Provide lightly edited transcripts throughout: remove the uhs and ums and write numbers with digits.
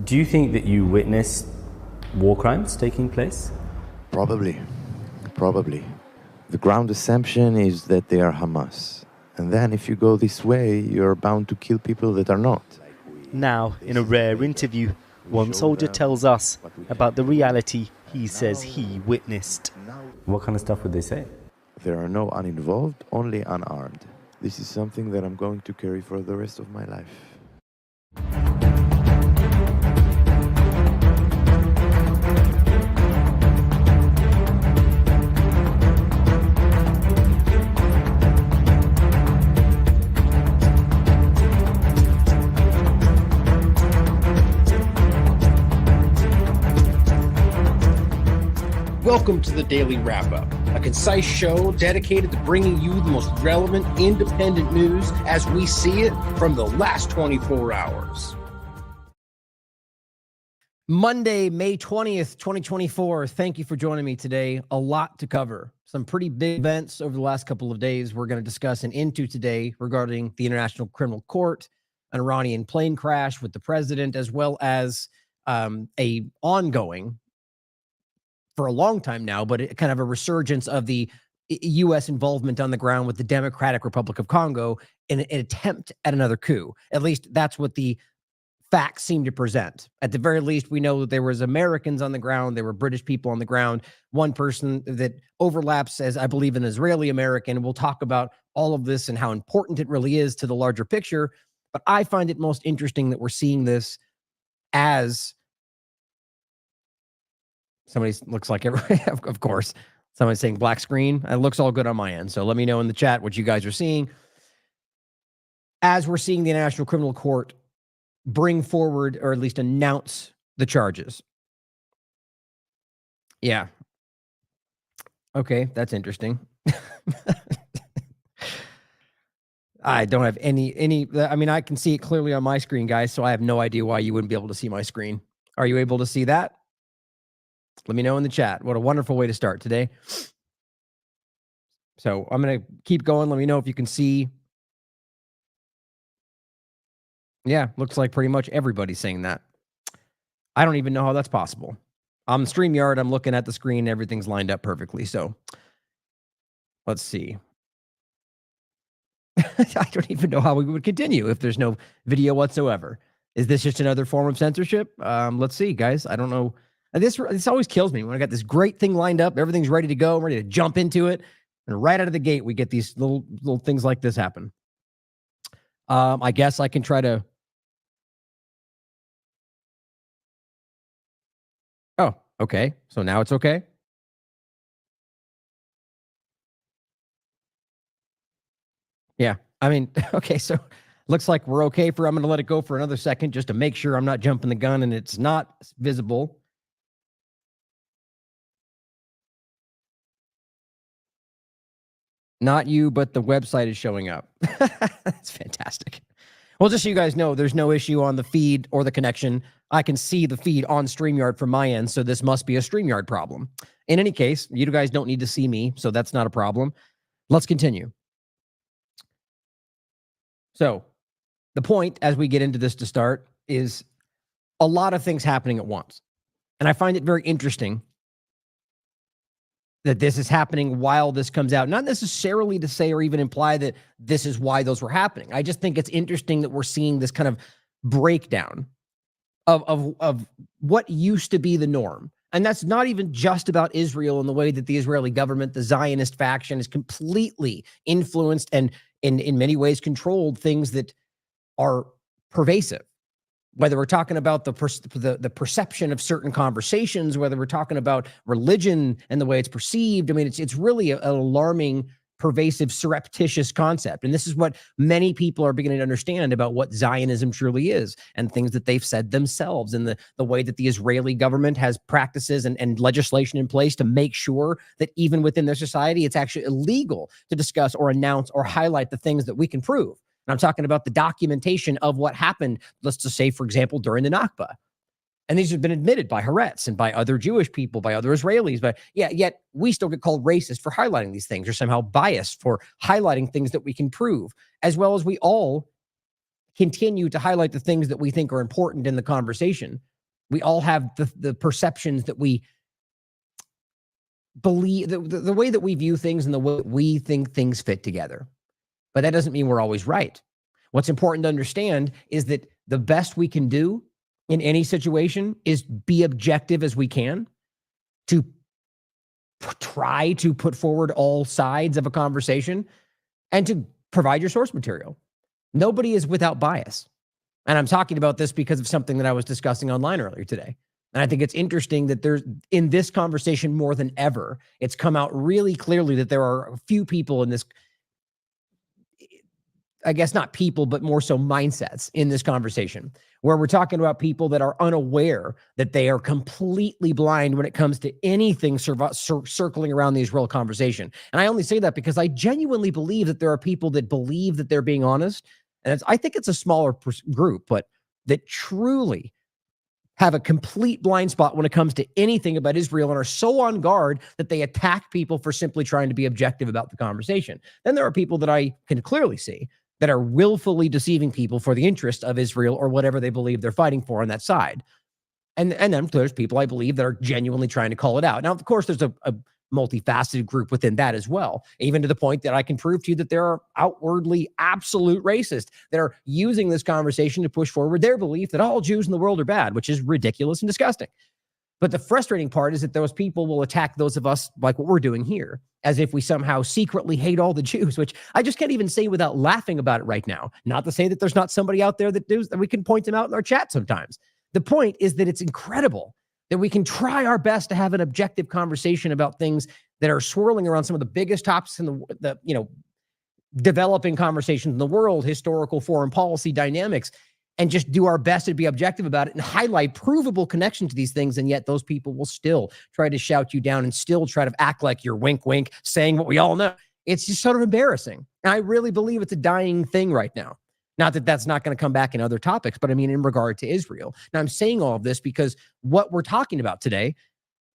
Do you think that you witnessed war crimes taking place? Probably. The ground assumption is that they are Hamas. And then if you go this way, you're bound to kill people that are not. Now, in a rare interview, one soldier tells us about the reality he says he witnessed. What kind of stuff would they say? There are no uninvolved, only unarmed. This is something that I'm going to carry for the rest of my life. Welcome to the Daily Wrap-Up, a concise show dedicated to bringing you the most relevant, independent news as we see it from the last 24 hours. Monday, May 20th, 2024. Thank you for joining me today. A lot to cover. Some pretty big events over the last couple of days we're going to discuss and into today regarding the International Criminal Court, an Iranian plane crash with the president, as well as a ongoing, for a long time now, but kind of a resurgence of the U.S. involvement on the ground with the Democratic Republic of Congo in an attempt at another coup. At least that's what the facts seem to present. At the very least, we know that there was Americans on the ground, there were British people on the ground, one person that overlaps as, I believe, an Israeli American. We'll talk about all of this and how important it really is to the larger picture. But I find it most interesting that we're seeing this as somebody looks like everybody, of course. Somebody's saying black screen. It looks all good on my end. So let me know in the chat what you guys are seeing. As we're seeing the International Criminal Court bring forward, or at least announce, the charges. Yeah. Okay, that's interesting. I don't have any, I mean, I can see it clearly on my screen, guys, so I have no idea why you wouldn't be able to see my screen. Are you able to see that? Let me know in the chat. What a wonderful way to start today. So I'm going to keep going. Let me know if you can see. Yeah, looks like pretty much everybody's saying that. I don't even know how that's possible. On StreamYard, I'm looking at the screen. Everything's lined up perfectly. So let's see. I don't even know how we would continue if there's no video whatsoever. Is this just another form of censorship? Let's see, guys. I don't know. And this always kills me when I got this great thing lined up, everything's ready to go, I'm ready to jump into it, and right out of the gate we get these little things like this happen. I guess I can try to. Oh, okay. So now it's okay. Yeah, I mean, okay. So looks like we're okay for. I'm going to let it go for another second just to make sure I'm not jumping the gun and it's not visible. Not you, but the website is showing up. That's fantastic. Well, just so you guys know, there's no issue on the feed or the connection. I can see the feed on StreamYard from my end, so this must be a StreamYard problem. In any case, you guys don't need to see me, so that's not a problem. Let's continue. So the point, as we get into this to start, is a lot of things happening at once. And I find it very interesting that this is happening while this comes out. Not necessarily to say or even imply that this is why those were happening. I just think it's interesting that we're seeing this kind of breakdown of what used to be the norm. And that's not even just about Israel and the way that the Israeli government, the Zionist faction, has completely influenced and in many ways controlled things that are pervasive. Whether we're talking about the perception of certain conversations, whether we're talking about religion and the way it's perceived. I mean, it's really an alarming, pervasive, surreptitious concept. And this is what many people are beginning to understand about what Zionism truly is and things that they've said themselves, and the way that the Israeli government has practices and legislation in place to make sure that even within their society, it's actually illegal to discuss or announce or highlight the things that we can prove. And I'm talking about the documentation of what happened, let's just say, for example, during the Nakba. And these have been admitted by Haaretz and by other Jewish people, by other Israelis. But yeah, yet we still get called racist for highlighting these things, or somehow biased for highlighting things that we can prove, as well as we all continue to highlight the things that we think are important in the conversation. We all have the perceptions that we believe, the way that we view things and the way we think things fit together. But that doesn't mean we're always right. What's important to understand is that the best we can do in any situation is be objective as we can, to try to put forward all sides of a conversation and to provide your source material. Nobody is without bias. And I'm talking about this because of something that I was discussing online earlier today. And I think it's interesting that there's, in this conversation more than ever, it's come out really clearly that there are a few people in this, I guess not people, but more so mindsets in this conversation, where we're talking about people that are unaware that they are completely blind when it comes to anything circling around the Israel conversation. And I only say that because I genuinely believe that there are people that believe that they're being honest. And I think it's a smaller group, but that truly have a complete blind spot when it comes to anything about Israel and are so on guard that they attack people for simply trying to be objective about the conversation. Then there are people that I can clearly see that are willfully deceiving people for the interest of Israel or whatever they believe they're fighting for on that side. And then there's people I believe that are genuinely trying to call it out. Now, of course, there's a multifaceted group within that as well, even to the point that I can prove to you that there are outwardly absolute racists that are using this conversation to push forward their belief that all Jews in the world are bad, which is ridiculous and disgusting. But the frustrating part is that those people will attack those of us like what we're doing here, as if we somehow secretly hate all the Jews, which I just can't even say without laughing about it right now. Not to say that there's not somebody out there that does, that we can point them out in our chat sometimes. The point is that it's incredible that we can try our best to have an objective conversation about things that are swirling around some of the biggest topics in the developing conversations in the world, historical foreign policy dynamics, and just do our best to be objective about it and highlight provable connection to these things. And yet those people will still try to shout you down and still try to act like you're wink, wink, saying what we all know. It's just sort of embarrassing. And I really believe it's a dying thing right now. Not that that's not going to come back in other topics, but I mean, in regard to Israel. Now, I'm saying all of this because what we're talking about today,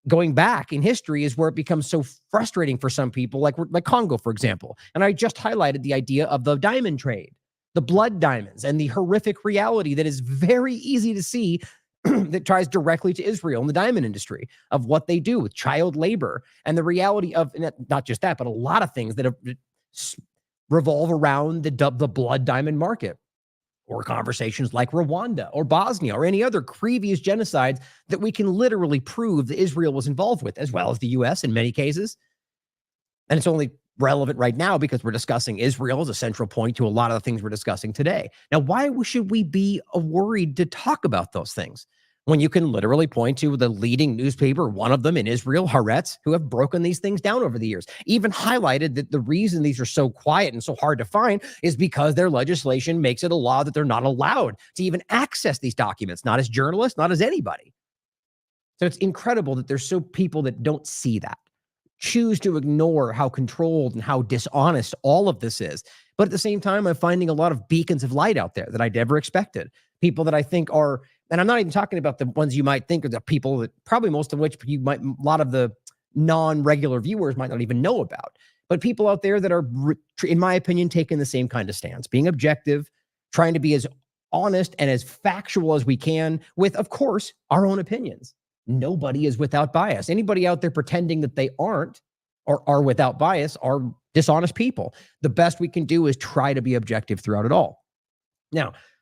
going back in history, is where it becomes so frustrating for some people, like Congo, for example. And I just highlighted the idea of the diamond trade, the blood diamonds, and the horrific reality that is very easy to see that ties directly to Israel and the diamond industry, of what they do with child labor, and the reality of not just that, but a lot of things that have revolve around the blood diamond market, or conversations like Rwanda or Bosnia or any other previous genocides that we can literally prove that Israel was involved with, as well as the U.S. in many cases. And it's only relevant right now because we're discussing Israel as a central point to a lot of the things we're discussing today. Now, why should we be worried to talk about those things when you can literally point to the leading newspaper, one of them in Israel, Haaretz, who have broken these things down over the years, even highlighted that the reason these are so quiet and so hard to find is because their legislation makes it a law that they're not allowed to even access these documents, not as journalists, not as anybody. So it's incredible that there's so people that don't see that, choose to ignore how controlled and how dishonest all of this is. But at the same time, I'm finding a lot of beacons of light out there that I never expected. People that I think are, and I'm not even talking about the ones you might think are the people that probably most of which a lot of the non-regular viewers might not even know about, but people out there that are, in my opinion, taking the same kind of stance, being objective, trying to be as honest and as factual as we can with, of course, our own opinions. Nobody is without bias. Anybody out there pretending that they aren't or are without bias are dishonest people. The best we can do is try to be objective throughout it all.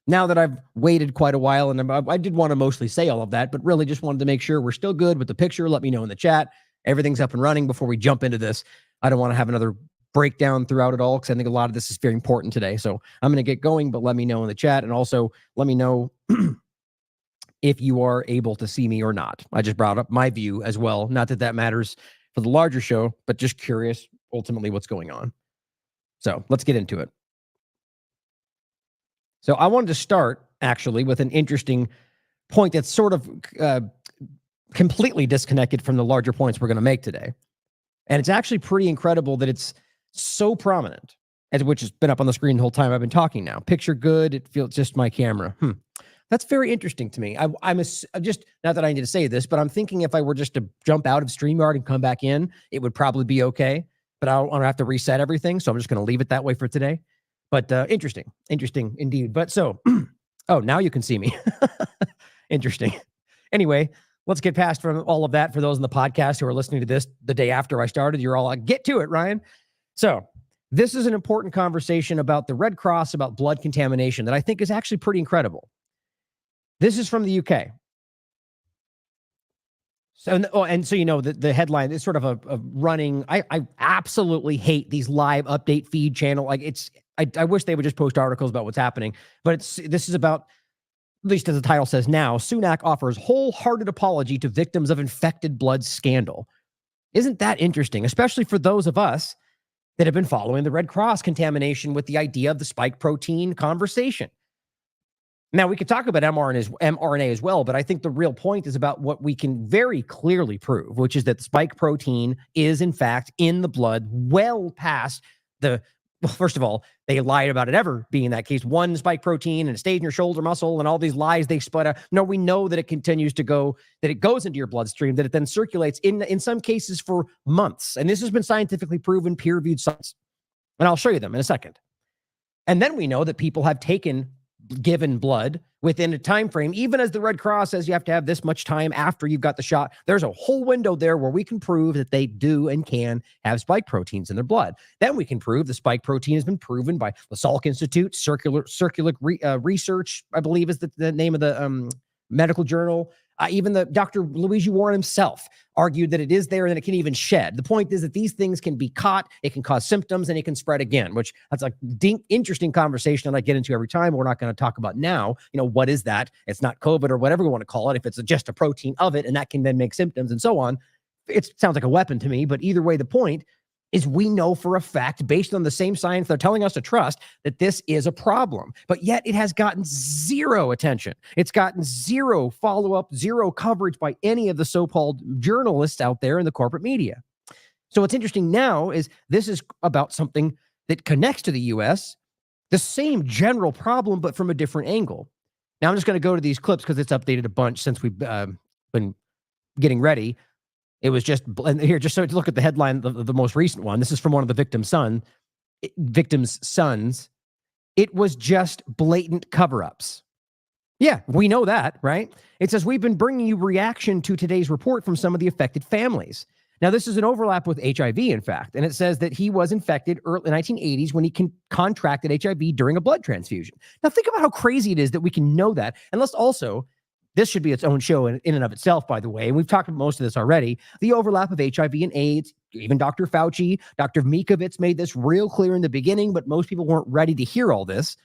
Now that I've waited quite a while, and I did want to mostly say all of that, but really just wanted to make sure we're still good with the picture. Let me know in the chat. Everything's up and running before we jump into this. I don't want to have another breakdown throughout it all because I think a lot of this is very important today. So I'm going to get going, but let me know in the chat. And also let me know if you are able to see me or not. I just brought up my view as well. Not that that matters for the larger show, but just curious ultimately what's going on. So let's get into it. So I wanted to start actually with an interesting point that's sort of completely disconnected from the larger points we're going to make today. And it's actually pretty incredible that it's so prominent, which has been up on the screen the whole time I've been talking now. Picture good. It feels just my camera. That's very interesting to me. I'm just, not that I need to say this, but I'm thinking if I were just to jump out of StreamYard and come back in, it would probably be okay. But I don't want to have to reset everything. So I'm just going to leave it that way for today. But interesting indeed. But so, oh, now you can see me. Interesting. Anyway, let's get past from all of that. For those in the podcast who are listening to this the day after I started, you're all like, get to it, Ryan. So this is an important conversation about the Red Cross, about blood contamination that I think is actually pretty incredible. This is from the UK. So, the headline is sort of a running. I absolutely hate these live update feed channel. Like I wish they would just post articles about what's happening. But this is about, at least as the title says now, Sunak offers wholehearted apology to victims of infected blood scandal. Isn't that interesting? Especially for those of us that have been following the Red Cross contamination with the idea of the spike protein conversation. Now, we could talk about mRNA as well, but I think the real point is about what we can very clearly prove, which is that the spike protein is, in fact, in the blood well past well, first of all, they lied about it ever being in that case. One spike protein and it stayed in your shoulder muscle and all these lies they split out. No, we know that it continues to go, that it goes into your bloodstream, that it then circulates in some cases for months. And this has been scientifically proven, peer-reviewed science. And I'll show you them in a second. And then we know that people have given blood within a time frame, even as the Red Cross says you have to have this much time after you've got the shot. There's a whole window there where we can prove that they do and can have spike proteins in their blood. Then we can prove the spike protein has been proven by the Salk Institute, Circular Research, I believe is the name of the medical journal. Even the Dr. Luigi Warren himself argued that it is there and that it can even shed. The point is that these things can be caught, it can cause symptoms, and it can spread again, which that's a interesting conversation that I get into every time. We're not going to talk about now. What is that? It's not COVID or whatever we want to call it. If it's just a protein of it, and that can then make symptoms and so on. It sounds like a weapon to me, but either way, the point is we know for a fact, based on the same science they're telling us to trust, that this is a problem. But yet it has gotten zero attention. It's gotten zero follow-up, zero coverage by any of the so-called journalists out there in the corporate media. So what's interesting now is this is about something that connects to the U.S., the same general problem, but from a different angle. Now I'm just going to go to these clips because it's updated a bunch since we've been getting ready. It was just, and here, just so to look at the headline, the most recent one. This is from one of the victim's sons. It was just blatant cover-ups. Yeah, we know that, right? It says, we've been bringing you reaction to today's report from some of the affected families. Now, this is an overlap with HIV, in fact, and it says that he was infected early 1980s when he contracted HIV during a blood transfusion. Now, think about how crazy it is that we can know that. And let's also, this should be its own show in and of itself, by the way, and we've talked about most of this already, the overlap of HIV and AIDS. Even Dr. Fauci, Dr. Mikovits made this real clear in the beginning, but most people weren't ready to hear all this,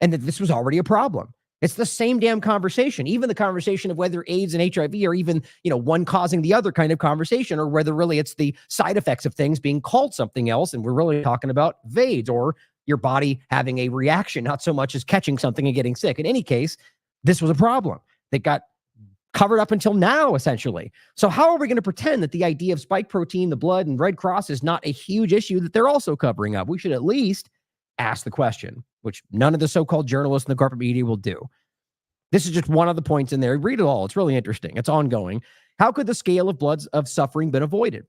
and that this was already a problem. It's the same damn conversation, even the conversation of whether AIDS and HIV are even, one causing the other kind of conversation, or whether really it's the side effects of things being called something else, and we're really talking about VAIDS, or your body having a reaction, not so much as catching something and getting sick. In any case, this was a problem that got covered up until now, essentially. So how are we going to pretend that the idea of spike protein, the blood, and Red Cross is not a huge issue that they're also covering up? We should at least ask the question, which none of the so-called journalists in the corporate media will do. This is just one of the points in there. Read it all. It's really interesting. It's ongoing. How could the scale of bloods of suffering been avoided?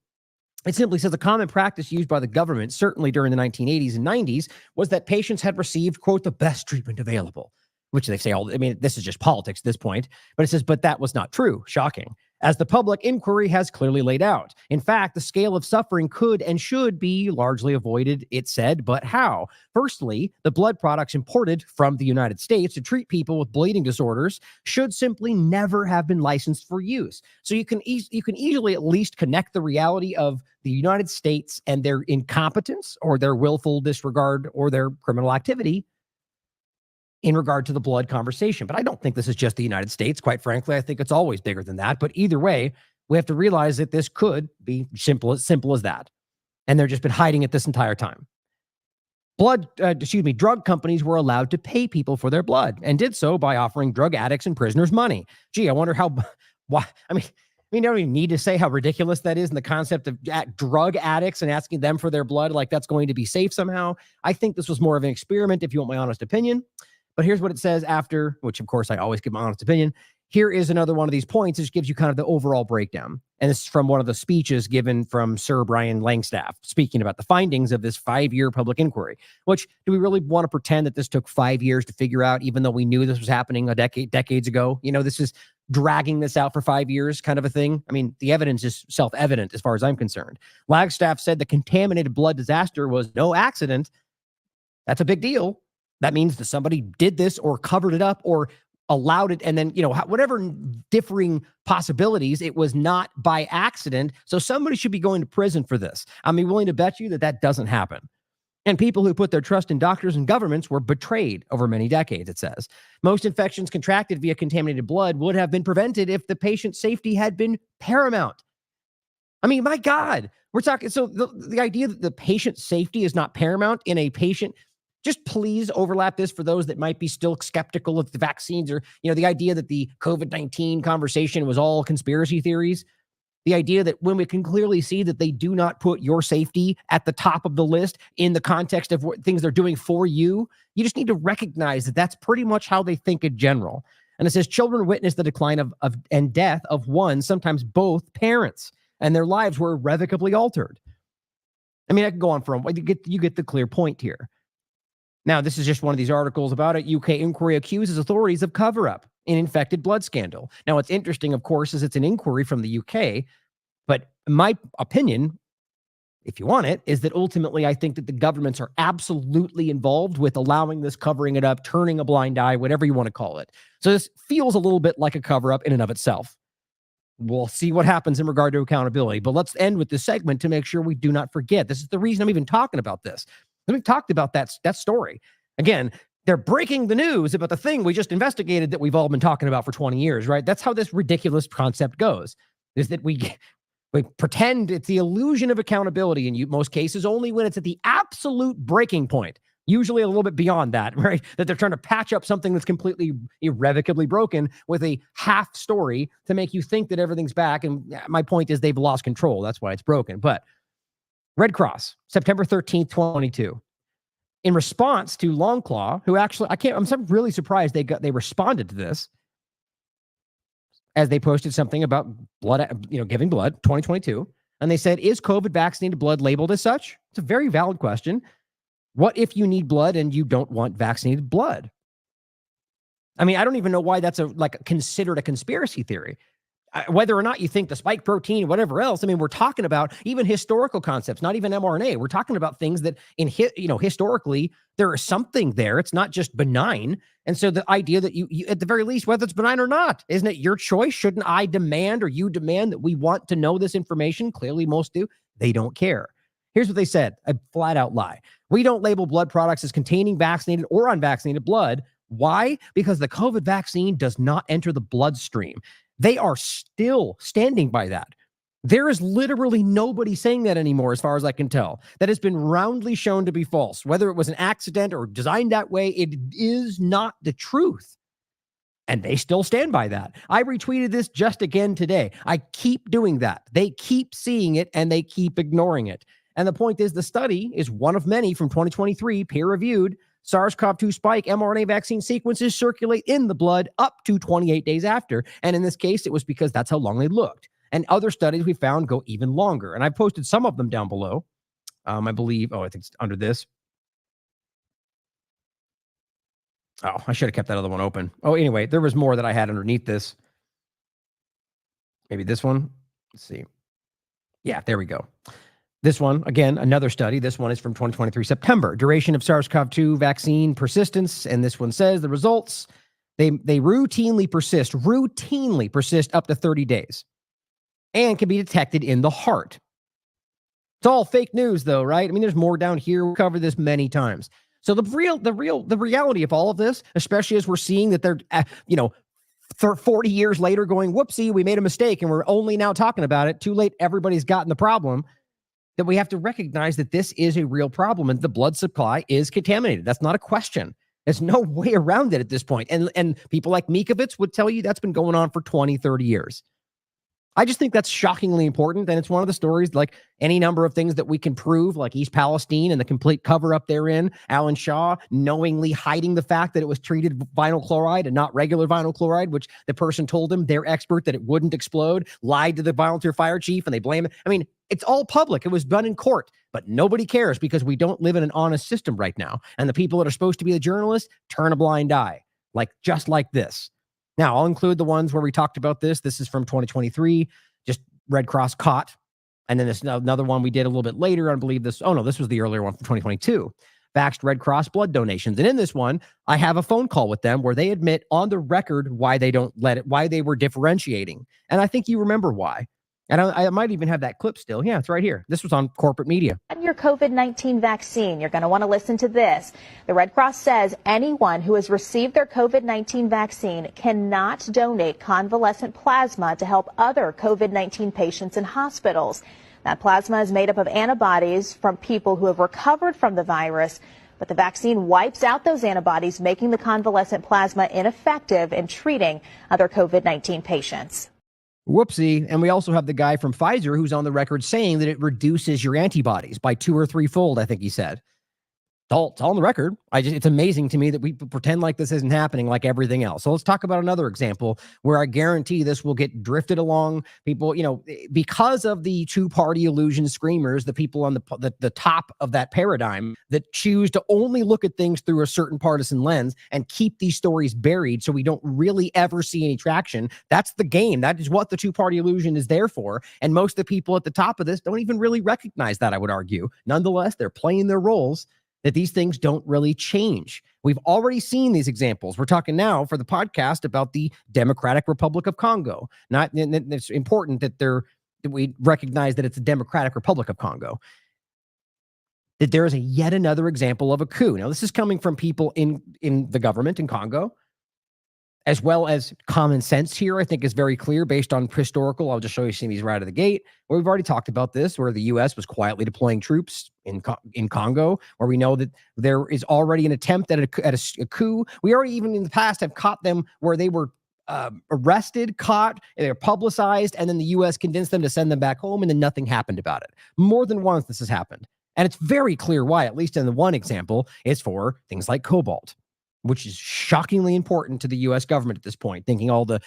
It simply says a common practice used by the government, certainly during the 1980s and 90s, was that patients had received, quote, the best treatment available. Which they say, this is just politics at this point, but it says, but that was not true. Shocking. As the public inquiry has clearly laid out. In fact, the scale of suffering could and should be largely avoided, it said, but how? Firstly, the blood products imported from the United States to treat people with bleeding disorders should simply never have been licensed for use. So you can easily at least connect the reality of the United States and their incompetence or their willful disregard or their criminal activity in regard to the blood conversation. But I don't think this is just the United States. Quite frankly, I think it's always bigger than that. But either way, we have to realize that this could be simple as that. And they've just been hiding it this entire time. Drug companies were allowed to pay people for their blood and did so by offering drug addicts and prisoners money. Gee, I wonder why. We don't even need to say how ridiculous that is in the concept of drug addicts and asking them for their blood like that's going to be safe somehow. I think this was more of an experiment, if you want my honest opinion. But here's what it says after, which of course I always give my honest opinion. here is another one of these points. This gives you kind of the overall breakdown. And this is from one of the speeches given from Sir Brian Langstaff, speaking about the findings of this 5-year public inquiry, which do we really want to pretend that this took 5 years to figure out, even though we knew this was happening decades ago? You know, this is dragging this out for 5 years kind of a thing. I mean, the evidence is self-evident as far as I'm concerned. Langstaff said the contaminated blood disaster was no accident. That's a big deal. That means that somebody did this or covered it up or allowed it, and then, you know, whatever differing possibilities, it was not by accident. So somebody should be going to prison for this. I'm willing to bet you that that doesn't happen. And people who put their trust in doctors and governments were betrayed over many decades, it says. Most infections contracted via contaminated blood would have been prevented if the patient's safety had been paramount. I mean, my God, we're talking, so the idea that the patient's safety is not paramount in a patient, just please overlap this for those that might be still skeptical of the vaccines, or, you know, the idea that the COVID-19 conversation was all conspiracy theories. The idea that when we can clearly see that they do not put your safety at the top of the list in the context of what things they're doing for you, you just need to recognize that that's pretty much how they think in general. And it says children witnessed the decline of and death of one, sometimes both parents, and their lives were irrevocably altered. I mean, I can go on for a while. You get the clear point here. Now, this is just one of these articles about it. UK inquiry accuses authorities of cover-up in infected blood scandal. Now, what's interesting, of course, is it's an inquiry from the UK, but my opinion, if you want it, is that ultimately I think that the governments are absolutely involved with allowing this, covering it up, turning a blind eye, whatever you want to call it. So this feels a little bit like a cover-up in and of itself. We'll see what happens in regard to accountability, but let's end with this segment to make sure we do not forget. This is the reason I'm even talking about this. We've talked about that story. Again, they're breaking the news about the thing we just investigated that we've all been talking about for 20 years, right? That's how this ridiculous concept goes, is that we pretend it's the illusion of accountability in most cases only when it's at the absolute breaking point, usually a little bit beyond that, right? That they're trying to patch up something that's completely irrevocably broken with a half story to make you think that everything's back. And my point is they've lost control. That's why it's broken. But Red Cross, September 13th, 2022. In response to Longclaw, who actually, I'm really surprised they responded to this as they posted something about blood, giving blood, 2022. And they said, is COVID vaccinated blood labeled as such? It's a very valid question. What if you need blood and you don't want vaccinated blood? I mean, I don't even know why that's considered a conspiracy theory. Whether or not you think the spike protein, whatever else, I mean, we're talking about even historical concepts, not even mRNA. We're talking about things that historically there is something there. It's not just benign. And so the idea that you at the very least, whether it's benign or not, isn't it your choice? Shouldn't I demand, or you demand, that we want to know this information? Clearly most do. They don't care. Here's what they said, a flat out lie. We don't label blood products as containing vaccinated or unvaccinated blood. Why? Because the COVID vaccine does not enter the bloodstream. They are still standing by that. There is literally nobody saying that anymore, as far as I can tell. That has been roundly shown to be false. Whether it was an accident or designed that way, it is not the truth. And they still stand by that. I retweeted this just again today. I keep doing that. They keep seeing it and they keep ignoring it. And the point is, the study is one of many from 2023, peer-reviewed. SARS-CoV-2 spike mRNA vaccine sequences circulate in the blood up to 28 days after. And in this case, it was because that's how long they looked. And other studies we found go even longer. And I posted some of them down below. I believe, I think it's under this. Oh, I should have kept that other one open. Oh, anyway, there was more that I had underneath this. Maybe this one. Let's see. Yeah, there we go. This one, again, another study. This one is from 2023, September. Duration of SARS-CoV-2 vaccine persistence. And this one says the results, they routinely persist up to 30 days and can be detected in the heart. It's all fake news, though, right? I mean, there's more down here. We'll cover this many times. So the reality of all of this, especially as we're seeing that they're, 40 years later going, whoopsie, we made a mistake and we're only now talking about it. Too late. Everybody's gotten the problem. That we have to recognize that this is a real problem and the blood supply is contaminated. That's not a question. There's no way around it at this point. And people like Mikovits would tell you that's been going on for 20, 30 years. I just think that's shockingly important. And it's one of the stories, like any number of things that we can prove, like East Palestine and the complete cover up therein, Alan Shaw knowingly hiding the fact that it was treated vinyl chloride and not regular vinyl chloride, which the person told him, their expert, that it wouldn't explode, lied to the volunteer fire chief, and they blame it. I mean, it's all public. It was done in court, but nobody cares because we don't live in an honest system right now. And the people that are supposed to be the journalists turn a blind eye, just like this. Now, I'll include the ones where we talked about this. This is from 2023, just Red Cross caught. And then this another one we did a little bit later. I believe this. Oh, no, this was the earlier one from 2022. Vaxxed Red Cross blood donations. And in this one, I have a phone call with them where they admit on the record why they don't let it, why they were differentiating. And I think you remember why. And I might even have that clip still. Yeah, it's right here. This was on corporate media. And your COVID-19 vaccine, you're going to want to listen to this. The Red Cross says anyone who has received their COVID-19 vaccine cannot donate convalescent plasma to help other COVID-19 patients in hospitals. That plasma is made up of antibodies from people who have recovered from the virus, but the vaccine wipes out those antibodies, making the convalescent plasma ineffective in treating other COVID-19 patients. Whoopsie. And we also have the guy from Pfizer who's on the record saying that it reduces your antibodies by 2 or 3-fold, I think he said. It's all on the record. It's amazing to me that we pretend like this isn't happening like everything else. So let's talk about another example where I guarantee this will get drifted along. People, because of the two-party illusion screamers, the people on the top of that paradigm that choose to only look at things through a certain partisan lens and keep these stories buried so we don't really ever see any traction. That's the game. That is what the two-party illusion is there for. And most of the people at the top of this don't even really recognize that, I would argue. Nonetheless, they're playing their roles, that these things don't really change. We've already seen these examples. We're talking now for the podcast about the Democratic Republic of Congo. It's important that we recognize that it's a Democratic Republic of Congo. That there is yet another example of a coup. Now, this is coming from people in the government in Congo, as well as common sense here, I think is very clear based on historical. I'll just show you some of these right out of the gate. Where we've already talked about this, where the U.S. was quietly deploying troops in Congo, where we know that there is already an attempt at a coup. We already even in the past have caught them where they were arrested, caught, and they're publicized, and then the U.S. convinced them to send them back home, and then nothing happened about it. More than once this has happened. And it's very clear why, at least in the one example, is for things like cobalt, which is shockingly important to the U.S. government at this point, thinking all the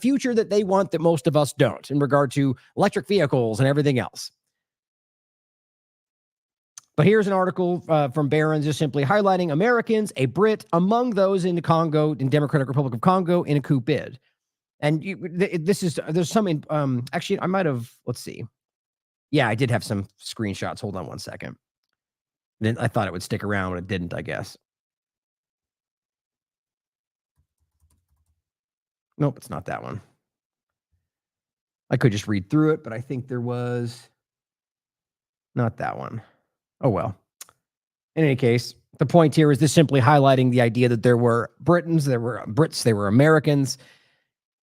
future that they want that most of us don't in regard to electric vehicles and everything else. But here's an article from Barron's just simply highlighting Americans, a Brit, among those in the Congo, in Democratic Republic of Congo, in a coup bid. And there's some, actually, I might have, let's see. Yeah, I did have some screenshots. Hold on one second. Then I thought it would stick around, but it didn't, I guess. Nope, it's not that one. I could just read through it, but I think there was not that one. Oh, well. In any case, the point here is this simply highlighting the idea that there were Britons, there were Brits, there were Americans.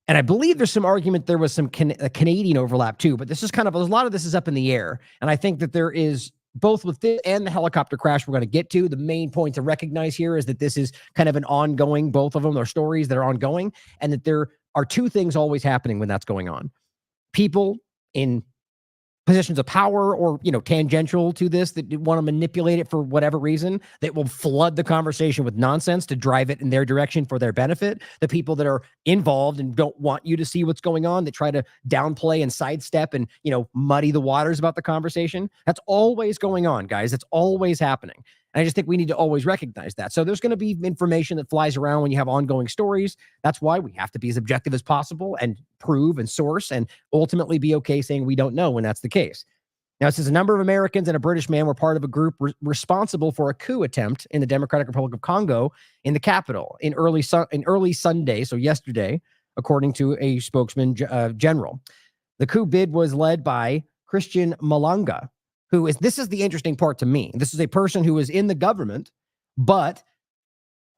And I believe there's some argument there was some Canadian overlap too, but this is a lot of this is up in the air. And I think that there is, both with this and the helicopter crash we're going to get to, the main point to recognize here is that this is kind of an ongoing, both of them are stories that are ongoing, and that there are two things always happening when that's going on. People in positions of power or, tangential to this that want to manipulate it for whatever reason, that will flood the conversation with nonsense to drive it in their direction for their benefit. The people that are involved and don't want you to see what's going on, that try to downplay and sidestep and, muddy the waters about the conversation. That's always going on, guys. That's always happening. And I just think we need to always recognize that. So there's going to be information that flies around when you have ongoing stories. That's why we have to be as objective as possible and prove and source and ultimately be okay saying we don't know when that's the case. Now, it says a number of Americans and a British man were part of a group responsible for a coup attempt in the Democratic Republic of Congo in the capital in early Sunday, so yesterday, according to a spokesman general. The coup bid was led by Cristian Malanga, this is the interesting part to me. This is a person who is in the government, but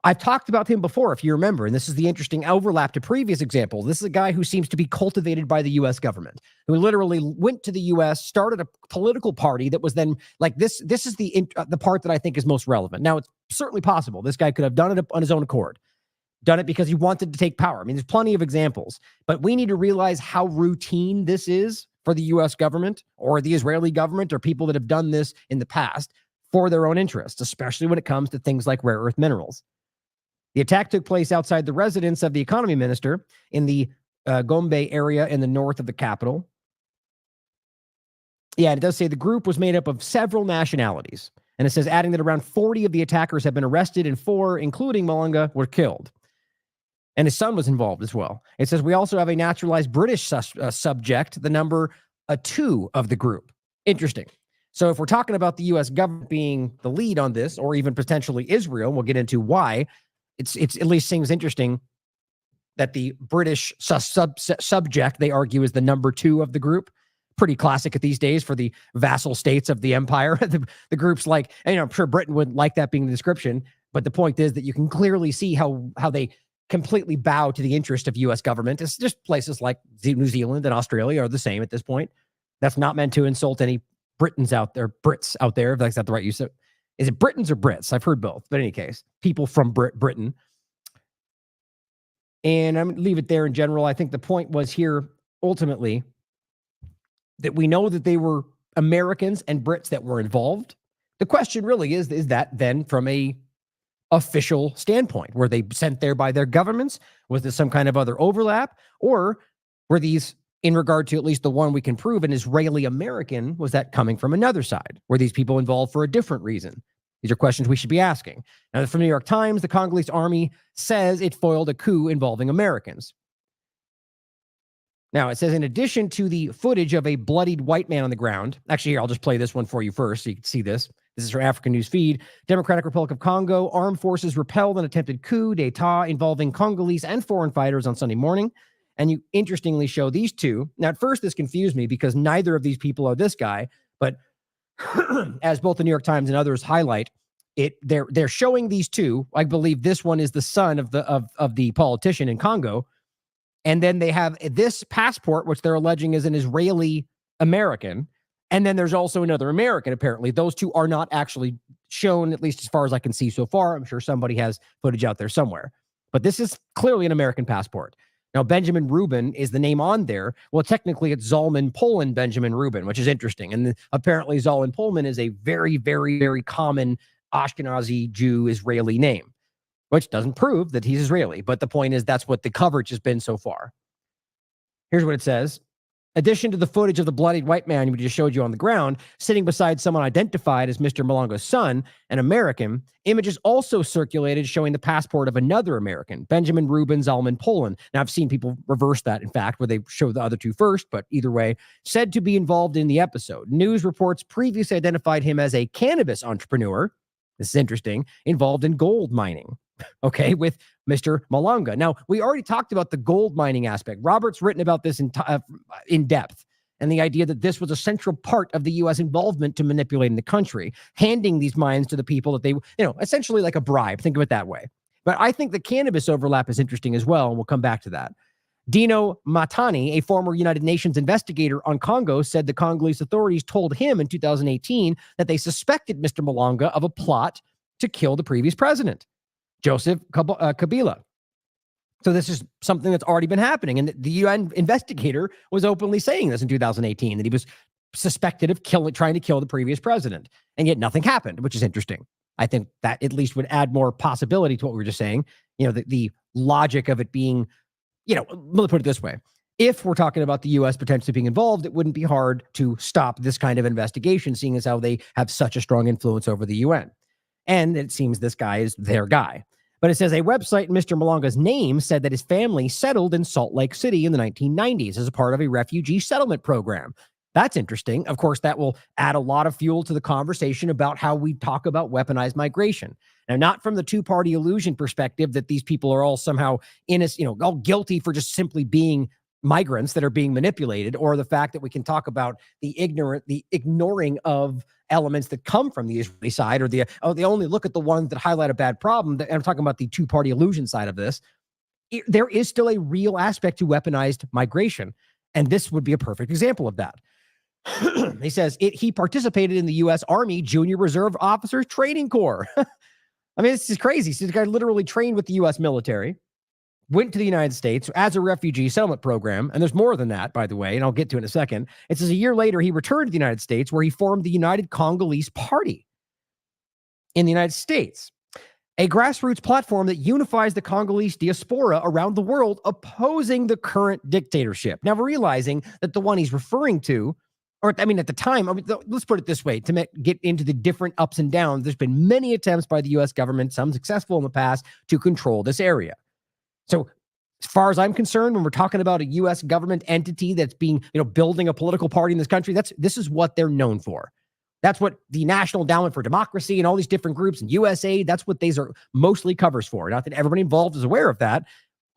I've talked about him before, if you remember, and this is the interesting overlap to previous examples. This is a guy who seems to be cultivated by the U.S. government, who literally went to the U.S., started a political party that was then like this. This is the part that I think is most relevant. Now, it's certainly possible this guy could have done it on his own accord. done it because he wanted to take power. I mean, there's plenty of examples, but we need to realize how routine this is for the U.S. government or the Israeli government or people that have done this in the past for their own interests, especially when it comes to things like rare earth minerals. The attack took place outside the residence of the economy minister in the Gombe area in the north of the capital. Yeah, it does say the group was made up of several nationalities. And it says, adding that around 40 of the attackers have been arrested and 4, including Malanga, were killed. And his son was involved as well. It says, we also have a naturalized British subject, the number 2 of the group. Interesting. So if we're talking about the U.S. government being the lead on this, or even potentially Israel, we'll get into why, it's at least seems interesting that the British subject, they argue, is the number 2 of the group. Pretty classic these days for the vassal states of the empire. the groups like, and, I'm sure Britain would like that being the description, but the point is that you can clearly see how they completely bow to the interest of U.S. government. It's just places like New Zealand and Australia are the same at this point. That's not meant to insult any Brits out there, if that's not the right use. Is it Britons or Brits? I've heard both, but in any case, people from Britain. And I'm going to leave it there in general. I think the point was here, ultimately, that we know that they were Americans and Brits that were involved. The question really is that then from a official standpoint? Were they sent there by their governments? Was there some kind of other overlap? Or were these, in regard to at least the one we can prove, an Israeli-American, was that coming from another side? Were these people involved for a different reason? These are questions we should be asking. Now, from the New York Times, the Congolese army says it foiled a coup involving Americans. Now, it says, in addition to the footage of a bloodied white man on the ground, actually, here, I'll just play this one for you first so you can see this. This is from African News Feed. Democratic Republic of Congo, armed forces repelled an attempted coup d'etat involving Congolese and foreign fighters on Sunday morning. And you interestingly show these two. Now, at first, this confused me because neither of these people are this guy, but as both the New York Times and others highlight, they're showing these two. I believe this one is the son of the politician in Congo. And then they have this passport, which they're alleging is an Israeli American. And then there's also another American, apparently. Those two are not actually shown, at least as far as I can see so far. I'm sure somebody has footage out there somewhere. But this is clearly an American passport. Now, Benjamin Rubin is the name on there. Well, technically, it's Zalman Poland Benjamin Rubin, which is interesting. And apparently, Zalman Poland is a very, very, very common Ashkenazi Jew Israeli name, which doesn't prove that he's Israeli. But the point is, that's what the coverage has been so far. Here's what it says. Addition to the footage of the bloodied white man we just showed you on the ground, sitting beside someone identified as Mr. Malanga's son, an American, images also circulated showing the passport of another American, Benjamin Rubin Zalman Poland. Now, I've seen people reverse that, in fact, where they show the other two first, but either way, said to be involved in the episode. News reports previously identified him as a cannabis entrepreneur. This is interesting, involved in gold mining. Okay, with Mr. Malanga. Now, we already talked about the gold mining aspect. Robert's written about this in depth, and the idea that this was a central part of the U.S. involvement to manipulating the country, handing these mines to the people that they, essentially like a bribe. Think of it that way. But I think the cannabis overlap is interesting as well, and we'll come back to that. Dino Matani, a former United Nations investigator on Congo, said the Congolese authorities told him in 2018 that they suspected Mr. Malanga of a plot to kill the previous president, Joseph Kabila. So this is something that's already been happening. And the UN investigator was openly saying this in 2018, that he was suspected of trying to kill the previous president. And yet nothing happened, which is interesting. I think that at least would add more possibility to what we were just saying. The logic of it being, let me put it this way. If we're talking about the U.S. potentially being involved, it wouldn't be hard to stop this kind of investigation, seeing as how they have such a strong influence over the UN. And it seems this guy is their guy. But it says a website in Mr. Malanga's name said that his family settled in Salt Lake City in the 1990s as a part of a refugee settlement program. That's interesting. Of course, that will add a lot of fuel to the conversation about how we talk about weaponized migration. Now, not from the two-party illusion perspective that these people are all somehow all guilty for just simply being migrants that are being manipulated, or the fact that we can talk about the ignoring of elements that come from the Israeli side, or they only look at the ones that highlight a bad problem. And I'm talking about the two-party illusion side of this. There is still a real aspect to weaponized migration, and this would be a perfect example of that. He says he participated in the U.S. Army Junior Reserve Officers Training Corps. I mean, this is crazy. So this guy literally trained with the U.S. military. went to the United States as a refugee settlement program. And there's more than that, by the way, and I'll get to it in a second. It says a year later, he returned to the United States where he formed the United Congolese Party in the United States, a grassroots platform that unifies the Congolese diaspora around the world, opposing the current dictatorship. Now, we're realizing that the one he's referring to, or I mean, at the time, let's put it this way, to get into the different ups and downs, there's been many attempts by the U.S. government, some successful in the past, to control this area. So as far as I'm concerned, when we're talking about a U.S. government entity that's being, building a political party in this country, this is what they're known for. That's what the National Endowment for Democracy and all these different groups and USAID, that's what these are mostly covers for. Not that everybody involved is aware of that.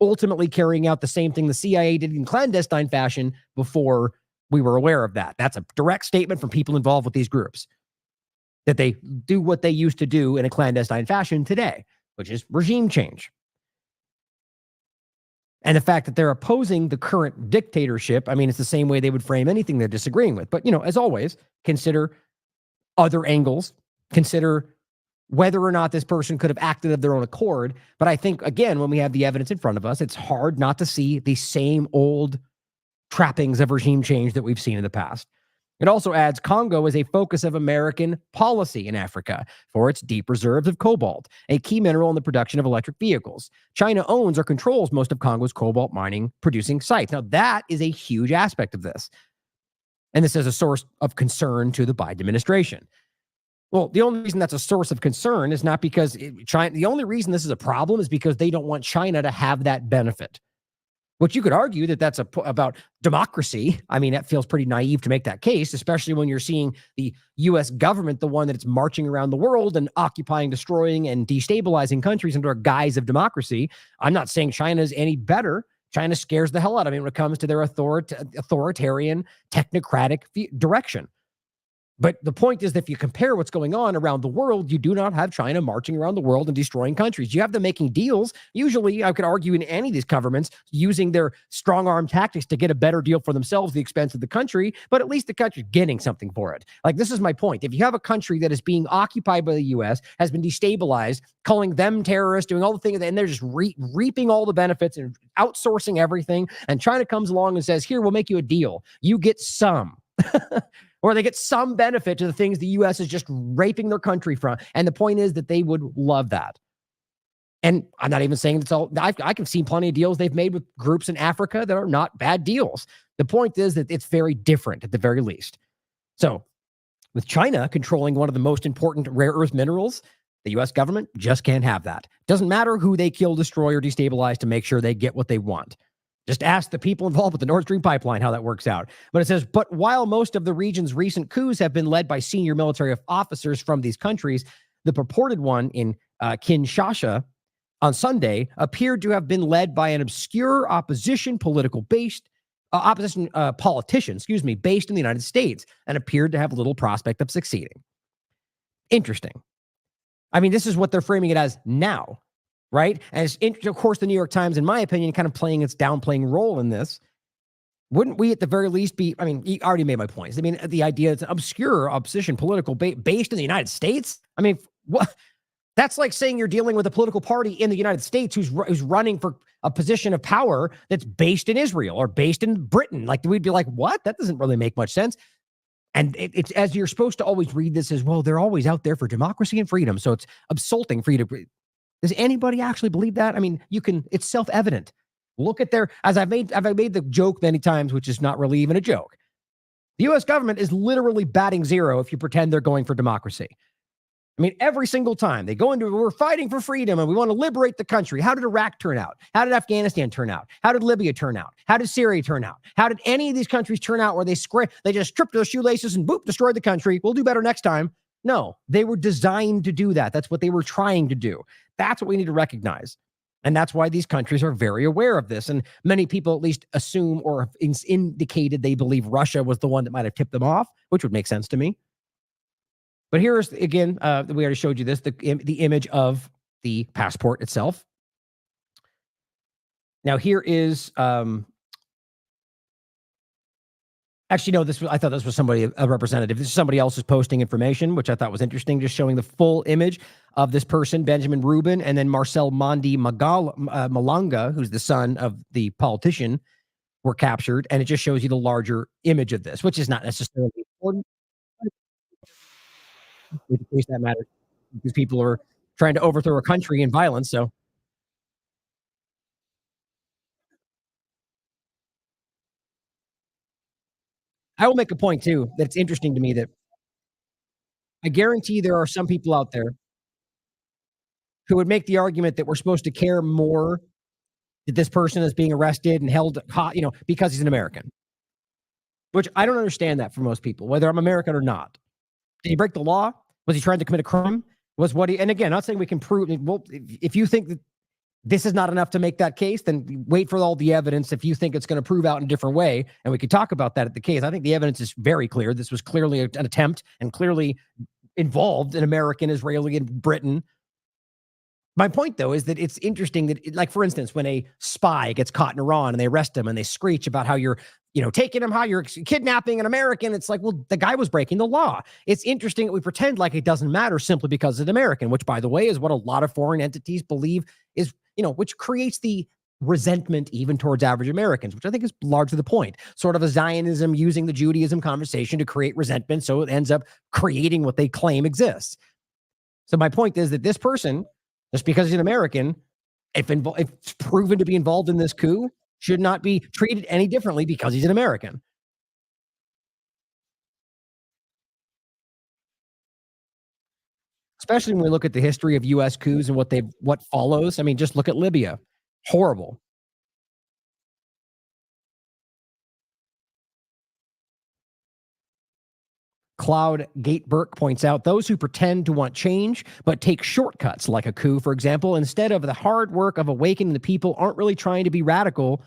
Ultimately carrying out the same thing the CIA did in clandestine fashion before we were aware of that. That's a direct statement from people involved with these groups, that they do what they used to do in a clandestine fashion today, which is regime change. And the fact that they're opposing the current dictatorship, I mean, it's the same way they would frame anything they're disagreeing with. But, as always, consider other angles, consider whether or not this person could have acted of their own accord. But I think, again, when we have the evidence in front of us, it's hard not to see the same old trappings of regime change that we've seen in the past. It also adds Congo is a focus of American policy in Africa for its deep reserves of cobalt, a key mineral in the production of electric vehicles. China owns or controls most of Congo's cobalt mining producing sites. Now, that is a huge aspect of this. And this is a source of concern to the Biden administration. Well, the only reason that's a source of concern is not because China, the only reason this is a problem is because they don't want China to have that benefit. Which you could argue that that's about democracy. I mean, that feels pretty naive to make that case, especially when you're seeing the U.S. government, the one that's marching around the world and occupying, destroying, and destabilizing countries under a guise of democracy. I'm not saying China is any better. China scares the hell out of me when it comes to their authoritarian, technocratic direction. But the point is that if you compare what's going on around the world, you do not have China marching around the world and destroying countries. You have them making deals. Usually, I could argue in any of these governments using their strong-arm tactics to get a better deal for themselves at the expense of the country, but at least the country's getting something for it. Like, this is my point. If you have a country that is being occupied by the U.S., has been destabilized, calling them terrorists, doing all the things, and they're just reaping all the benefits and outsourcing everything, and China comes along and says, here, we'll make you a deal. You get some. Or they get some benefit to the things the U.S. is just raping their country from. And the point is that they would love that. And I'm not even saying it's all, I can see plenty of deals they've made with groups in Africa that are not bad deals. The point is that it's very different at the very least. So with China controlling one of the most important rare earth minerals, the U.S. government just can't have that. Doesn't matter who they kill, destroy, or destabilize to make sure they get what they want. Just ask the people involved with the Nord Stream pipeline how that works out. But it says, but while most of the region's recent coups have been led by senior military officers from these countries, the purported one in Kinshasa on Sunday appeared to have been led by an obscure opposition politician, based in the United States, and appeared to have little prospect of succeeding. Interesting. I mean, this is what they're framing it as now. Right? As of course, the New York Times, in my opinion, kind of playing its downplaying role in this. Wouldn't we at the very least be, I mean, you already made my points. I mean, the idea it's an obscure opposition political based in the United States. I mean, what? That's like saying you're dealing with a political party in the United States who's running for a position of power that's based in Israel or based in Britain. Like, we'd be like, what? That doesn't really make much sense. And it's as you're supposed to always read this as, well, they're always out there for democracy and freedom. So it's insulting for you to. Does anybody actually believe that? I mean, it's self-evident. Look at I've made the joke many times, which is not really even a joke. The U.S. government is literally batting zero if you pretend they're going for democracy. I mean, every single time they go into, we're fighting for freedom and we want to liberate the country. How did Iraq turn out? How did Afghanistan turn out? How did Libya turn out? How did Syria turn out? How did any of these countries turn out where they just stripped their shoelaces and boop, destroyed the country? We'll do better next time. No, they were designed to do that. That's what they were trying to do. That's what we need to recognize. And that's why these countries are very aware of this. And many people at least assume or have indicated they believe Russia was the one that might have tipped them off, which would make sense to me. But here's, again, we already showed you this, the image of the passport itself. Now here is Actually, no, I thought this was somebody, a representative. This is somebody else who's posting information, which I thought was interesting, just showing the full image of this person, Benjamin Rubin, and then Marcel Mondi Malanga, who's the son of the politician, were captured. And it just shows you the larger image of this, which is not necessarily important. In case that matters, because people are trying to overthrow a country in violence. So I will make a point too, that it's interesting to me that I guarantee there are some people out there who would make the argument that we're supposed to care more that this person is being arrested and held hot, because he's an American. Which I don't understand that for most people, whether I'm American or not. Did he break the law? Was he trying to commit a crime? And again, not saying we can prove it. Well, if you think that this is not enough to make that case, then wait for all the evidence. If you think it's going to prove out in a different way, and we could talk about that at the case. I think the evidence is very clear. This was clearly an attempt and clearly involved an American, Israeli, and Britain. My point, though, is that it's interesting that, like, for instance, when a spy gets caught in Iran and they arrest him and they screech about how you're, taking him, how you're kidnapping an American, it's like, well, the guy was breaking the law. It's interesting that we pretend like it doesn't matter simply because it's an American, which, by the way, is what a lot of foreign entities believe is, which creates the resentment even towards average Americans, which I think is largely the point. Sort of a Zionism using the Judaism conversation to create resentment, so it ends up creating what they claim exists. So my point is that this person, just because he's an American, if proven to be involved in this coup, should not be treated any differently because he's an American. Especially when we look at the history of U.S. coups and what follows. I mean, just look at Libya. Horrible. Cloud Gateberg points out those who pretend to want change but take shortcuts like a coup, for example, instead of the hard work of awakening the people, aren't really trying to be radical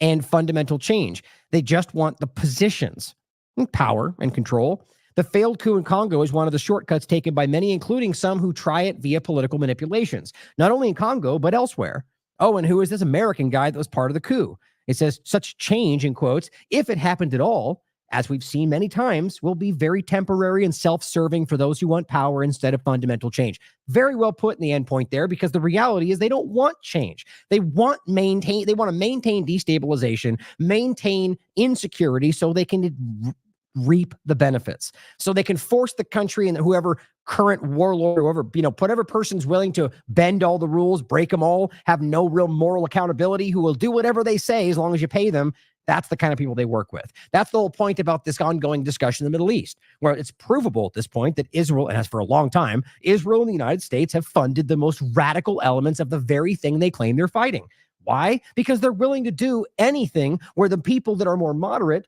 and fundamental change. They just want the positions, and power, and control. The failed coup in Congo is one of the shortcuts taken by many, including some who try it via political manipulations, not only in Congo, but elsewhere. Oh, and who is this American guy that was part of the coup? It says such change, in quotes, if it happened at all, as we've seen many times, will be very temporary and self-serving for those who want power instead of fundamental change. Very well put in the end point there, because the reality is they don't want change. They want to maintain destabilization, maintain insecurity so they can reap the benefits. So they can force the country and whoever current warlord, whoever, whatever person's willing to bend all the rules, break them all, have no real moral accountability, who will do whatever they say as long as you pay them. That's the kind of people they work with. That's the whole point about this ongoing discussion in the Middle East, where it's provable at this point that Israel, and has for a long time, Israel and the United States have funded the most radical elements of the very thing they claim they're fighting. Why? Because they're willing to do anything where the people that are more moderate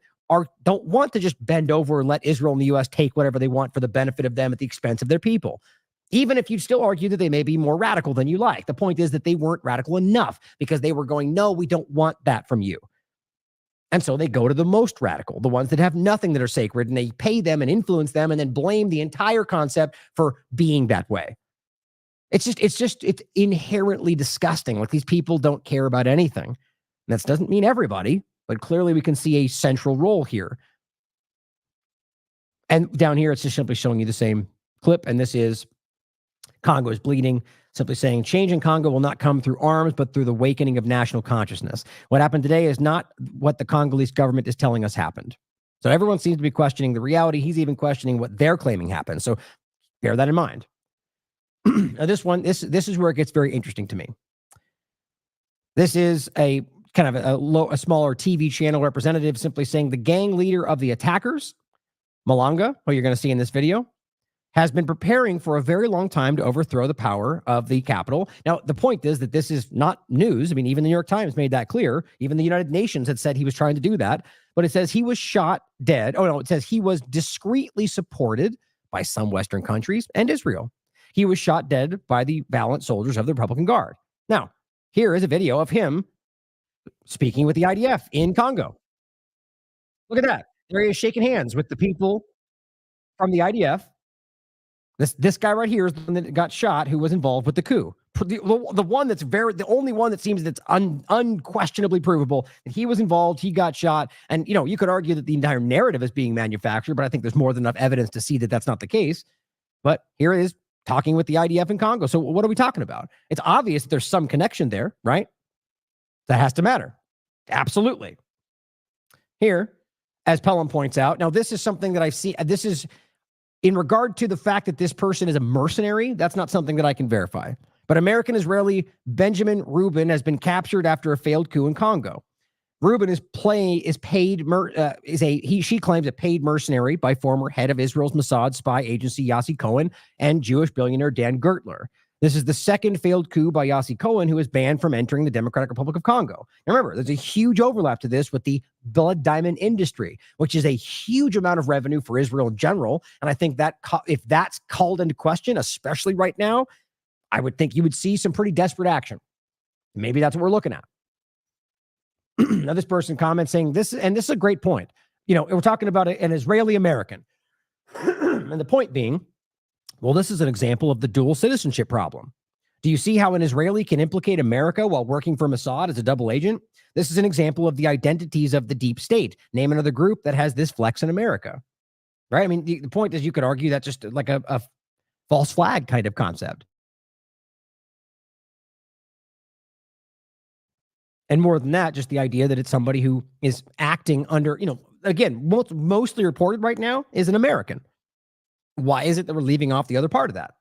don't want to just bend over and let Israel and the U.S. take whatever they want for the benefit of them at the expense of their people. Even if you still argue that they may be more radical than you like. The point is that they weren't radical enough, because they were going, no, we don't want that from you. And so they go to the most radical, the ones that have nothing that are sacred, and they pay them and influence them and then blame the entire concept for being that way. It's inherently disgusting. Like, these people don't care about anything. And that doesn't mean everybody, but clearly we can see a central role here. And down here, it's just simply showing you the same clip. And this is Congo is bleeding. Simply saying change in Congo will not come through arms, but through the awakening of national consciousness. What happened today is not what the Congolese government is telling us happened. So everyone seems to be questioning the reality. He's even questioning what they're claiming happened. So bear that in mind. Now this is where it gets very interesting to me. This is a kind of a smaller TV channel representative simply saying the gang leader of the attackers, Malanga, who you're going to see in this video, has been preparing for a very long time to overthrow the power of the capital. Now, the point is that this is not news. I mean, even the New York Times made that clear. Even the United Nations had said he was trying to do that. But it says he was shot dead. Oh, no, it says he was discreetly supported by some Western countries and Israel. He was shot dead by the valiant soldiers of the Republican Guard. Now, here is a video of him speaking with the IDF in Congo. Look at that. There he is shaking hands with the people from the IDF. This guy right here is the one that got shot, who was involved with the coup. the one that's the only one that seems that's unquestionably provable that he was involved, he got shot. And, you could argue that the entire narrative is being manufactured, but I think there's more than enough evidence to see that that's not the case. But here it is talking with the IDF in Congo. So what are we talking about? It's obvious that there's some connection there, right? That has to matter. Absolutely. Here, as Pelham points out, now this is something that I've seen. This is in regard to the fact that this person is a mercenary. That's not something that I can verify. But American-Israeli Benjamin Rubin has been captured after a failed coup in Congo. Rubin she claims a paid mercenary by former head of Israel's Mossad spy agency Yossi Cohen and Jewish billionaire Dan Gertler. This is the second failed coup by Yossi Cohen, who is banned from entering the Democratic Republic of Congo. Now remember, there's a huge overlap to this with the blood diamond industry, which is a huge amount of revenue for Israel in general. And I think that if that's called into question, especially right now, I would think you would see some pretty desperate action. Maybe that's what we're looking at. Now, this person comments saying this is a great point. We're talking about an Israeli American. And the point being, well, this is an example of the dual citizenship problem. Do you see how an Israeli can implicate America while working for Mossad as a double agent? This is an example of the identities of the deep state. Name another group that has this flex in America. Right? I mean, the point is you could argue that's just like a false flag kind of concept. And more than that, just the idea that it's somebody who is acting under, again, mostly reported right now is an American. Why is it that we're leaving off the other part of that?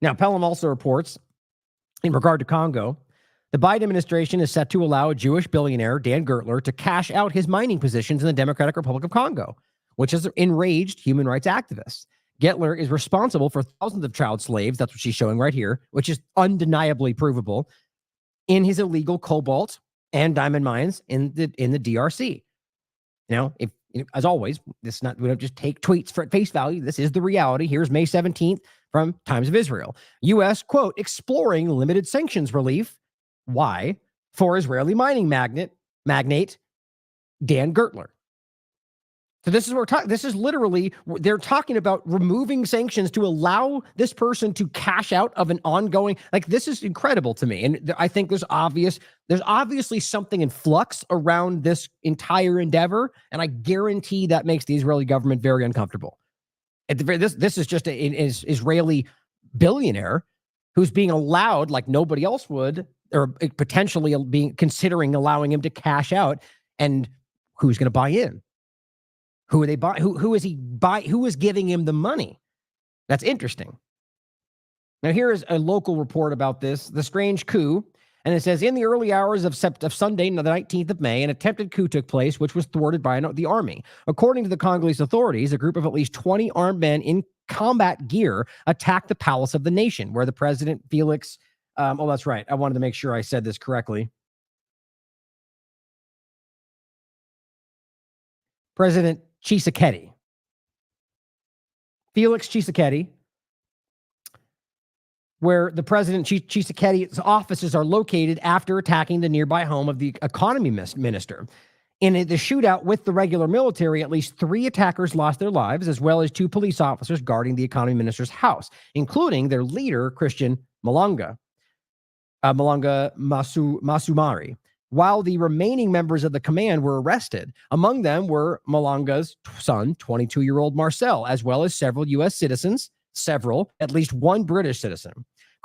Now, Pelham also reports, in regard to Congo, the Biden administration is set to allow a Jewish billionaire, Dan Gertler, to cash out his mining positions in the Democratic Republic of Congo, which has enraged human rights activists. Gertler is responsible for thousands of child slaves, that's what she's showing right here, which is undeniably provable, in his illegal cobalt and diamond mines in the DRC. If as always, this is not, we don't just take tweets for at face value. This is the reality. Here's May 17th from Times of Israel. U.S., quote, exploring limited sanctions relief. Why? For Israeli mining magnate Dan Gertler. So this is this is literally, they're talking about removing sanctions to allow this person to cash out of an ongoing, this is incredible to me. And I think there's obviously something in flux around this entire endeavor. And I guarantee that makes the Israeli government very uncomfortable. This is just an Israeli billionaire who's being allowed, like nobody else would, or potentially considering allowing him to cash out. And who's going to buy in? Who are they buying? Who is he buy? Who is giving him the money? That's interesting. Now, here is a local report about this, the strange coup. And it says, in the early hours of Sunday, the 19th of May, an attempted coup took place, which was thwarted by the army. According to the Congolese authorities, a group of at least 20 armed men in combat gear attacked the palace of the nation, where the president, Felix, that's right. I wanted to make sure I said this correctly. President Tshisekedi. Felix Tshisekedi, where the President Tshisekedi's offices are located after attacking the nearby home of the economy minister. In the shootout with the regular military, at least 3 attackers lost their lives, as well as 2 police officers guarding the economy minister's house, including their leader, Cristian Malonga Masumari, while the remaining members of the command were arrested. Among them were Malonga's son, 22-year-old Marcel, as well as several U.S. citizens, at least 1 British citizen.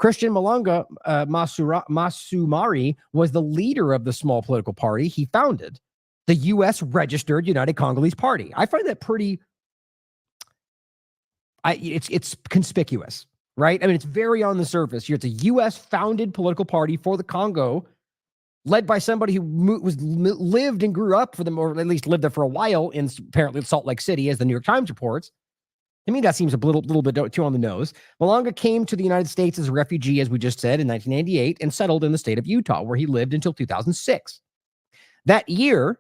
Cristian Malonga Masumari was the leader of the small political party he founded, the U.S. registered United Congolese Party. I find that pretty, it's conspicuous, right? I mean, it's very on the surface here. It's a U.S. founded political party for the Congo, led by somebody who lived and grew up for them, or at least lived there for a while in apparently Salt Lake City, as the New York Times reports. To me, that seems a little bit too on the nose. Malonga came to the United States as a refugee, as we just said, in 1998, and settled in the state of Utah, where he lived until 2006. That year,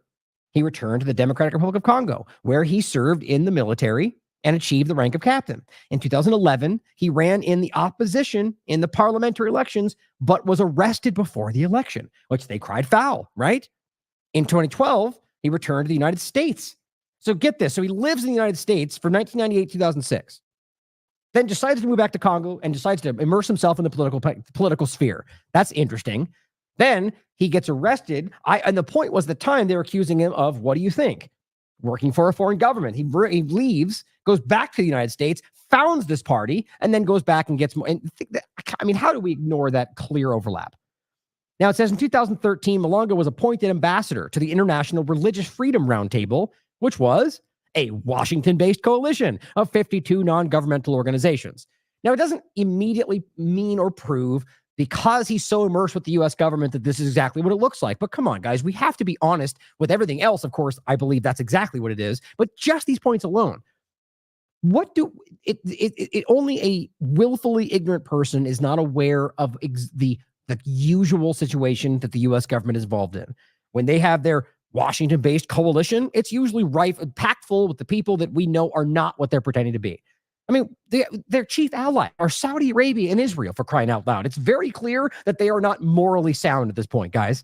he returned to the Democratic Republic of Congo, where he served in the military and achieved the rank of captain. In 2011, he ran in the opposition in the parliamentary elections, but was arrested before the election, which they cried foul, right? In 2012, he returned to the United States. So get this. So he lives in the United States from 1998 to 2006. then decides to move back to Congo and decides to immerse himself in the political sphere. That's interesting. Then he gets arrested. And the point was, at the time they were accusing him of, what do you think? Working for a foreign government. He leaves, goes back to the United States, founds this party, and then goes back and gets more. And how do we ignore that clear overlap? Now, it says in 2013, Malonga was appointed ambassador to the International Religious Freedom Roundtable, which was a Washington-based coalition of 52 non-governmental organizations. Now, it doesn't immediately mean or prove, because he's so immersed with the U.S. government, that this is exactly what it looks like. But come on, guys, we have to be honest with everything else. Of course, I believe that's exactly what it is. But just these points alone, only a willfully ignorant person is not aware of the usual situation that the U.S. government is involved in. When they have their Washington-based coalition, it's usually packed full with the people that we know are not what they're pretending to be. I mean, their chief ally are Saudi Arabia and Israel, for crying out loud. It's very clear that they are not morally sound at this point, guys.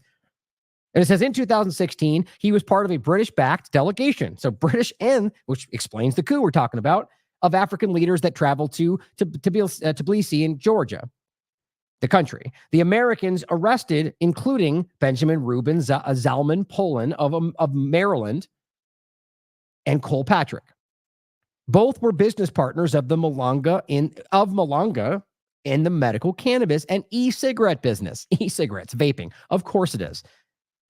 And it says in 2016, he was part of a British-backed delegation. So which explains the coup we're talking about, of African leaders that traveled to Tbilisi in Georgia, the country. The Americans arrested, including Benjamin Rubin Zalman Poland of Maryland, and Cole Patrick. Both were business partners of Malonga in the medical cannabis and e-cigarette business. E-cigarettes, vaping. Of course it is.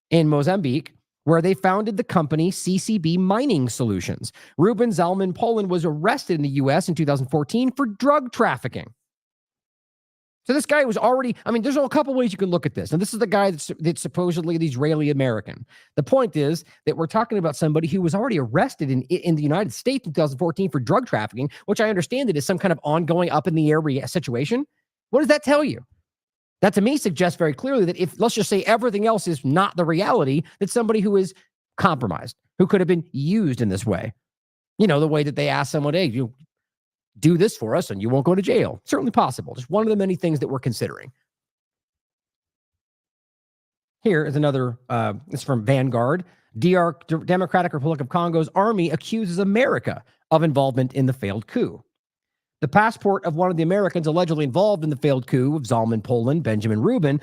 In Mozambique, where they founded the company CCB Mining Solutions. Rubin Zalman Poland was arrested in the U.S. in 2014 for drug trafficking. So this guy was already, there's a couple ways you can look at this. And this is the guy that's supposedly the Israeli American. The point is that we're talking about somebody who was already arrested in the United States in 2014 for drug trafficking, which I understand it is some kind of ongoing up in the air situation. What does that tell you? That to me suggests very clearly that if, let's just say, everything else is not the reality, that somebody who is compromised, who could have been used in this way. The way that they ask someone, hey, you do this for us and you won't go to jail. Certainly possible. Just one of the many things that we're considering. Here is another, it's from Vanguard. Democratic Republic of Congo's army accuses America of involvement in the failed coup. The passport of one of the Americans allegedly involved in the failed coup of Zalman Poland, Benjamin Rubin,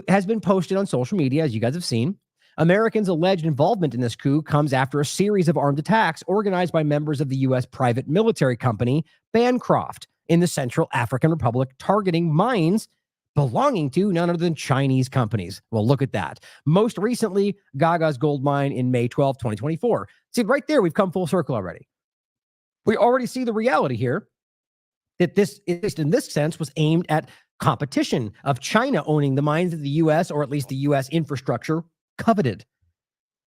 has been posted on social media, as you guys have seen. Americans' alleged involvement in this coup comes after a series of armed attacks organized by members of the U.S. private military company, Bancroft, in the Central African Republic, targeting mines belonging to none other than Chinese companies. Well, look at that. Most recently, Gaga's gold mine in May 12, 2024. See, right there, we've come full circle already. We already see the reality here that this, at least in this sense, was aimed at competition of China owning the mines that the U.S., or at least the U.S. infrastructure, coveted.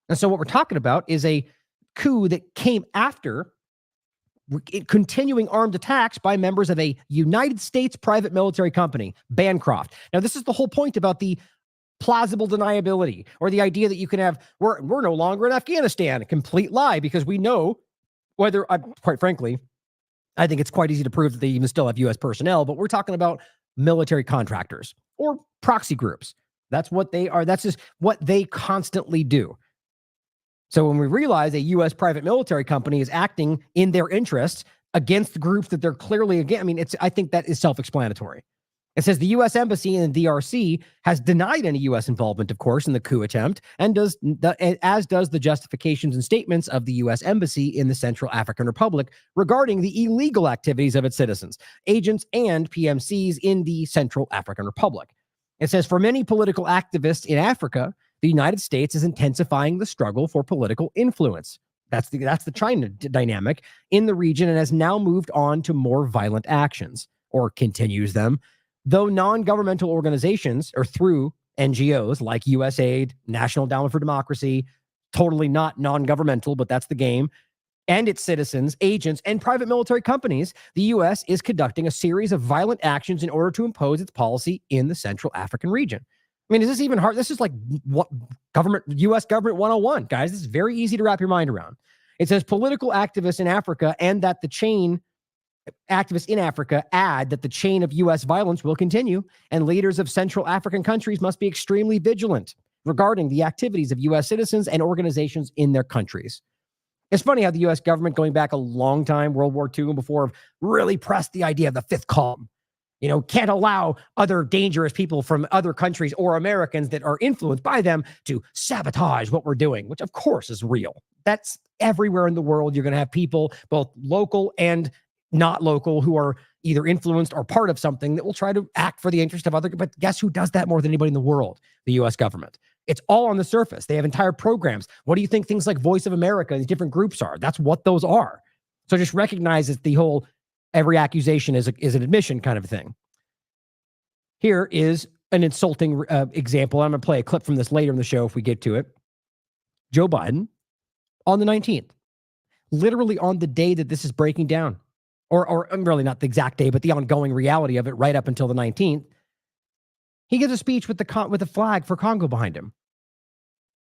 And so what we're talking about is a coup that came after continuing armed attacks by members of a United States private military company, Bancroft. Now, this is the whole point about the plausible deniability, or the idea that you can have, we're no longer in Afghanistan. A complete lie, because we know whether, quite frankly, I think it's quite easy to prove that they even still have U.S. personnel, but we're talking about military contractors or proxy groups. That's what they are. That's just what they constantly do. So when we realize a U.S. private military company is acting in their interests against the groups that they're clearly against, I think that is self-explanatory. It says the U.S. Embassy in the DRC has denied any U.S. involvement, of course, in the coup attempt, and as does the justifications and statements of the U.S. Embassy in the Central African Republic regarding the illegal activities of its citizens, agents, and PMCs in the Central African Republic. It says, for many political activists in Africa, the United States is intensifying the struggle for political influence. That's the China dynamic in the region, and has now moved on to more violent actions, or continues them. Though non-governmental organizations, or through NGOs like USAID, National Endowment for Democracy, totally not non-governmental, but that's the game, and its citizens, agents, and private military companies, the U.S. is conducting a series of violent actions in order to impose its policy in the Central African region. I mean, is this even hard? This is like what U.S. government 101, guys. This is very easy to wrap your mind around. It says political activists in Africa, and that the chain activists in Africa add that the chain of U.S. violence will continue, and leaders of Central African countries must be extremely vigilant regarding the activities of U.S. citizens and organizations in their countries. It's funny how the U.S. government, going back a long time, World War II and before, really pressed the idea of the fifth column. Can't allow other dangerous people from other countries or Americans that are influenced by them to sabotage what we're doing, which of course is real. That's everywhere in the world. You're going to have people, both local and not local, who are either influenced or part of something that will try to act for the interest of other. But guess who does that more than anybody in the world? The U.S. government. It's all on the surface. They have entire programs. What do you think things like Voice of America and these different groups are? That's what those are. So just recognize that the whole every accusation is an admission kind of thing. Here is an insulting example. I'm going to play a clip from this later in the show if we get to it. Joe Biden on the 19th, literally on the day that this is breaking down, or really not the exact day, but the ongoing reality of it right up until the 19th, he gives a speech with the flag for Congo behind him.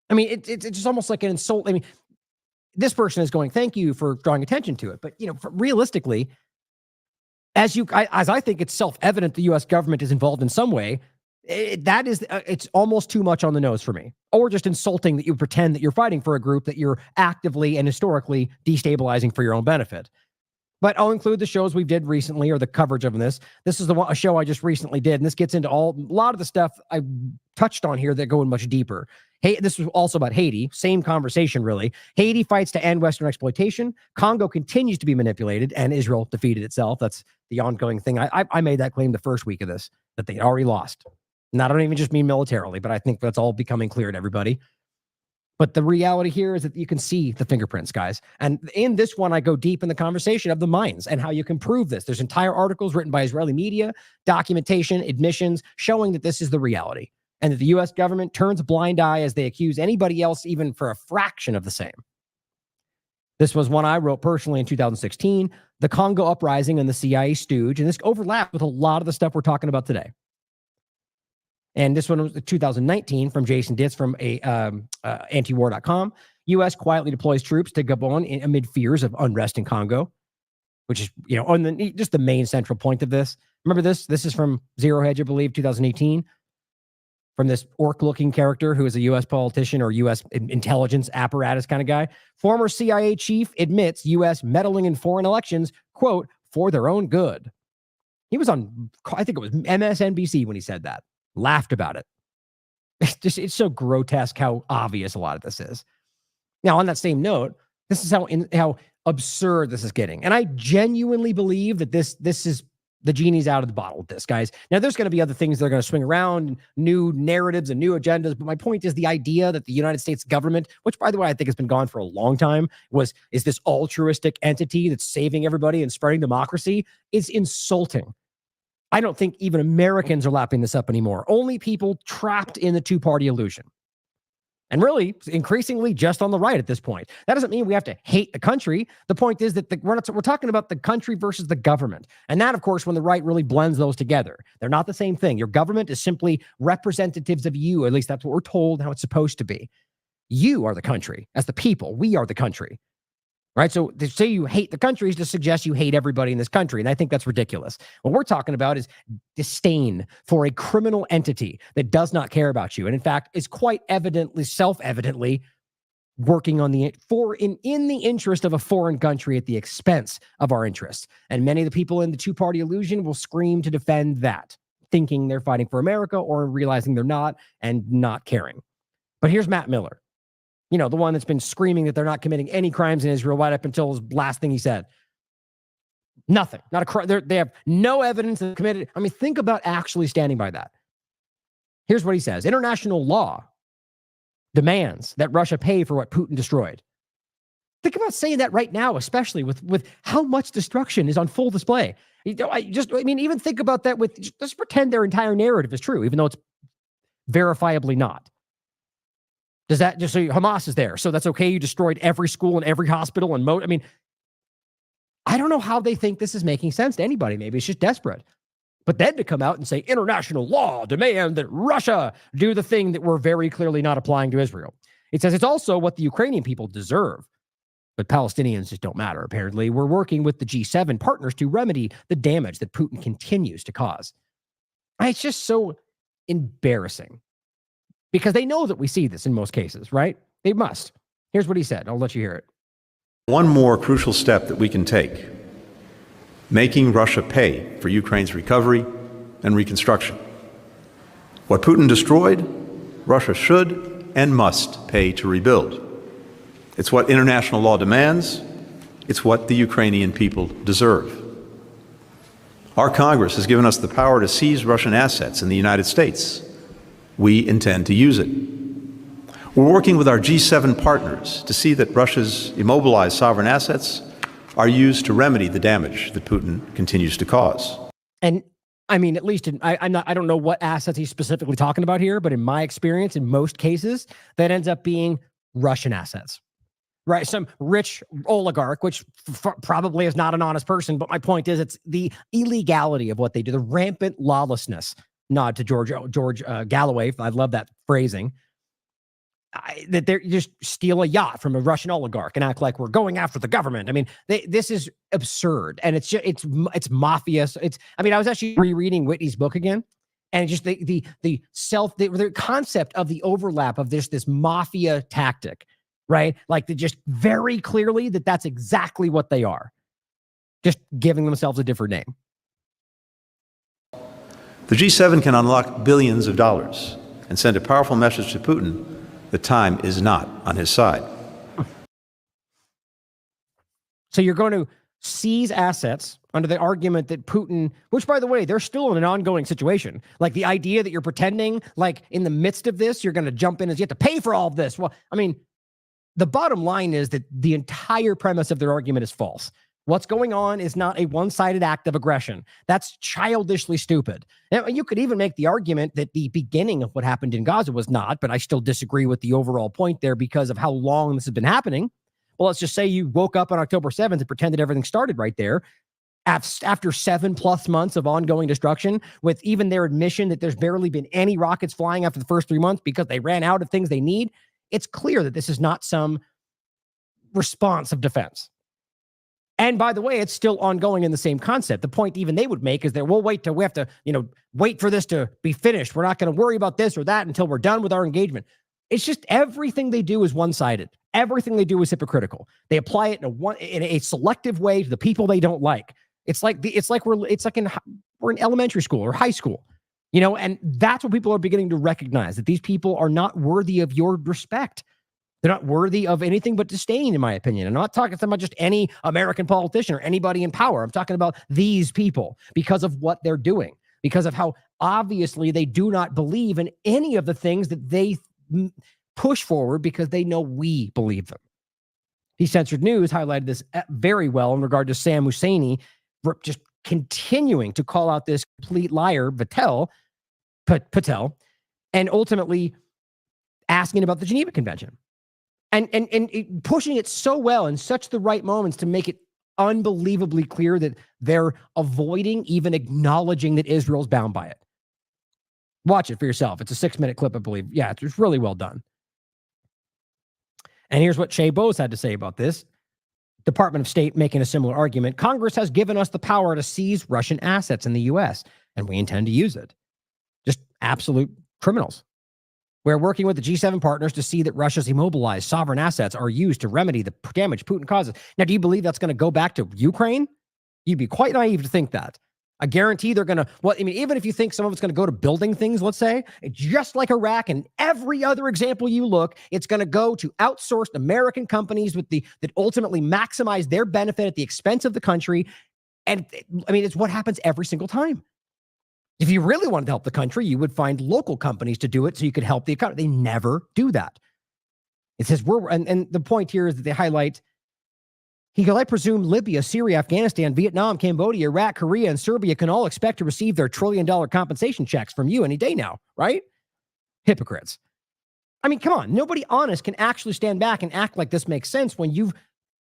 I mean, it's just almost like an insult. I mean, this person is going, thank you for drawing attention to it. But, realistically, as I think it's self-evident the U.S. government is involved in some way, it's almost too much on the nose for me. Or just insulting that you pretend that you're fighting for a group that you're actively and historically destabilizing for your own benefit. But I'll include the shows we did recently, or the coverage of this. This is a show I just recently did, and this gets into a lot of the stuff I touched on here that go in much deeper. Hey, this was also about Haiti. Same conversation, really. Haiti fights to end Western exploitation. Congo continues to be manipulated, and Israel defeated itself. That's the ongoing thing. I made that claim the first week of this, that they already lost. And I don't even just mean militarily, but I think that's all becoming clear to everybody. But the reality here is that you can see the fingerprints, guys. And in this one, I go deep in the conversation of the mines and how you can prove this. There's entire articles written by Israeli media, documentation, admissions, showing that this is the reality. And that the U.S. government turns a blind eye as they accuse anybody else even for a fraction of the same. This was one I wrote personally in 2016, the Congo uprising and the CIA stooge. And this overlapped with a lot of the stuff we're talking about today. And this one was 2019 from Jason Ditz from antiwar.com. U.S. quietly deploys troops to Gabon amid fears of unrest in Congo, which is, just the main central point of this. Remember this? This is from Zero Hedge, I believe, 2018, from this orc-looking character who is a U.S. politician or U.S. intelligence apparatus kind of guy. Former CIA chief admits U.S. meddling in foreign elections, quote, for their own good. He was on, I think it was MSNBC when he said that. Laughed about it. It's so grotesque how obvious a lot of this is. Now, on that same note, this is how absurd this is getting. And I genuinely believe that this is the genie's out of the bottle with this, guys. Now, there's going to be other things that are going to swing around, new narratives and new agendas. But my point is the idea that the United States government, which, by the way, I think has been gone for a long time, is this altruistic entity that's saving everybody and spreading democracy, is insulting. I don't think even Americans are lapping this up anymore. Only people trapped in the two-party illusion. And really, increasingly just on the right at this point. That doesn't mean we have to hate the country. The point is that we're talking about the country versus the government. And that, of course, when the right really blends those together. They're not the same thing. Your government is simply representatives of you. At least that's what we're told how it's supposed to be. You are the country. As the people, we are the country. Right? So to say you hate the country is to suggest you hate everybody in this country. And I think that's ridiculous. What we're talking about is disdain for a criminal entity that does not care about you. And in fact, is quite evidently, self-evidently working on in the interest of a foreign country at the expense of our interests. And many of the people in the two-party illusion will scream to defend that, thinking they're fighting for America or realizing they're not and not caring. But here's Matt Miller. The one that's been screaming that they're not committing any crimes in Israel right up until his last thing he said. Nothing. Not a crime. They have no evidence of committed. I mean, think about actually standing by that. Here's what he says. International law demands that Russia pay for what Putin destroyed. Think about saying that right now, especially with how much destruction is on full display. Even think about that just pretend their entire narrative is true, even though it's verifiably not. Does that just so Hamas is there? So that's okay. You destroyed every school and every hospital and I don't know how they think this is making sense to anybody. Maybe it's just desperate. But then to come out and say international law demand that Russia do the thing that we're very clearly not applying to Israel. It says it's also what the Ukrainian people deserve. But Palestinians just don't matter, apparently. We're working with the G7 partners to remedy the damage that Putin continues to cause. It's just so embarrassing. Because they know that we see this in most cases, right? They must. Here's what he said. I'll let you hear it. One more crucial step that we can take, making Russia pay for Ukraine's recovery and reconstruction. What Putin destroyed, Russia should and must pay to rebuild. It's what international law demands. It's what the Ukrainian people deserve. Our Congress has given us the power to seize Russian assets in the United States. We intend to use it. We're working with our G7 partners to see that Russia's immobilized sovereign assets are used to remedy the damage that Putin continues to cause. And I mean, at least I don't know what assets he's specifically talking about here, but in my experience, in most cases, that ends up being Russian assets, right? Some rich oligarch, which probably is not an honest person. But my point is, it's the illegality of what they do, the rampant lawlessness. Nod to George Galloway. I love that phrasing. That they just steal a yacht from a Russian oligarch and act like we're going after the government. I mean, this is absurd, and it's mafia. I mean, I was actually rereading Whitney's book again, and just the concept of the overlap of this mafia tactic, right? Like just very clearly that's exactly what they are, just giving themselves a different name. The G7 can unlock billions of dollars and send a powerful message to Putin. The time is not on his side. So you're going to seize assets under the argument that Putin, which by the way, they're still in an ongoing situation. Like the idea that you're pretending like in the midst of this, you're going to jump in as you have to pay for all of this. Well, I mean, the bottom line is that the entire premise of their argument is false. What's going on is not a one-sided act of aggression. That's childishly stupid. Now, you could even make the argument that the beginning of what happened in Gaza was not, but I still disagree with the overall point there because of how long this has been happening. Well, let's just say you woke up on October 7th and pretended everything started right there. After 7+ months of ongoing destruction, with even their admission that there's barely been any rockets flying after the first 3 months because they ran out of things they need, it's clear that this is not some response of defense. And by the way, it's still ongoing in the same concept. The point even they would make is that we'll wait till we have to, wait for this to be finished. We're not going to worry about this or that until we're done with our engagement. It's just everything they do is one-sided. Everything they do is hypocritical. They apply it in a selective way to the people they don't like. We're in elementary school or high school, and that's what people are beginning to recognize, that these people are not worthy of your respect. They're not worthy of anything but disdain, in my opinion. I'm not talking about just any American politician or anybody in power. I'm talking about these people because of what they're doing, because of how obviously they do not believe in any of the things that they push forward because they know we believe them. Decensored News highlighted this very well in regard to Sam Husseini, just continuing to call out this complete liar, Patel, and ultimately asking about the Geneva Convention. And pushing it so well in such the right moments to make it unbelievably clear that they're avoiding even acknowledging that Israel's bound by it. Watch it for yourself. It's a 6-minute clip, I believe. Yeah, it's really well done. And here's what Shea Bose had to say about this. Department of State making a similar argument. Congress has given us the power to seize Russian assets in the U.S., and we intend to use it. Just absolute criminals. We're working with the G7 partners to see that Russia's immobilized sovereign assets are used to remedy the damage Putin causes. Now, do you believe that's going to go back to Ukraine? You'd be quite naive to think that. I guarantee they're going to, even if you think some of it's going to go to building things, let's say, just like Iraq and every other example you look, it's going to go to outsourced American companies that ultimately maximize their benefit at the expense of the country. And it's what happens every single time. If you really wanted to help the country, you would find local companies to do it so you could help the economy. They never do that. It says and the point here is that they highlight, he goes, I presume Libya, Syria, Afghanistan, Vietnam, Cambodia, Iraq, Korea, and Serbia can all expect to receive their $1 trillion compensation checks from you any day now, right? Hypocrites. Come on. Nobody honest can actually stand back and act like this makes sense when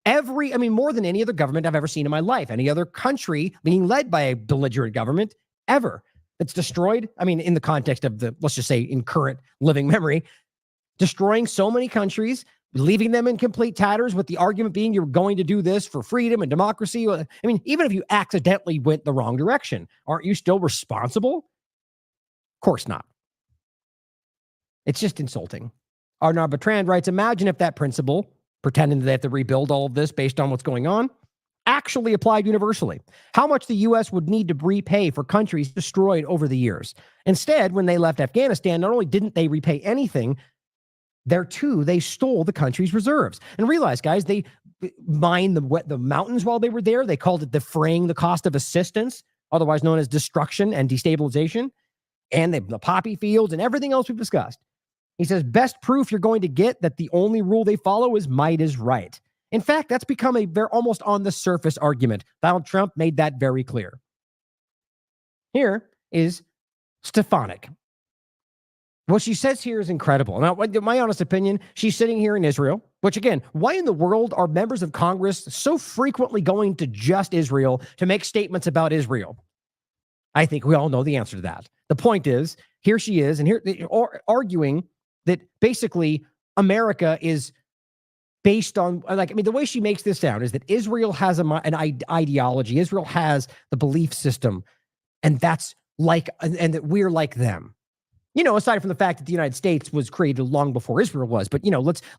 more than any other government I've ever seen in my life, any other country being led by a belligerent government ever. That's destroyed, in the context of let's just say in current living memory, destroying so many countries, leaving them in complete tatters with the argument being you're going to do this for freedom and democracy. Even if you accidentally went the wrong direction, aren't you still responsible? Of course not. It's just insulting. Arnaud Bertrand writes, imagine if that principle, pretending that they have to rebuild all of this based on what's going on, actually applied universally. How much the U.S. would need to repay for countries destroyed over the years. Instead, when they left Afghanistan, not only didn't they repay anything, they stole the country's reserves. And realize, guys, they mined the mountains while they were there. They called it defraying the cost of assistance, otherwise known as destruction and destabilization, and the poppy fields and everything else we've discussed. He says, best proof you're going to get that the only rule they follow is might is right. In fact, that's become a very almost on the surface argument. Donald Trump made that very clear. Here is Stefanik. What she says here is incredible. Now, my honest opinion, she's sitting here in Israel, which again, why in the world are members of Congress so frequently going to just Israel to make statements about Israel? I think we all know the answer to that. The point is, here she is, and here arguing that basically America is based on, the way she makes this sound is that Israel has an ideology. Israel has the belief system, and that's and that we're like them. Aside from the fact that the United States was created long before Israel was, but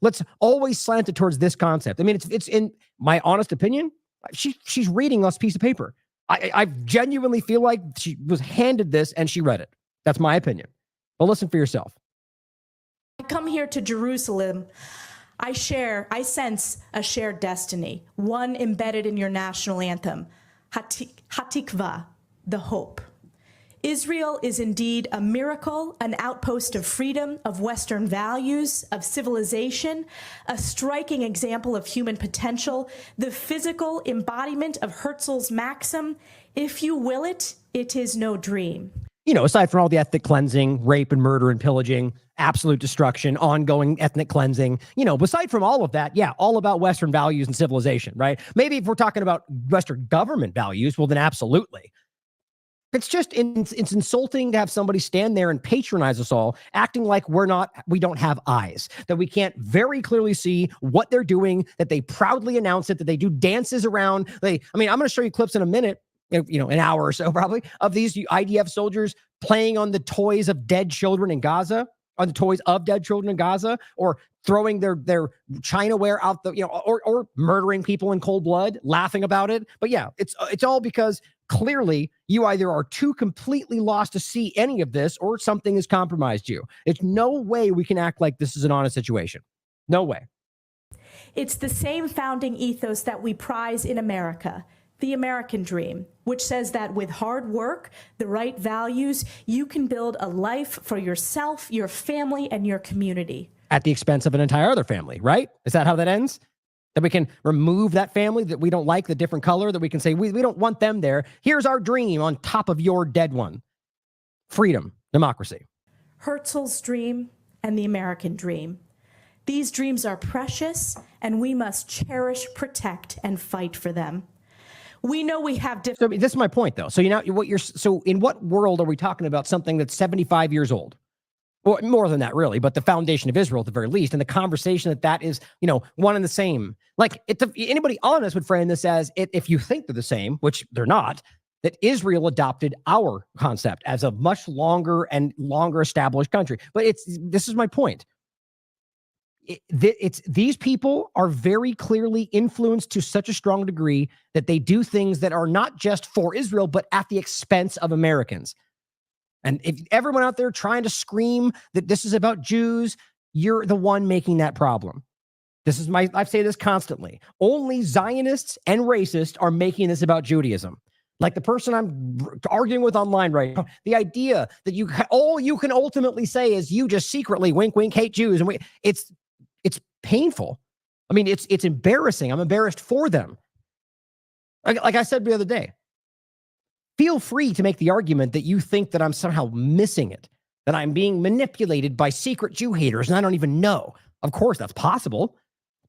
let's always slant it towards this concept. I mean, it's in my honest opinion, she's reading us a piece of paper. I genuinely feel like she was handed this and she read it. That's my opinion. But listen for yourself. I come here to Jerusalem. I sense a shared destiny, one embedded in your national anthem, Hatikva, the hope. Israel is indeed a miracle, an outpost of freedom, of Western values, of civilization, a striking example of human potential, the physical embodiment of Herzl's maxim, if you will it, it is no dream. Aside from all the ethnic cleansing, rape and murder and pillaging, absolute destruction, ongoing ethnic cleansing, aside from all of that, all about Western values and civilization, right? Maybe if we're talking about Western government values, well, then absolutely. It's just, it's insulting to have somebody stand there and patronize us all, acting like we don't have eyes, that we can't very clearly see what they're doing, that they proudly announce it, that they do dances around. I'm going to show you clips in a minute, an hour or so probably, of these IDF soldiers playing on the toys of dead children in Gaza, or throwing their Chinaware out or murdering people in cold blood, laughing about it. But it's all because clearly you either are too completely lost to see any of this or something has compromised you. It's no way we can act like this is an honest situation. No way. It's the same founding ethos that we prize in America, the American dream, which says that with hard work, the right values, you can build a life for yourself, your family, and your community. At the expense of an entire other family, right? Is that how that ends? That we can remove that family that we don't like, the different color, that we can say, we don't want them there. Here's our dream on top of your dead one. Freedom, democracy. Herzl's dream and the American dream. These dreams are precious, and we must cherish, protect, and fight for them. We know we have different. So this is my point, though. So in what world are we talking about something that's 75 years old? Well, more than that, really, but the foundation of Israel at the very least, and the conversation that is, one and the same. Anybody honest would frame this as, if you think they're the same, which they're not, that Israel adopted our concept as a much longer established country. But this is my point. These people are very clearly influenced to such a strong degree that they do things that are not just for Israel, but at the expense of Americans. And if everyone out there trying to scream that this is about Jews, you're the one making that problem. I say this constantly. Only Zionists and racists are making this about Judaism. Like the person I'm arguing with online right now, the idea that all you can ultimately say is you just secretly, wink, wink, hate Jews. And it's painful. It's embarrassing. I'm embarrassed for them. Like I said the other day, feel free to make the argument that you think that I'm somehow missing it, that I'm being manipulated by secret Jew haters and I don't even know. Of course, that's possible.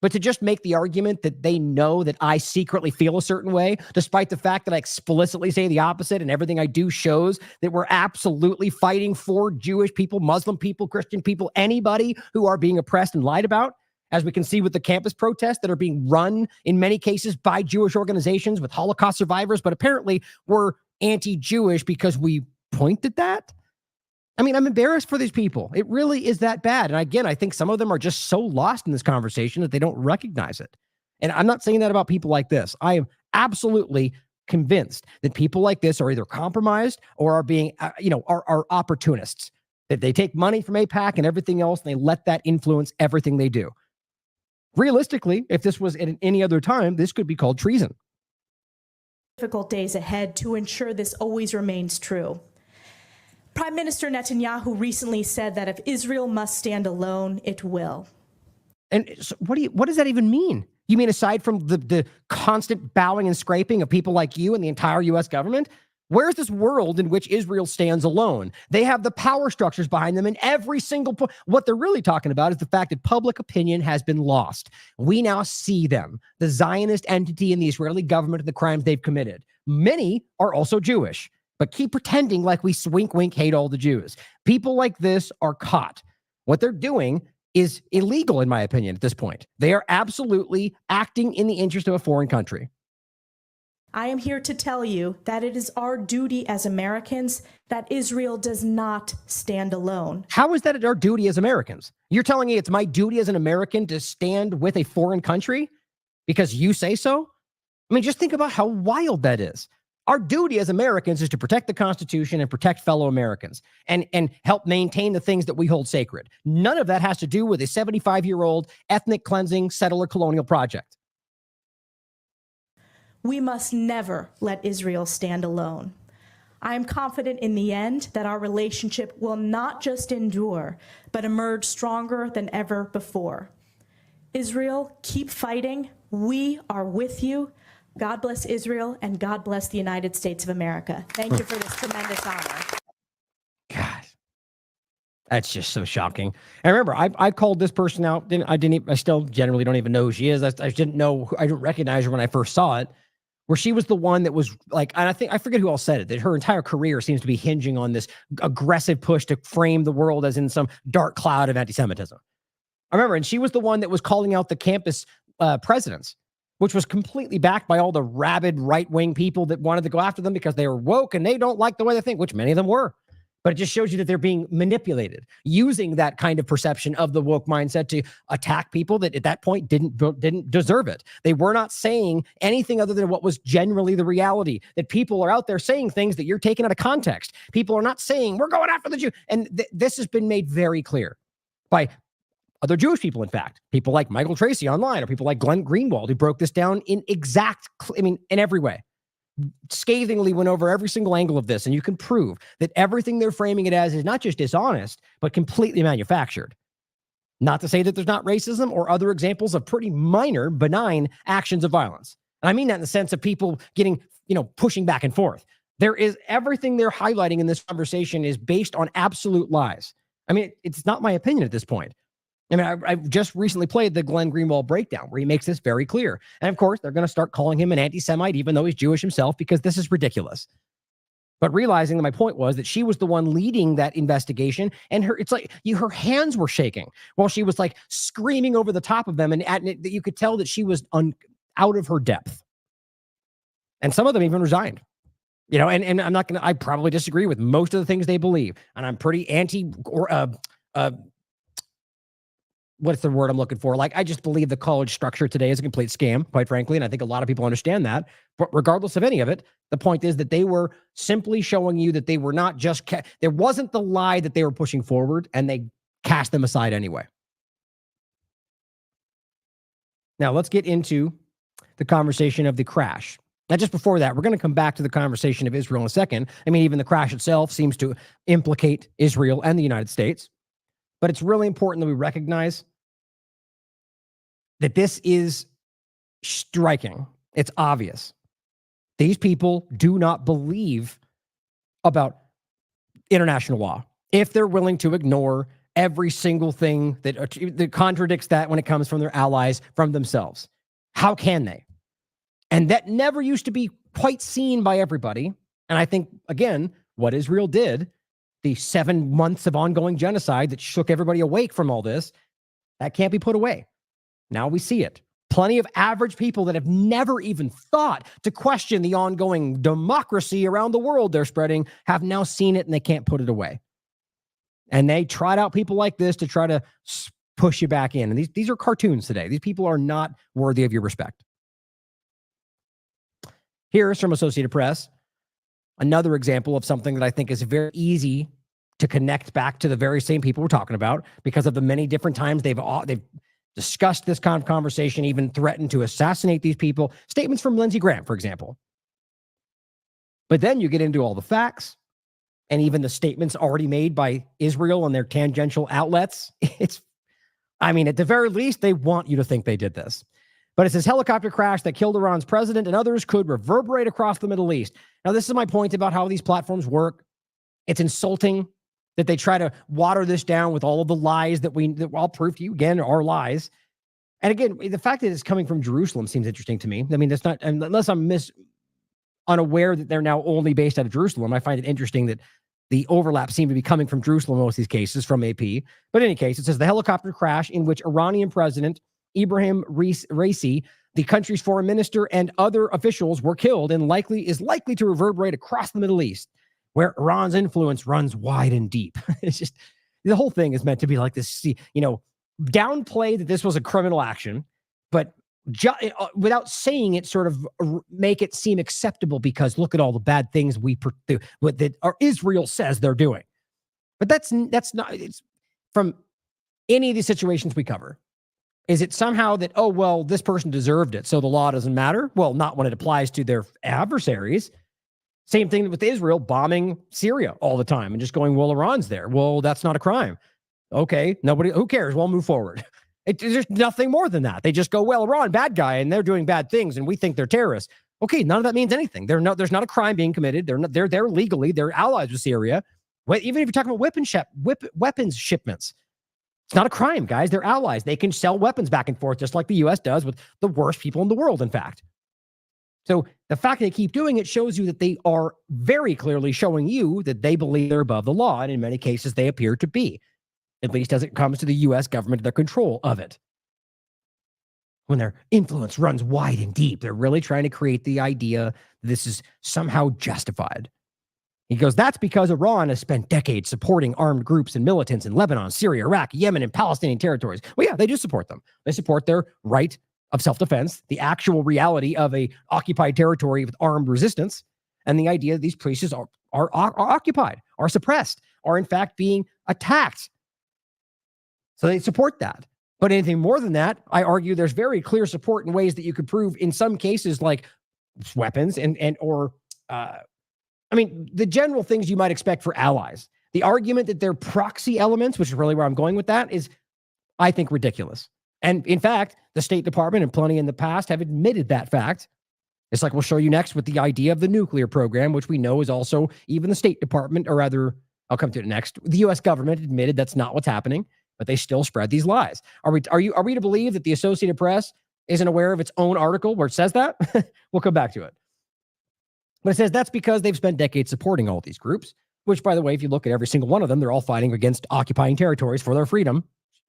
But to just make the argument that they know that I secretly feel a certain way, despite the fact that I explicitly say the opposite and everything I do shows that we're absolutely fighting for Jewish people, Muslim people, Christian people, anybody who are being oppressed and lied about, as we can see with the campus protests that are being run in many cases by Jewish organizations with Holocaust survivors, but apparently we're anti-Jewish because we pointed that. I mean, I'm embarrassed for these people. It really is that bad. And again, I think some of them are just so lost in this conversation that they don't recognize it. And I'm not saying that about people like this. I am absolutely convinced that people like this are either compromised or are being, are opportunists. That they take money from AIPAC and everything else, and they let that influence everything they do. Realistically, if this was at any other time, this could be called treason. Difficult days ahead to ensure this always remains true. Prime Minister Netanyahu recently said that if Israel must stand alone, it will. And so what does that even mean? You mean aside from the constant bowing and scraping of people like you and the entire U.S. government? Where's this world in which Israel stands alone? They have the power structures behind them in every single point. What they're really talking about is the fact that public opinion has been lost. We now see them, the Zionist entity and the Israeli government, and the crimes they've committed. Many are also Jewish, but keep pretending like we wink, wink, hate all the Jews. People like this are caught. What they're doing is illegal, in my opinion, at this point. They are absolutely acting in the interest of a foreign country. I am here to tell you that it is our duty as Americans that Israel does not stand alone. How is that our duty as Americans? You're telling me it's my duty as an American to stand with a foreign country because you say so? I mean, just think about how wild that is. Our duty as Americans is to protect the Constitution and protect fellow Americans and help maintain the things that we hold sacred. None of that has to do with a 75-year-old ethnic cleansing settler colonial project. We must never let Israel stand alone. I am confident in the end that our relationship will not just endure, but emerge stronger than ever before. Israel, keep fighting. We are with you. God bless Israel, and God bless the United States of America. Thank you for this tremendous honor. God, that's just so shocking. And remember, I called this person out. I still generally don't even know who she is. I didn't recognize her when I first saw it. Where she was the one that was like, and I forget who else said it, that her entire career seems to be hinging on this aggressive push to frame the world as in some dark cloud of anti-Semitism. I remember, and she was the one that was calling out the campus presidents, which was completely backed by all the rabid right-wing people that wanted to go after them because they were woke and they don't like the way they think, which many of them were. But it just shows you that they're being manipulated, using that kind of perception of the woke mindset to attack people that at that point didn't deserve it. They were not saying anything other than what was generally the reality, that people are out there saying things that you're taking out of context. People are not saying, we're going after the Jew. And this has been made very clear by other Jewish people, in fact. People like Michael Tracy online, or people like Glenn Greenwald, who broke this down in every way. Scathingly went over every single angle of this, and you can prove that everything they're framing it as is not just dishonest, but completely manufactured. Not to say that there's not racism or other examples of pretty minor, benign actions of violence. And I mean that in the sense of people getting, pushing back and forth. There is everything they're highlighting in this conversation is based on absolute lies. I mean, it's not my opinion at this point. I mean, I just recently played the Glenn Greenwald breakdown where he makes this very clear. And of course, they're going to start calling him an anti-Semite, even though he's Jewish himself, because this is ridiculous. But realizing that my point was that she was the one leading that investigation, and her hands were shaking while she was like screaming over the top of them, and that you could tell that she was out of her depth. And some of them even resigned. And I'm not going to, I probably disagree with most of the things they believe. And I'm pretty what's the word I'm looking for? Like, I just believe the college structure today is a complete scam, quite frankly. And I think a lot of people understand that. But regardless of any of it, the point is that they were simply showing you that they were not just, there wasn't the lie that they were pushing forward, and they cast them aside anyway. Now, let's get into the conversation of the crash. Now, just before that, we're going to come back to the conversation of Israel in a second. I mean, even the crash itself seems to implicate Israel and the United States. But it's really important that we recognize that this is striking. It's obvious. These people do not believe about international law if they're willing to ignore every single thing that contradicts that when it comes from their allies, from themselves. How can they? And that never used to be quite seen by everybody. And I think, again, what Israel did, the 7 months of ongoing genocide that shook everybody awake from all this, that can't be put away. Now we see it. Plenty of average people that have never even thought to question the ongoing democracy around the world they're spreading have now seen it, and they can't put it away. And they trot out people like this to try to push you back in. And these are cartoons today. These people are not worthy of your respect. Here's from Associated Press, another example of something that I think is very easy to connect back to the very same people we're talking about because of the many different times they've discussed this kind of conversation, even threatened to assassinate these people. Statements from Lindsey Graham, for example. But then you get into all the facts and even the statements already made by Israel and their tangential outlets. At the very least, they want you to think they did this. But it says helicopter crash that killed Iran's president and others could reverberate across the Middle East. Now, this is my point about how these platforms work. It's insulting that they try to water this down with all of the lies that I'll prove to you again are lies. And again, the fact that it's coming from Jerusalem seems interesting to me. That's not, unless I'm unaware that they're now only based out of Jerusalem. I find it interesting that the overlap seemed to be coming from Jerusalem in most of these cases from AP. But in any case, it says the helicopter crash in which Iranian President Ibrahim Raisi, the country's foreign minister, and other officials were killed and is likely to reverberate across the Middle East, where Iran's influence runs wide and deep. It's just, the whole thing is meant to be like this, downplay that this was a criminal action, but without saying it, sort of make it seem acceptable because look at all the bad things that Israel says they're doing. But that's not, it's from any of these situations we cover. Is it somehow that, oh, well, this person deserved it, so the law doesn't matter? Well, not when it applies to their adversaries. Same thing with Israel bombing Syria all the time and just going, well, Iran's there. Well, that's not a crime. Okay, who cares? We'll move forward. There's nothing more than that. They just go, well, Iran, bad guy, and they're doing bad things, and we think they're terrorists. Okay, none of that means anything. There's not a crime being committed. They're there legally. They're allies with Syria. Even if you're talking about weapons shipments, it's not a crime, guys. They're allies. They can sell weapons back and forth, just like the U.S. does with the worst people in the world, in fact. So the fact that they keep doing it shows you that they are very clearly showing you that they believe they're above the law, and in many cases, they appear to be, at least as it comes to the U.S. government, their control of it. When their influence runs wide and deep, they're really trying to create the idea this is somehow justified. He goes, that's because Iran has spent decades supporting armed groups and militants in Lebanon, Syria, Iraq, Yemen, and Palestinian territories. Well, yeah, they do support them. They support their right of self-defense, the actual reality of a occupied territory with armed resistance, and the idea that these places are occupied, are suppressed, are in fact being attacked. So they support that. But anything more than that, I argue there's very clear support in ways that you could prove in some cases, like weapons or the general things you might expect for allies. The argument that they're proxy elements, which is really where I'm going with that, is, I think, ridiculous. And in fact, the State Department and plenty in the past have admitted that fact. It's like we'll show you next with the idea of the nuclear program, which we know is also even the State Department, or rather, I'll come to it next. The U.S. government admitted that's not what's happening, but they still spread these lies. Are we to believe that the Associated Press isn't aware of its own article where it says that? We'll come back to it. But it says that's because they've spent decades supporting all these groups, which, by the way, if you look at every single one of them, they're all fighting against occupying territories for their freedom,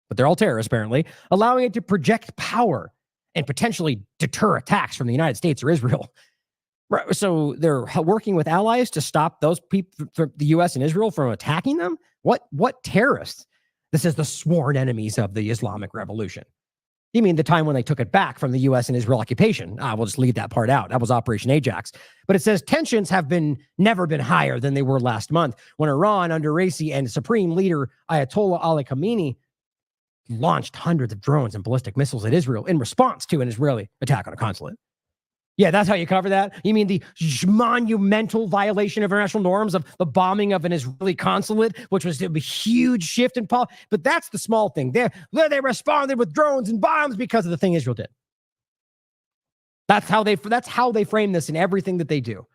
but they're all terrorists, apparently, allowing it to project power and potentially deter attacks from the United States or Israel. Right, so they're working with allies to stop those people, the U.S. and Israel, from attacking them? What terrorists? This is the sworn enemies of the Islamic Revolution. You mean the time when they took it back from the U.S. and Israel occupation? We'll just leave that part out. That was Operation Ajax. But it says tensions have never been higher than they were last month when Iran, under Raisi and Supreme Leader Ayatollah Ali Khamenei, launched hundreds of drones and ballistic missiles at Israel in response to an Israeli attack on a consulate. Yeah, that's how you cover that? You mean the monumental violation of international norms of the bombing of an Israeli consulate, which was a huge shift in policy? But that's the small thing. They responded with drones and bombs because of the thing Israel did. That's how they frame this in everything that they do.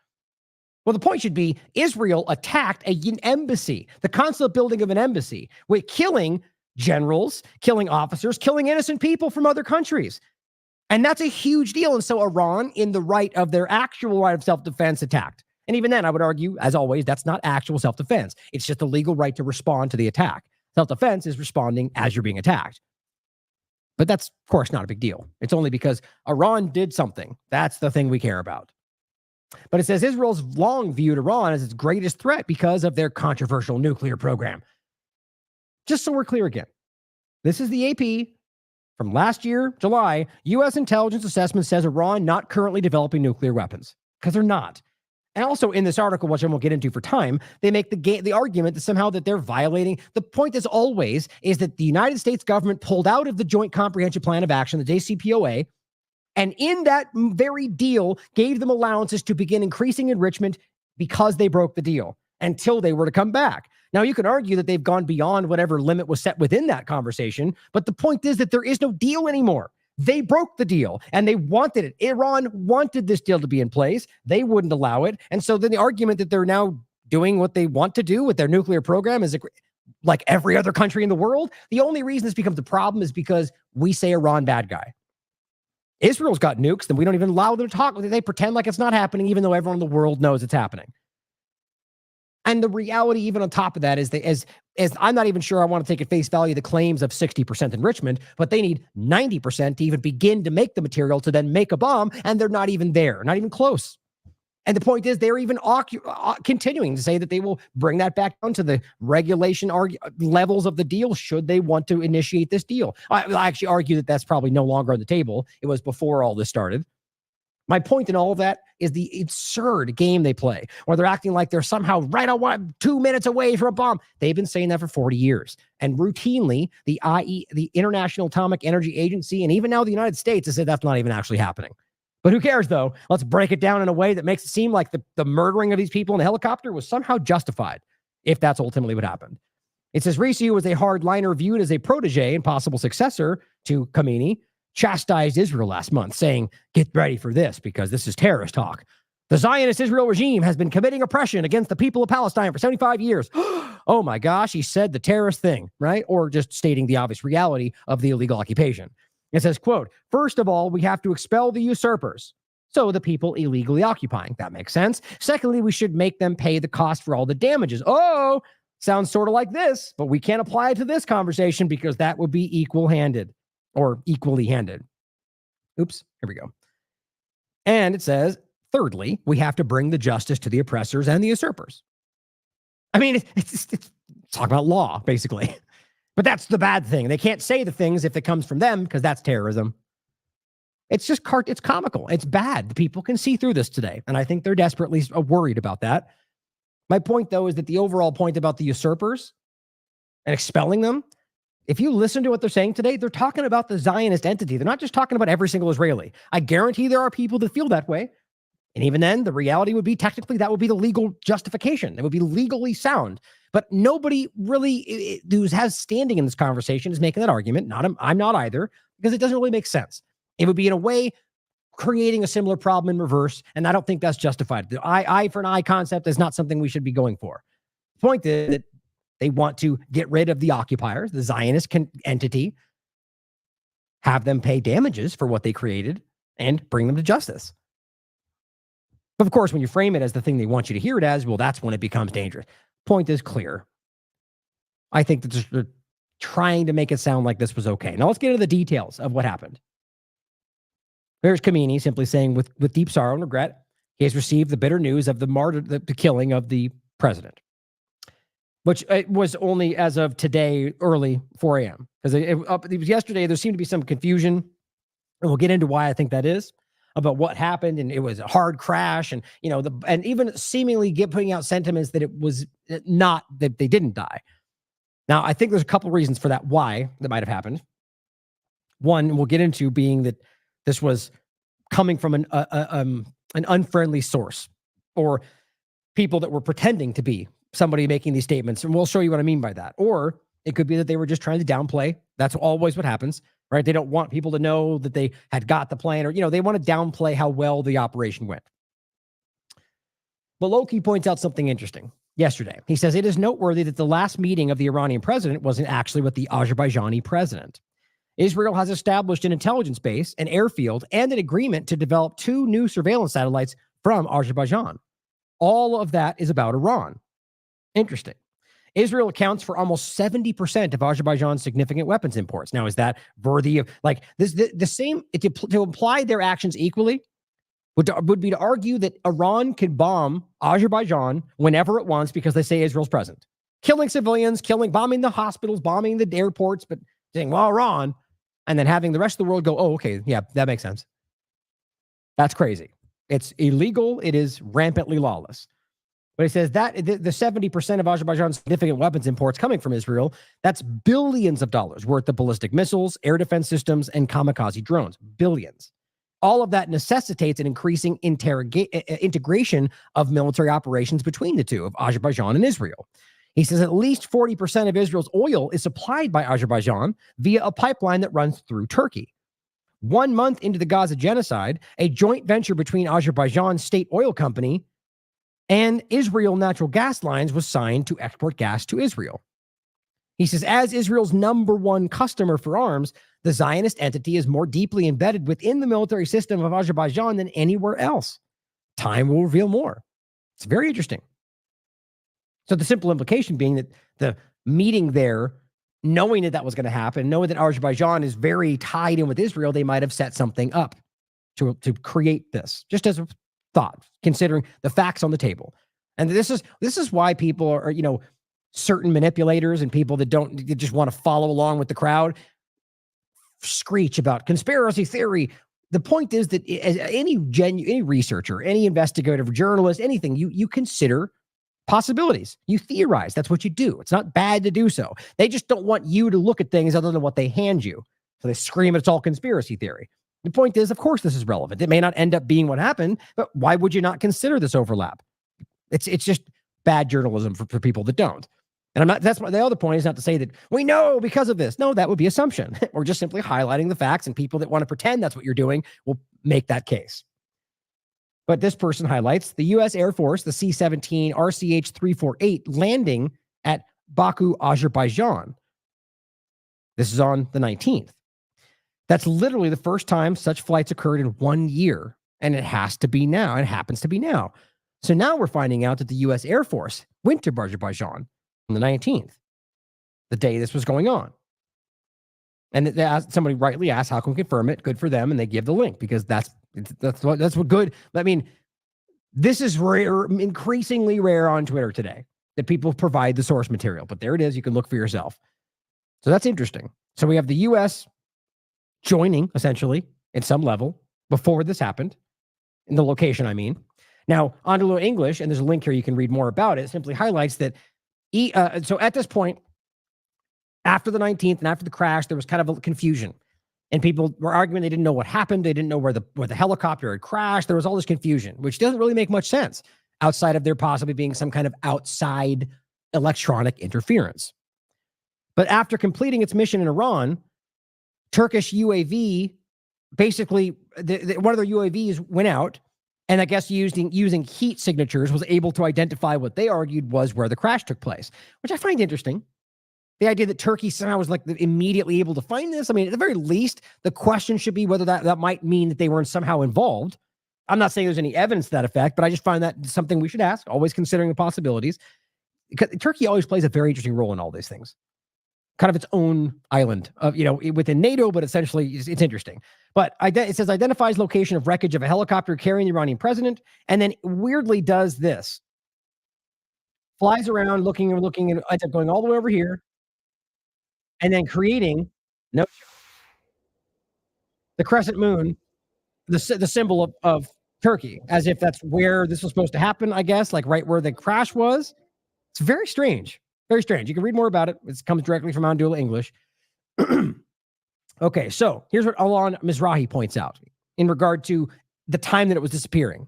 Well, the point should be Israel attacked an embassy, the consulate building of an embassy, with killing generals, killing officers, killing innocent people from other countries. And that's a huge deal. And so Iran, in the right of their actual right of self-defense, attacked. And even then, I would argue, as always, that's not actual self-defense. It's just the legal right to respond to the attack. Self-defense is responding as you're being attacked. But that's, of course, not a big deal. It's only because Iran did something. That's the thing we care about. But it says Israel's long viewed Iran as its greatest threat because of their controversial nuclear program. Just so we're clear again, this is the AP from last year, July. U.S. intelligence assessment says Iran not currently developing nuclear weapons, because they're not. And also in this article, which I won't get into for time, they make the argument that somehow that they're violating. The point as always is that the United States government pulled out of the Joint Comprehensive Plan of Action, the JCPOA, and in that very deal gave them allowances to begin increasing enrichment because they broke the deal until they were to come back. Now, you can argue that they've gone beyond whatever limit was set within that conversation, but the point is that there is no deal anymore. They broke the deal and they wanted it. Iran wanted this deal to be in place. They wouldn't allow it. And so then the argument that they're now doing what they want to do with their nuclear program is like every other country in the world. The only reason this becomes a problem is because we say Iran bad guy. Israel's got nukes, then we don't even allow them to talk. They pretend like it's not happening, even though everyone in the world knows it's happening. And the reality, even on top of that, is that as I'm not even sure I want to take at face value the claims of 60% enrichment, but they need 90% to even begin to make the material to then make a bomb, and they're not even there, not even close. And the point is, they're even continuing to say that they will bring that back down to the regulation levels of the deal should they want to initiate this deal. I actually argue that that's probably no longer on the table. It was before all this started. My point in all of that is the absurd game they play, where they're acting like they're somehow right on 2 minutes away from a bomb. They've been saying that for 40 years. And routinely, the International Atomic Energy Agency, and even now the United States, has said that's not even actually happening. But who cares, though? Let's break it down in a way that makes it seem like the murdering of these people in the helicopter was somehow justified, if that's ultimately what happened. It says Raisi, who was a hardliner viewed as a protege and possible successor to Khamenei, chastised Israel last month, saying, get ready for this because this is terrorist talk. The Zionist Israel regime has been committing oppression against the people of Palestine for 75 years. Oh my gosh, he said the terrorist thing, right? Or just stating the obvious reality of the illegal occupation. It says, quote, first of all, we have to expel the usurpers. So the people illegally occupying. That makes sense. Secondly, we should make them pay the cost for all the damages. Oh, sounds sort of like this, but we can't apply it to this conversation because that would be equal-handed. Or equally handed. Oops, here we go. And it says, thirdly, we have to bring the justice to the oppressors and the usurpers. I mean, it's talking about law, basically. But that's the bad thing. They can't say the things if it comes from them because that's terrorism. It's just it's comical. It's bad. The people can see through this today. And I think they're desperately worried about that. My point, though, is that the overall point about the usurpers and expelling them, if you listen to what they're saying today, they're talking about the Zionist entity. They're not just talking about every single Israeli. I guarantee there are people that feel that way. And even then, the reality would be technically that would be the legal justification. It would be legally sound. But nobody really who has standing in this conversation is making that argument. I'm not either, because it doesn't really make sense. It would be, in a way, creating a similar problem in reverse. And I don't think that's justified. The eye for an eye concept is not something we should be going for. The point is that they want to get rid of the occupiers, the Zionist entity, have them pay damages for what they created, and bring them to justice. But of course, when you frame it as the thing they want you to hear it as, well, that's when it becomes dangerous. Point is clear. I think that they're trying to make it sound like this was okay. Now let's get into the details of what happened. There's Khamenei simply saying, with deep sorrow and regret, he has received the bitter news of the killing of the president. Which it was only as of today, early 4 a.m. Because it was yesterday, there seemed to be some confusion. And we'll get into why I think that is, about what happened. And it was a hard crash. And, and even seemingly putting out sentiments that it was not, that they didn't die. Now, I think there's a couple of reasons for that, why that might have happened. One, we'll get into, being that this was coming from an unfriendly source, or people that were pretending to be somebody making these statements. And we'll show you what I mean by that. Or it could be that they were just trying to downplay. That's always what happens, right? They don't want people to know that they had got the plan, or, they want to downplay how well the operation went. But Loki points out something interesting yesterday. He says, it is noteworthy that the last meeting of the Iranian president wasn't actually with the Azerbaijani president. Israel has established an intelligence base, an airfield, and an agreement to develop 2 new surveillance satellites from Azerbaijan. All of that is about Iran. Interesting. Israel accounts for almost 70% of Azerbaijan's significant weapons imports. Now, is that worthy of, like, this? The same, to apply their actions equally would be to argue that Iran could bomb Azerbaijan whenever it wants because they say Israel's present. killing civilians, bombing the hospitals, bombing the airports, but saying, well, Iran, and then having the rest of the world go, oh, okay, yeah, that makes sense. That's crazy. It's illegal. It is rampantly lawless. But he says that the 70% of Azerbaijan's significant weapons imports coming from Israel, that's billions of dollars worth of ballistic missiles, air defense systems, and kamikaze drones. Billions. All of that necessitates an increasing integration of military operations between the two, of Azerbaijan and Israel. He says at least 40% of Israel's oil is supplied by Azerbaijan via a pipeline that runs through Turkey. 1 month into the Gaza genocide, a joint venture between Azerbaijan's state oil company and Israel natural gas lines was signed to export gas to Israel. He says, as Israel's number one customer for arms, the Zionist entity is more deeply embedded within the military system of Azerbaijan than anywhere else. Time will reveal more. It's very interesting. So the simple implication being that the meeting there, knowing that that was going to happen, knowing that Azerbaijan is very tied in with Israel, they might have set something up to create this, just as a thought, considering the facts on the table. And this is why people are, certain manipulators and people that just want to follow along with the crowd screech about conspiracy theory. The point is that as any researcher, any investigative journalist, anything, you consider possibilities. You theorize. That's what you do. It's not bad to do so. They just don't want you to look at things other than what they hand you. So they scream it's all conspiracy theory. The point is, of course, this is relevant. It may not end up being what happened, but why would you not consider this overlap? It's just bad journalism for people that don't. And the other point is not to say that we know because of this. No, that would be assumption. We're just simply highlighting the facts, and people that want to pretend that's what you're doing will make that case. But this person highlights the U.S. Air Force, the C-17 RCH-348 landing at Baku, Azerbaijan. This is on the 19th. That's literally the first time such flights occurred in 1 year, and it has to be now. It happens to be now. So now we're finding out that the U.S. Air Force went to Azerbaijan on the 19th, the day this was going on. And somebody rightly asked, how can we confirm it? Good for them. And they give the link because that's what good. I mean, this is rare, increasingly rare on Twitter today that people provide the source material, but there it is. You can look for yourself. So that's interesting. So we have the U.S. joining essentially at some level before this happened, in the location, I mean. Now, onto English, and there's a link here you can read more about it. It simply highlights that so at this point, after the 19th and after the crash, there was kind of a confusion. And people were arguing they didn't know what happened. They didn't know where the helicopter had crashed. There was all this confusion, which doesn't really make much sense outside of there possibly being some kind of outside electronic interference. But after completing its mission in Iran, Turkish UAV, basically, one of their UAVs went out, and I guess using heat signatures was able to identify what they argued was where the crash took place, which I find interesting. The idea that Turkey somehow was like immediately able to find this. I mean, at the very least, the question should be whether that might mean that they weren't somehow involved. I'm not saying there's any evidence to that effect, but I just find that something we should ask, always considering the possibilities. Because Turkey always plays a very interesting role in all these things. Kind of its own island of, within NATO, but essentially it's interesting. But it says identifies location of wreckage of a helicopter carrying the Iranian president, and then weirdly does this. Flies around looking and ends up going all the way over here, and then creating the crescent moon, the symbol of Turkey, as if that's where this was supposed to happen, I guess, like right where the crash was. It's very strange. Very strange. You can read more about it. It comes directly from Andula English. Okay, so here's what Alon Mizrahi points out in regard to the time that it was disappearing.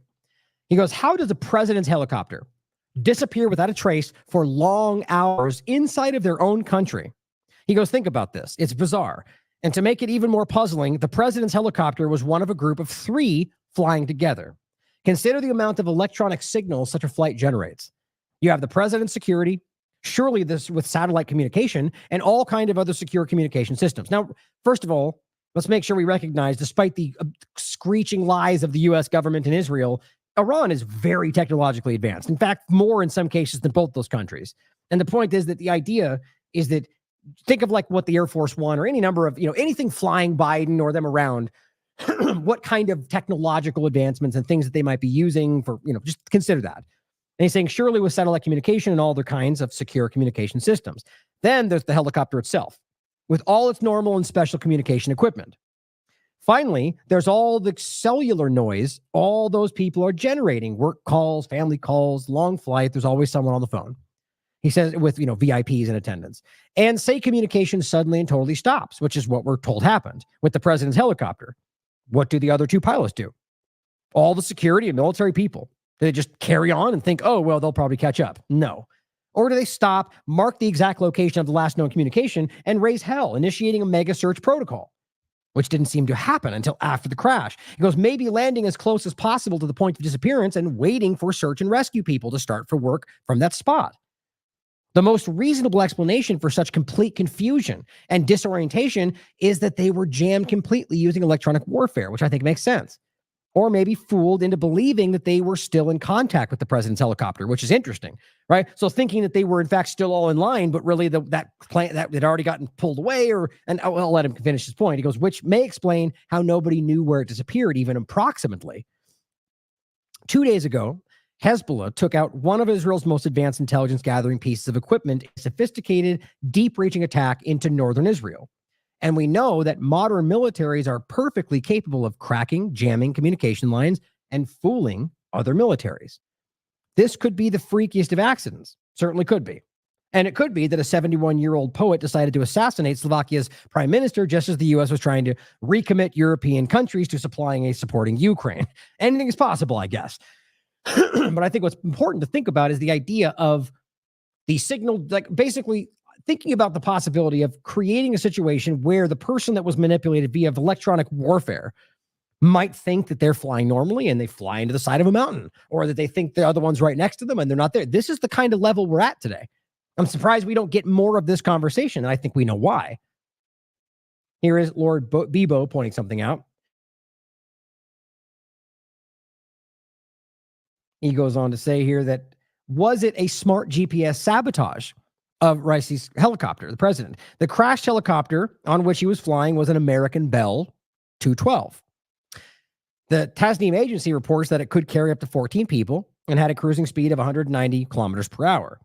He goes, how does the president's helicopter disappear without a trace for long hours inside of their own country? He goes, think about this. It's bizarre. And to make it even more puzzling, the president's helicopter was one of a group of 3 flying together. Consider the amount of electronic signals such a flight generates. You have the president's security, surely this with satellite communication, and all kind of other secure communication systems. Now, first of all, let's make sure we recognize, despite the screeching lies of the U.S. government and Israel, Iran is very technologically advanced. In fact, more in some cases than both those countries. And the point is that the idea is that, think of like what the Air Force One or any number of, anything flying Biden or them around, what kind of technological advancements and things that they might be using for, just consider that. And he's saying, surely with satellite communication and all other kinds of secure communication systems. Then there's the helicopter itself, with all its normal and special communication equipment. Finally, there's all the cellular noise all those people are generating, work calls, family calls, long flight. There's always someone on the phone. He says with, VIPs in attendance. And say communication suddenly and totally stops, which is what we're told happened with the president's helicopter. What do the other two pilots do? All the security and military people. Do they just carry on and think, oh, well, they'll probably catch up? No. Or do they stop, mark the exact location of the last known communication, and raise hell, initiating a mega search protocol? Which didn't seem to happen until after the crash. He goes, maybe landing as close as possible to the point of disappearance and waiting for search and rescue people to start for work from that spot. The most reasonable explanation for such complete confusion and disorientation is that they were jammed completely using electronic warfare, which I think makes sense. Or maybe fooled into believing that they were still in contact with the president's helicopter, which is interesting, right? So thinking that they were in fact still all in line, but really that plane that had already gotten pulled away, and I'll let him finish his point. He goes, which may explain how nobody knew where it disappeared, even approximately. 2 days ago, Hezbollah took out one of Israel's most advanced intelligence gathering pieces of equipment, a sophisticated, deep-reaching attack into northern Israel. And we know that modern militaries are perfectly capable of cracking, jamming communication lines and fooling other militaries. This could be the freakiest of accidents. Certainly could be. And it could be that a 71-year-old poet decided to assassinate Slovakia's prime minister just as the U.S. was trying to recommit European countries to supplying and supporting Ukraine. Anything is possible, I guess. But I think what's important to think about is the idea of the signal, like basically thinking about the possibility of creating a situation where the person that was manipulated via electronic warfare might think that they're flying normally and they fly into the side of a mountain, or that they think the other one's right next to them and they're not there. This is the kind of level we're at today. I'm surprised we don't get more of this conversation, and I think we know why. Here is Lord Bebo pointing something out. He goes on to say here that, was it a smart GPS sabotage of Raisi's helicopter, the president? The crashed helicopter on which he was flying was an American Bell 212. The Tasnim agency reports that it could carry up to 14 people and had a cruising speed of 190 kilometers per hour.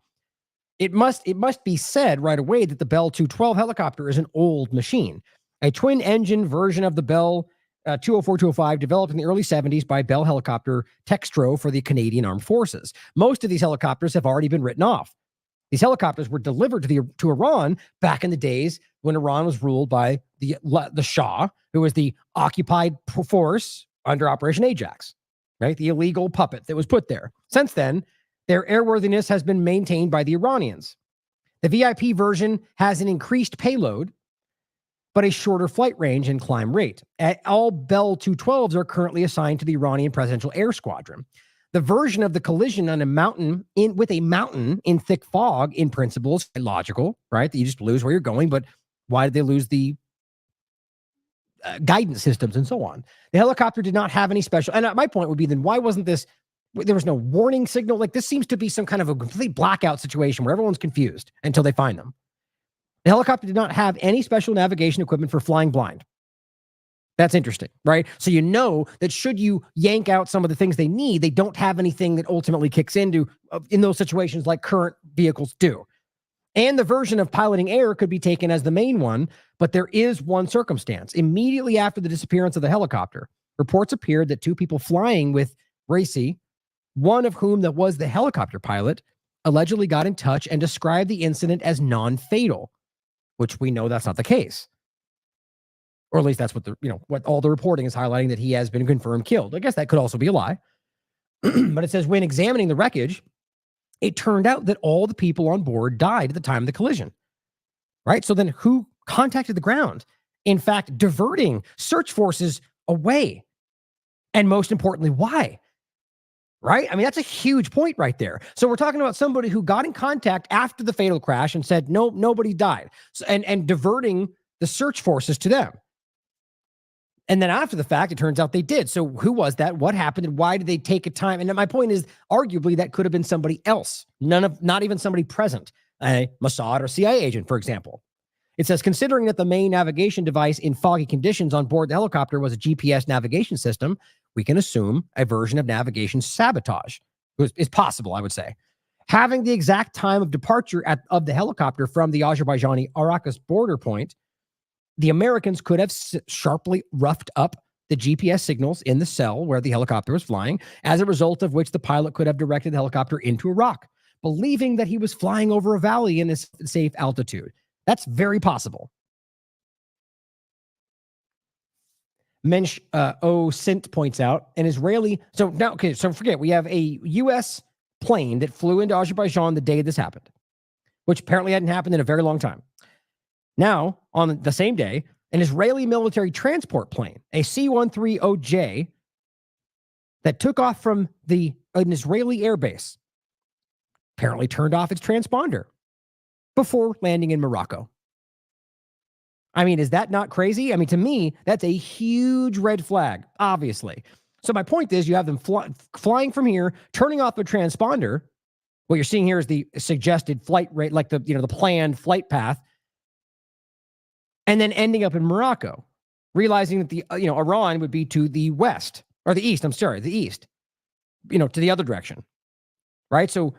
It must be said right away that the Bell 212 helicopter is an old machine, a twin-engine version of the Bell 204-205 developed in the early 70s by Bell Helicopter Textro for the Canadian Armed Forces. Most of these helicopters have already been written off. These helicopters were delivered to Iran back in the days when Iran was ruled by the Shah, who was the occupied force under Operation Ajax, right? The illegal puppet that was put there. Since then, their airworthiness has been maintained by the Iranians. The VIP version has an increased payload, but a shorter flight range and climb rate. All Bell 212s are currently assigned to the Iranian Presidential Air Squadron. The version of the collision on a mountain with a mountain in thick fog, in principle, is logical, right? That you just lose where you're going, but why did they lose the guidance systems and so on? The helicopter did not have any special, and my point would be then why wasn't this, there was no warning signal? Like this seems to be some kind of a complete blackout situation where everyone's confused until they find them. The helicopter did not have any special navigation equipment for flying blind. That's interesting, right? So you know that should you yank out some of the things they need, they don't have anything that ultimately kicks into in those situations like current vehicles do. And the version of piloting air could be taken as the main one, but there is one circumstance. Immediately after the disappearance of the helicopter, reports appeared that two people flying with Raisi, one of whom that was the helicopter pilot, allegedly got in touch and described the incident as non-fatal, which we know that's not the case. Or at least that's what what all the reporting is highlighting, that he has been confirmed killed. I guess that could also be a lie. But it says when examining the wreckage, it turned out that all the people on board died at the time of the collision. Right? So then who contacted the ground? In fact, diverting search forces away. And most importantly, why? Right? I mean, that's a huge point right there. So we're talking about somebody who got in contact after the fatal crash and said, no, nobody died. So, and diverting the search forces to them. And then after the fact, it turns out they did. So who was that? What happened? And why did they take a time? And my point is, arguably, that could have been somebody else. Not even somebody present. A Mossad or CIA agent, for example. It says, considering that the main navigation device in foggy conditions on board the helicopter was a GPS navigation system, we can assume a version of navigation sabotage. is possible, I would say. Having the exact time of departure of the helicopter from the Azerbaijani-Arrakis border point, the Americans could have sharply roughed up the GPS signals in the cell where the helicopter was flying, as a result of which the pilot could have directed the helicopter into a rock, believing that he was flying over a valley in a safe altitude. That's very possible. Mensch Sint points out an Israeli. So now, okay, so forget, we have a U.S. plane that flew into Azerbaijan the day this happened, which apparently hadn't happened in a very long time. Now, on the same day, an Israeli military transport plane, a C-130J, that took off from an Israeli airbase, apparently turned off its transponder before landing in Morocco. I mean, is that not crazy? I mean, to me, that's a huge red flag, obviously. So my point is, you have them flying from here, turning off the transponder. What you're seeing here is the suggested flight rate, like the planned flight path, and then ending up in Morocco, realizing that Iran would be to the west or the east. The east, to the other direction, right? So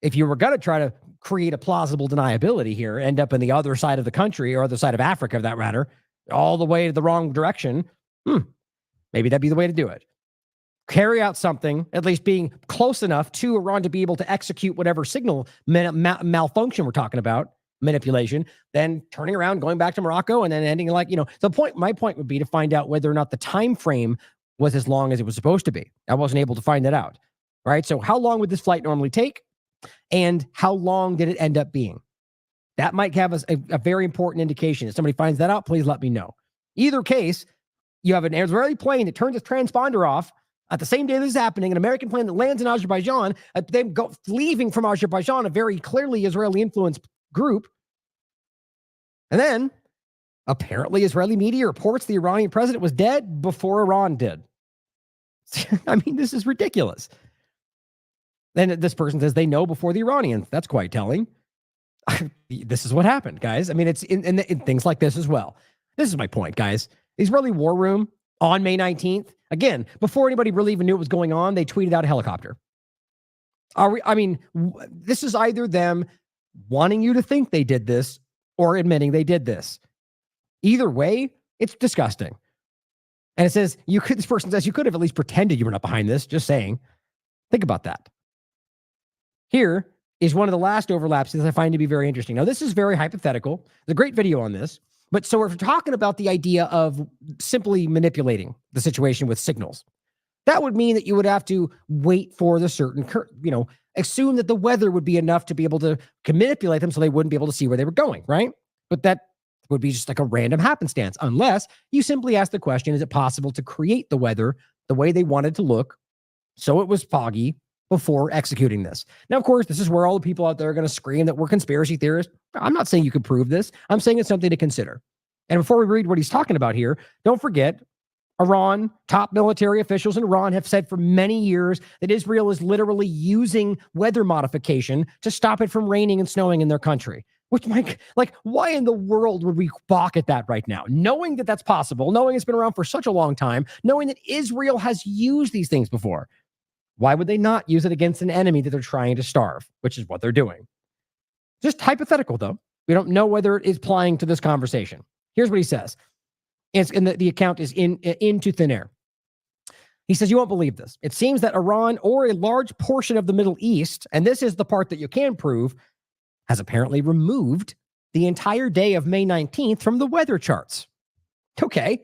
if you were going to try to create a plausible deniability here, end up in the other side of the country or other side of Africa, for that matter, all the way to the wrong direction, maybe that'd be the way to do it. Carry out something, at least being close enough to Iran to be able to execute whatever signal malfunction we're talking about, manipulation, then turning around, going back to Morocco, and then ending my point would be to find out whether or not the time frame was as long as it was supposed to be. I wasn't able to find that out, right? So how long would this flight normally take? And how long did it end up being? That might have us a very important indication. If somebody finds that out, please let me know. Either case, you have an Israeli plane that turns its transponder off at the same day this is happening, an American plane that lands in Azerbaijan, them leaving from Azerbaijan, a very clearly Israeli-influenced group. And then, apparently, Israeli media reports the Iranian president was dead before Iran did. I mean, this is ridiculous. Then this person says they know before the Iranians. That's quite telling. This is what happened, guys. I mean, it's in things like this as well. This is my point, guys. The Israeli war room on May 19th, again, before anybody really even knew what was going on, they tweeted out a helicopter. This is either them wanting you to think they did this or admitting they did this. Either way, it's disgusting. And it says, this person says, you could have at least pretended you were not behind this. Just saying. Think about that. Here is one of the last overlaps that I find to be very interesting. Now, this is very hypothetical. There's a great video on this. But so we're talking about the idea of simply manipulating the situation with signals. That would mean that you would have to wait for the certain, assume that the weather would be enough to be able to manipulate them so they wouldn't be able to see where they were going, right? But that would be just like a random happenstance, unless you simply ask the question, is it possible to create the weather the way they wanted to look so it was foggy before executing this? Now, of course, this is where all the people out there are going to scream that we're conspiracy theorists. I'm not saying you can prove this. I'm saying it's something to consider. And before we read what he's talking about here, don't forget, Iran, top military officials in Iran have said for many years that Israel is literally using weather modification to stop it from raining and snowing in their country. Which, why in the world would we balk at that right now? Knowing that that's possible, knowing it's been around for such a long time, knowing that Israel has used these things before. Why would they not use it against an enemy that they're trying to starve, which is what they're doing? Just hypothetical, though. We don't know whether it is applying to this conversation. Here's what he says. The account is into thin air. He says, you won't believe this. It seems that Iran or a large portion of the Middle East, and this is the part that you can prove, has apparently removed the entire day of May 19th from the weather charts. Okay.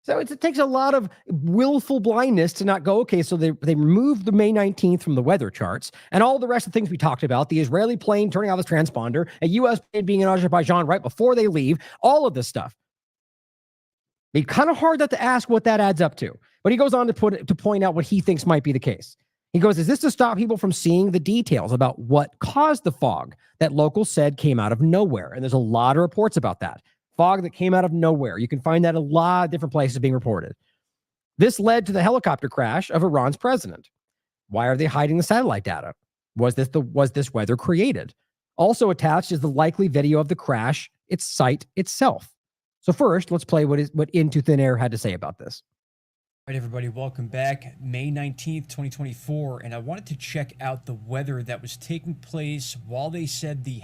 So it takes a lot of willful blindness to not go, okay, so they removed the May 19th from the weather charts and all the rest of the things we talked about, the Israeli plane turning off its transponder, a U.S. plane being in Azerbaijan right before they leave, all of this stuff. It's kind of hard not to ask what that adds up to. But he goes on to point out what he thinks might be the case. He goes, is this to stop people from seeing the details about what caused the fog that locals said came out of nowhere? And there's a lot of reports about that. Fog that came out of nowhere. You can find that in a lot of different places being reported. This led to the helicopter crash of Iran's president. Why are they hiding the satellite data? Was this weather created? Also attached is the likely video of the crash, its site itself. So first, let's play what Into Thin Air had to say about this. All right, everybody, welcome back. May 19th, 2024, and I wanted to check out the weather that was taking place while they said the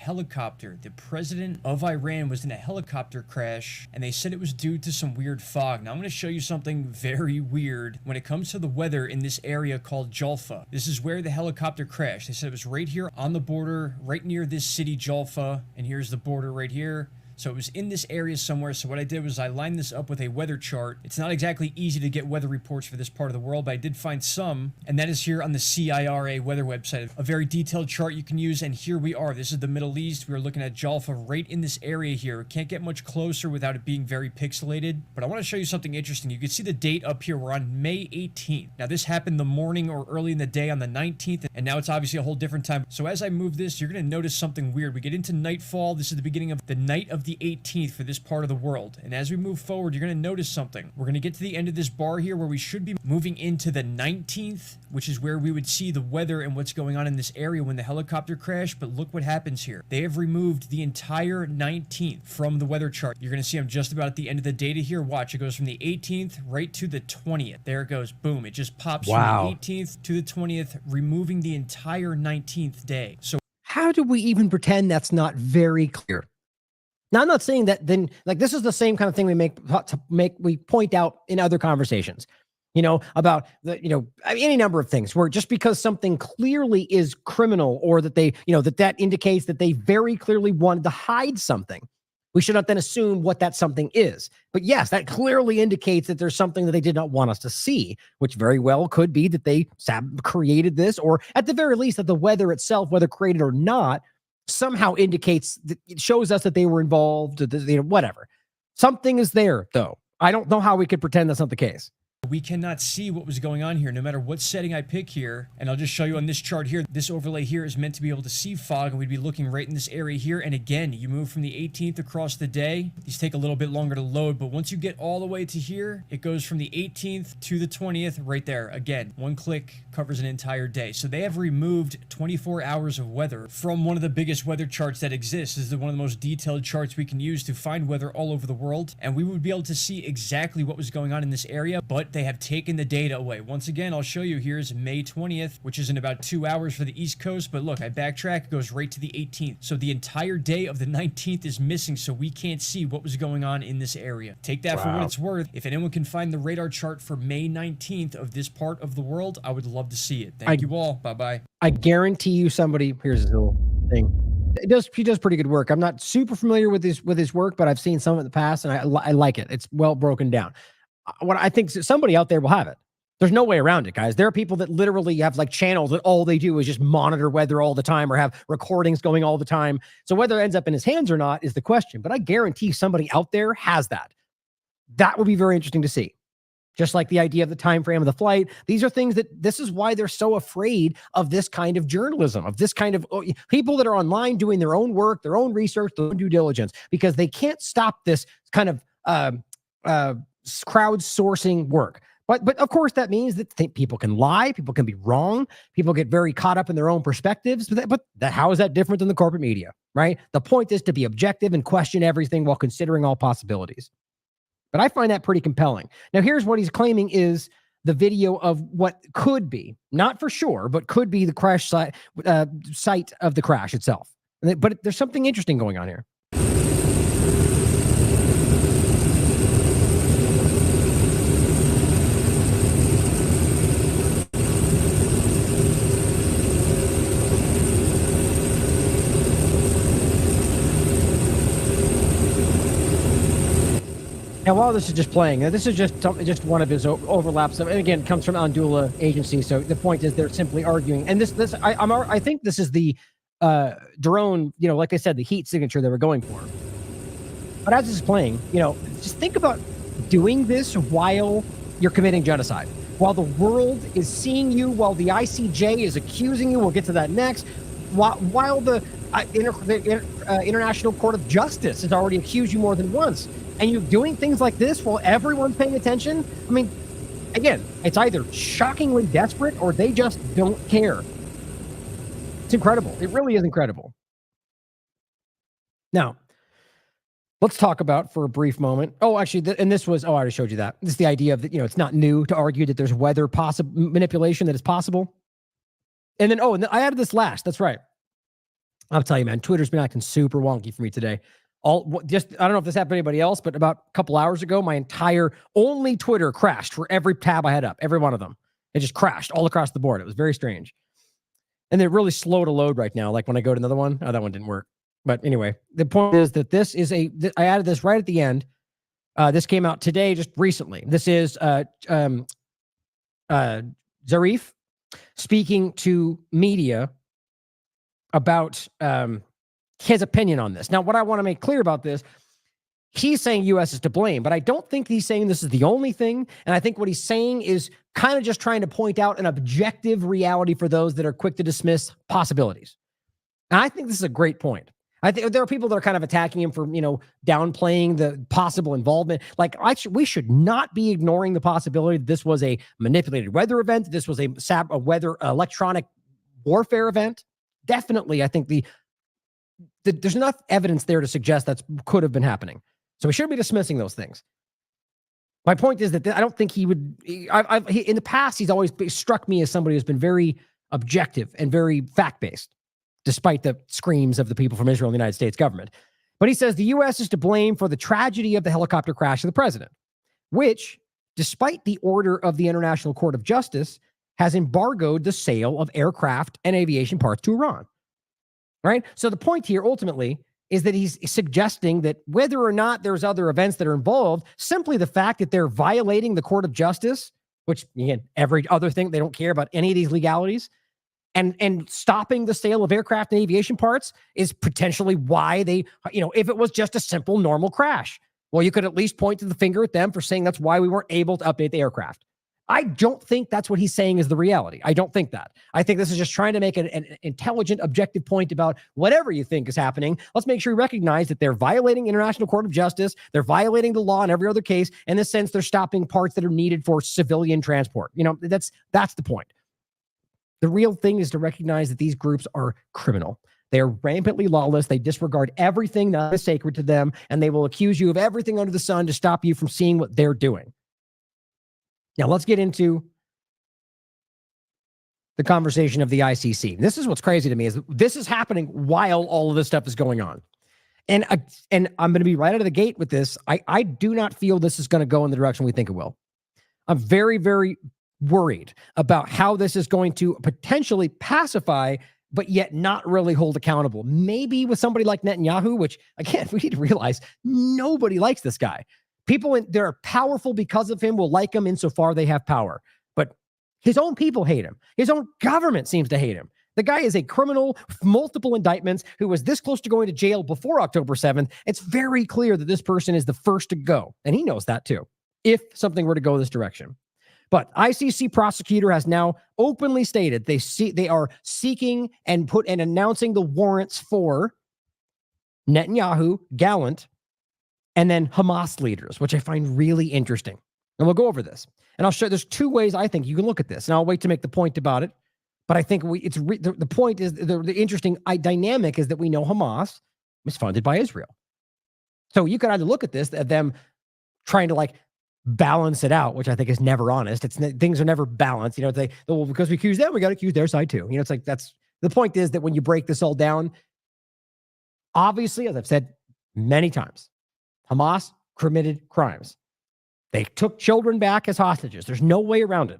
president of Iran was in a helicopter crash, and they said it was due to some weird fog. Now, I'm going to show you something very weird when it comes to the weather in this area called Jaffa. This is where the helicopter crashed. They said it was right here on the border, right near this city, Jaffa, and here's the border right here. So it was in this area somewhere. So what I did was I lined this up with a weather chart. It's not exactly easy to get weather reports for this part of the world, but I did find some. And that is here on the CIRA weather website. A very detailed chart you can use. And here we are. This is the Middle East. We're looking at Jaffa right in this area here. Can't get much closer without it being very pixelated. But I want to show you something interesting. You can see the date up here. We're on May 18th. Now this happened the morning or early in the day on the 19th. And now it's obviously a whole different time. So as I move this, you're going to notice something weird. We get into nightfall. This is the beginning of the night of the 18th for this part of the world. And as we move forward, you're going to notice something. We're going to get to the end of this bar here where we should be moving into the 19th, which is where we would see the weather and what's going on in this area when the helicopter crashed. But look what happens here. They have removed the entire 19th from the weather chart. You're going to see I'm just about at the end of the data here. Watch, it goes from the 18th right to the 20th. There it goes. Boom. It just pops from the 18th to the 20th, removing the entire 19th day. So how do we even pretend that's not very clear? Now, I'm not saying that then, like, this is the same kind of thing we point out in other conversations, about any number of things where just because something clearly is criminal or that they, that indicates that they very clearly wanted to hide something, we should not then assume what that something is. But yes, that clearly indicates that there's something that they did not want us to see, which very well could be that they created this, or at the very least that the weather itself, whether created or not, somehow indicates that it shows us that they were involved, whatever. Something is there, though. I don't know how we could pretend that's not the case. we cannot see what was going on here, no matter what setting I pick here. And I'll just show you on this chart here. This overlay here is meant to be able to see fog, and we'd be looking right in this area here. And again, you move from the 18th across the day. These take a little bit longer to load, but once you get all the way to here, it goes from the 18th to the 20th right there. Again, one click covers an entire day. So they have removed 24 hours of weather from one of the biggest weather charts that exists. This is one of the most detailed charts we can use to find weather all over the world, and we would be able to see exactly what was going on in this area, but they have taken the data away. Once again, I'll show you. Here's May 20th, which is in about 2 hours for the East Coast, but look, I backtrack, it goes right to the 18th. So the entire day of the 19th is missing, so we can't see what was going on in this area. Take that for what it's worth. If anyone can find the radar chart for May 19th of this part of the world, I would love to see it. Thank you all. Bye-bye. I guarantee you somebody, here's a little thing. He does pretty good work. I'm not super familiar with his work, but I've seen some in the past, and I like it. It's well broken down. What I think somebody out there will have it. There's no way around it, guys. There are people that literally have like channels that all they do is just monitor weather all the time or have recordings going all the time. So whether it ends up in his hands or not is the question. But I guarantee somebody out there has that. That would be very interesting to see. Just like the idea of the time frame of the flight. These are things this is why they're so afraid of this kind of journalism, of this kind of people that are online doing their own work, their own research, their own due diligence, because they can't stop this kind of crowdsourcing work. But of course, that means that people can lie, people can be wrong, people get very caught up in their own perspectives. But how is that different than the corporate media, right? The point is to be objective and question everything while considering all possibilities. But I find that pretty compelling. Now, here's what he's claiming is the video of what could be, not for sure, but could be the crash site of the crash itself. But there's something interesting going on here. Now, while this is just playing, this is just one of his overlaps. And again, it comes from Andula Agency. So the point is they're simply arguing. And I think this is the drone, like I said, the heat signature they were going for. But as this is playing, just think about doing this while you're committing genocide, while the world is seeing you, while the ICJ is accusing you. We'll get to that next. While the International Court of Justice has already accused you more than once. And you're doing things like this while everyone's paying attention? I mean, again, it's either shockingly desperate or they just don't care. It's incredible. It really is incredible. Now, Let's talk about for a brief moment. Oh, actually, and this was, I already showed you that. This is the idea of, it's not new to argue that there's weather manipulation that is possible. And then, and then I added this last. That's right. I'll tell you, man, Twitter's been acting super wonky for me today. I don't know if this happened to anybody else, but about a couple hours ago, my entire only Twitter crashed for every tab I had up, every one of them. It just crashed all across the board. It was very strange. And they're really slow to load right now. Like when I go to another one, that one didn't work. But anyway, the point is that this is I added this right at the end. This came out today, just recently. This is Zarif speaking to media about his opinion on this. Now, what I want to make clear about this, he's saying U.S. is to blame, but I don't think he's saying this is the only thing. And I think what he's saying is kind of just trying to point out an objective reality for those that are quick to dismiss possibilities. And I think this is a great point. I think there are people that are kind of attacking him for, downplaying the possible involvement. Like, we should not be ignoring the possibility that this was a manipulated weather event. This was a weather electronic warfare event. Definitely, I think there's enough evidence there to suggest that could have been happening. So we shouldn't be dismissing those things. My point is that I don't think he would. In the past, he's always struck me as somebody who's been very objective and very fact-based, despite the screams of the people from Israel and the United States government. But he says the U.S. is to blame for the tragedy of the helicopter crash of the president, which, despite the order of the International Court of Justice, has embargoed the sale of aircraft and aviation parts to Iran. Right? So the point here, ultimately, is that he's suggesting that whether or not there's other events that are involved, simply the fact that they're violating the Court of Justice, which, again, every other thing, they don't care about any of these legalities, and stopping the sale of aircraft and aviation parts is potentially why they, if it was just a simple, normal crash, well, you could at least point to the finger at them for saying that's why we weren't able to update the aircraft. I don't think that's what he's saying is the reality. I don't think that. I think this is just trying to make an intelligent, objective point about whatever you think is happening. Let's make sure you recognize that they're violating International Court of Justice. They're violating the law in every other case. In this sense, they're stopping parts that are needed for civilian transport. That's the point. The real thing is to recognize that these groups are criminal. They are rampantly lawless. They disregard everything that is sacred to them, and they will accuse you of everything under the sun to stop you from seeing what they're doing. Now, let's get into the conversation of the ICC. This is what's crazy to me, is this is happening while all of this stuff is going on. And I'm going to be right out of the gate with this. I do not feel this is going to go in the direction we think it will. I'm very, very worried about how this is going to potentially pacify, but yet not really hold accountable. Maybe with somebody like Netanyahu, which, again, we need to realize nobody likes this guy. People that are powerful because of him will like him insofar they have power. But his own people hate him. His own government seems to hate him. The guy is a criminal, multiple indictments, who was this close to going to jail before October 7th. It's very clear that this person is the first to go. And he knows that too, if something were to go this direction. But ICC prosecutor has now openly stated they are seeking and announcing the warrants for Netanyahu, Gallant, and then Hamas leaders, which I find really interesting. And we'll go over this. And I'll show there's two ways I think you can look at this. And I'll wait to make the point about it. But I think the point is, the interesting dynamic is that we know Hamas is funded by Israel. So you could either look at this, at them trying to balance it out, which I think is never honest. Things are never balanced. It's like, well, because we accuse them, we got to accuse their side too. It's like, that's the point, is that when you break this all down, obviously, as I've said many times, Hamas committed crimes. They took children back as hostages. There's no way around it.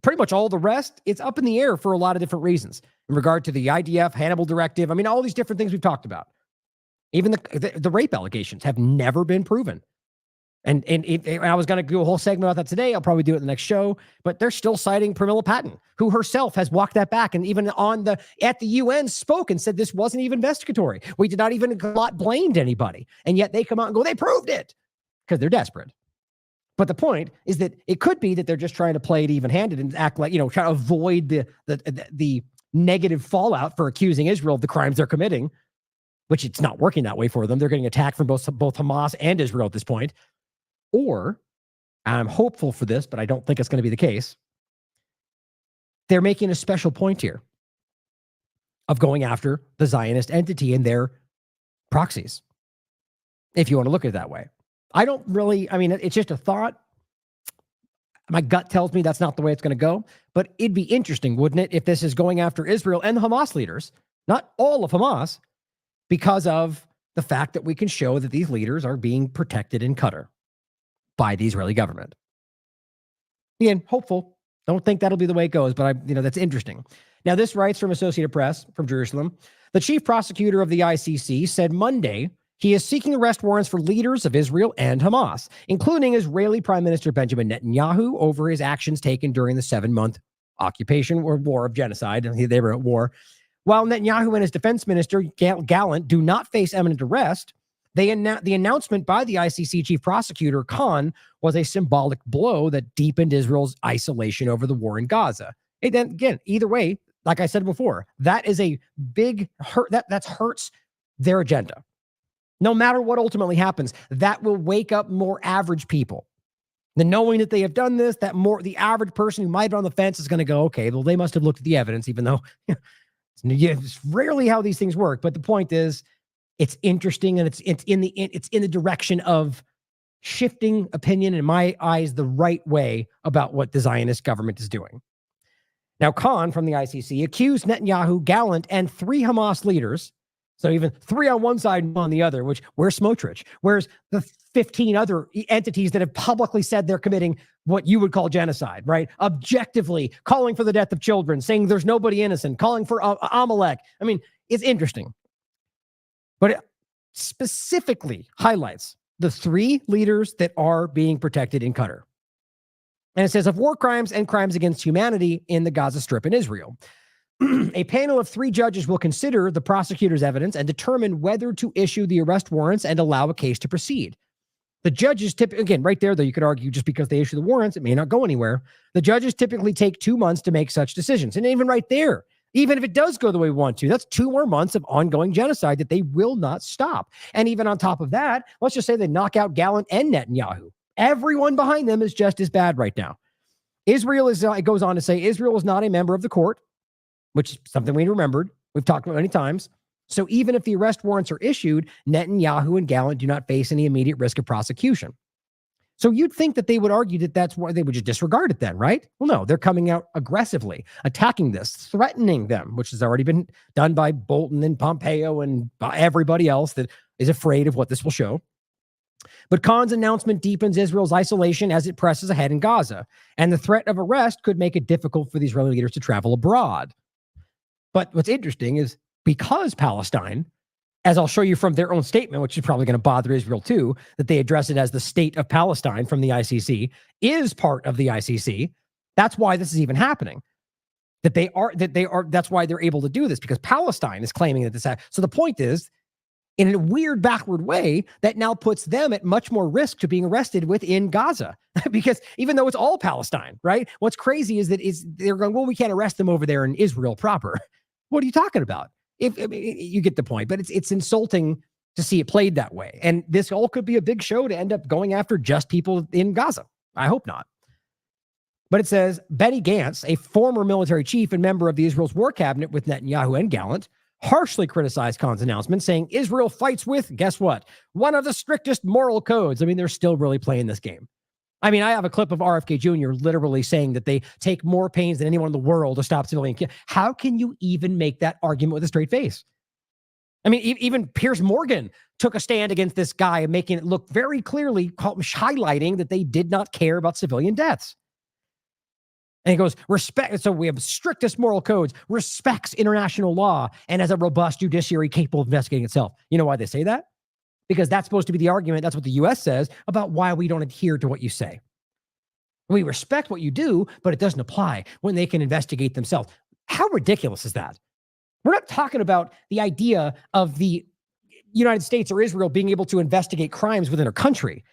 Pretty much all the rest, it's up in the air for a lot of different reasons in regard to the IDF, Hannibal Directive. I mean, all these different things we've talked about. Even the rape allegations have never been proven. And I was going to do a whole segment about that today. I'll probably do it in the next show. But they're still citing Pramila Patten, who herself has walked that back, and even at the UN spoke and said this wasn't even investigatory. We did not even blamed anybody, and yet they come out and go, they proved it, because they're desperate. But the point is that it could be that they're just trying to play it even-handed and act like, try to avoid the negative fallout for accusing Israel of the crimes they're committing, which it's not working that way for them. They're getting attacked from both Hamas and Israel at this point. Or, I'm hopeful for this, but I don't think it's going to be the case, they're making a special point here of going after the Zionist entity and their proxies. if you want to look at it that way. I don't really, I mean, it's just a thought. My gut tells me that's not the way it's going to go, but it'd be interesting, wouldn't it, if this is going after Israel and the Hamas leaders, not all of Hamas, because of the fact that we can show that these leaders are being protected in Qatar by the Israeli government. Again, hopeful. Don't think that'll be the way it goes, but that's interesting. Now, this writes from Associated Press from Jerusalem. The chief prosecutor of the ICC said Monday he is seeking arrest warrants for leaders of Israel and Hamas, including Israeli Prime Minister Benjamin Netanyahu over his actions taken during the 7-month occupation or war of genocide. They were at war. While Netanyahu and his defense minister, Gallant, do not face imminent arrest, the announcement by the ICC chief prosecutor, Khan, was a symbolic blow that deepened Israel's isolation over the war in Gaza. And then again, either way, like I said before, that is a big hurt. That hurts their agenda. No matter what ultimately happens, that will wake up more average people. The knowing that they have done this, the average person who might be on the fence is going to go, okay, well, they must have looked at the evidence, even though it's rarely how these things work. But the point is, it's interesting, and it's in the direction of shifting opinion, in my eyes, the right way about what the Zionist government is doing. Now, Khan from the ICC accused Netanyahu, Gallant, and 3 Hamas leaders. So even 3 on one side and 1 on the other, where's Smotrich? Where's the 15 other entities that have publicly said they're committing what you would call genocide, right? Objectively calling for the death of children, saying there's nobody innocent, calling for Amalek. I mean, it's interesting. But it specifically highlights the 3 leaders that are being protected in Qatar. And it says of war crimes and crimes against humanity in the Gaza Strip in Israel. A panel of 3 judges will consider the prosecutor's evidence and determine whether to issue the arrest warrants and allow a case to proceed. The judges again, right there, though, you could argue just because they issue the warrants, it may not go anywhere. The judges typically take 2 months to make such decisions. And even right there, even if it does go the way we want to, that's 2 more months of ongoing genocide that they will not stop. And even on top of that, let's just say they knock out Gallant and Netanyahu. Everyone behind them is just as bad right now. Israel is, it goes on to say, Israel is not a member of the court, which is something we remembered. We've talked about many times. So even if the arrest warrants are issued, Netanyahu and Gallant do not face any immediate risk of prosecution. So you'd think that they would argue that that's why they would just disregard it then, right? Well, no, they're coming out aggressively, attacking this, threatening them, which has already been done by Bolton and Pompeo and by everybody else that is afraid of what this will show. But Khan's announcement deepens Israel's isolation as it presses ahead in Gaza, and the threat of arrest could make it difficult for the Israeli leaders to travel abroad. But what's interesting is because Palestine, as I'll show you from their own statement, which is probably going to bother Israel too, that they address it as the state of Palestine from the ICC, is part of the ICC. That's why this is even happening. That's why they're able to do this, because Palestine is claiming that this. So the point is, in a weird backward way, that now puts them at much more risk to being arrested within Gaza, because even though it's all Palestine, right? What's crazy is that they're going, well, we can't arrest them over there in Israel proper. What are you talking about? You get the point, but it's insulting to see it played that way. And this all could be a big show to end up going after just people in Gaza. I hope not. But it says Benny Gantz, a former military chief and member of the Israel's war cabinet with Netanyahu and Gallant, harshly criticized Khan's announcement, saying Israel fights with, guess what? One of the strictest moral codes. I mean, they're still really playing this game. I mean, I have a clip of RFK Jr. literally saying that they take more pains than anyone in the world to stop civilian killing. How can you even make that argument with a straight face? I mean, even Piers Morgan took a stand against this guy, making it look very clearly, highlighting that they did not care about civilian deaths. And he goes, respect. So we have strictest moral codes, respects international law, and has a robust judiciary capable of investigating itself. You know why they say that? Because that's supposed to be the argument. That's what the U.S. says about why we don't adhere to what you say. We respect what you do, but it doesn't apply when they can investigate themselves. How ridiculous is that? We're not talking about the idea of the United States or Israel being able to investigate crimes within a country.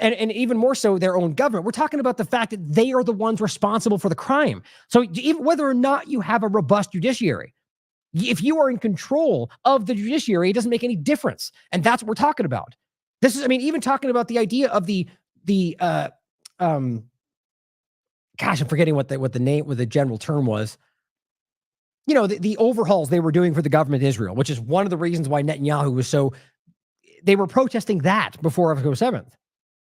And even more so their own government. We're talking about the fact that they are the ones responsible for the crime. So even whether or not you have a robust judiciary, if you are in control of the judiciary, it doesn't make any difference. And that's what we're talking about. This is, I mean, even talking about the idea of gosh, I'm forgetting what the general term was. You know, the overhauls they were doing for the government of Israel, which is one of the reasons why Netanyahu was so they were protesting that before October 7th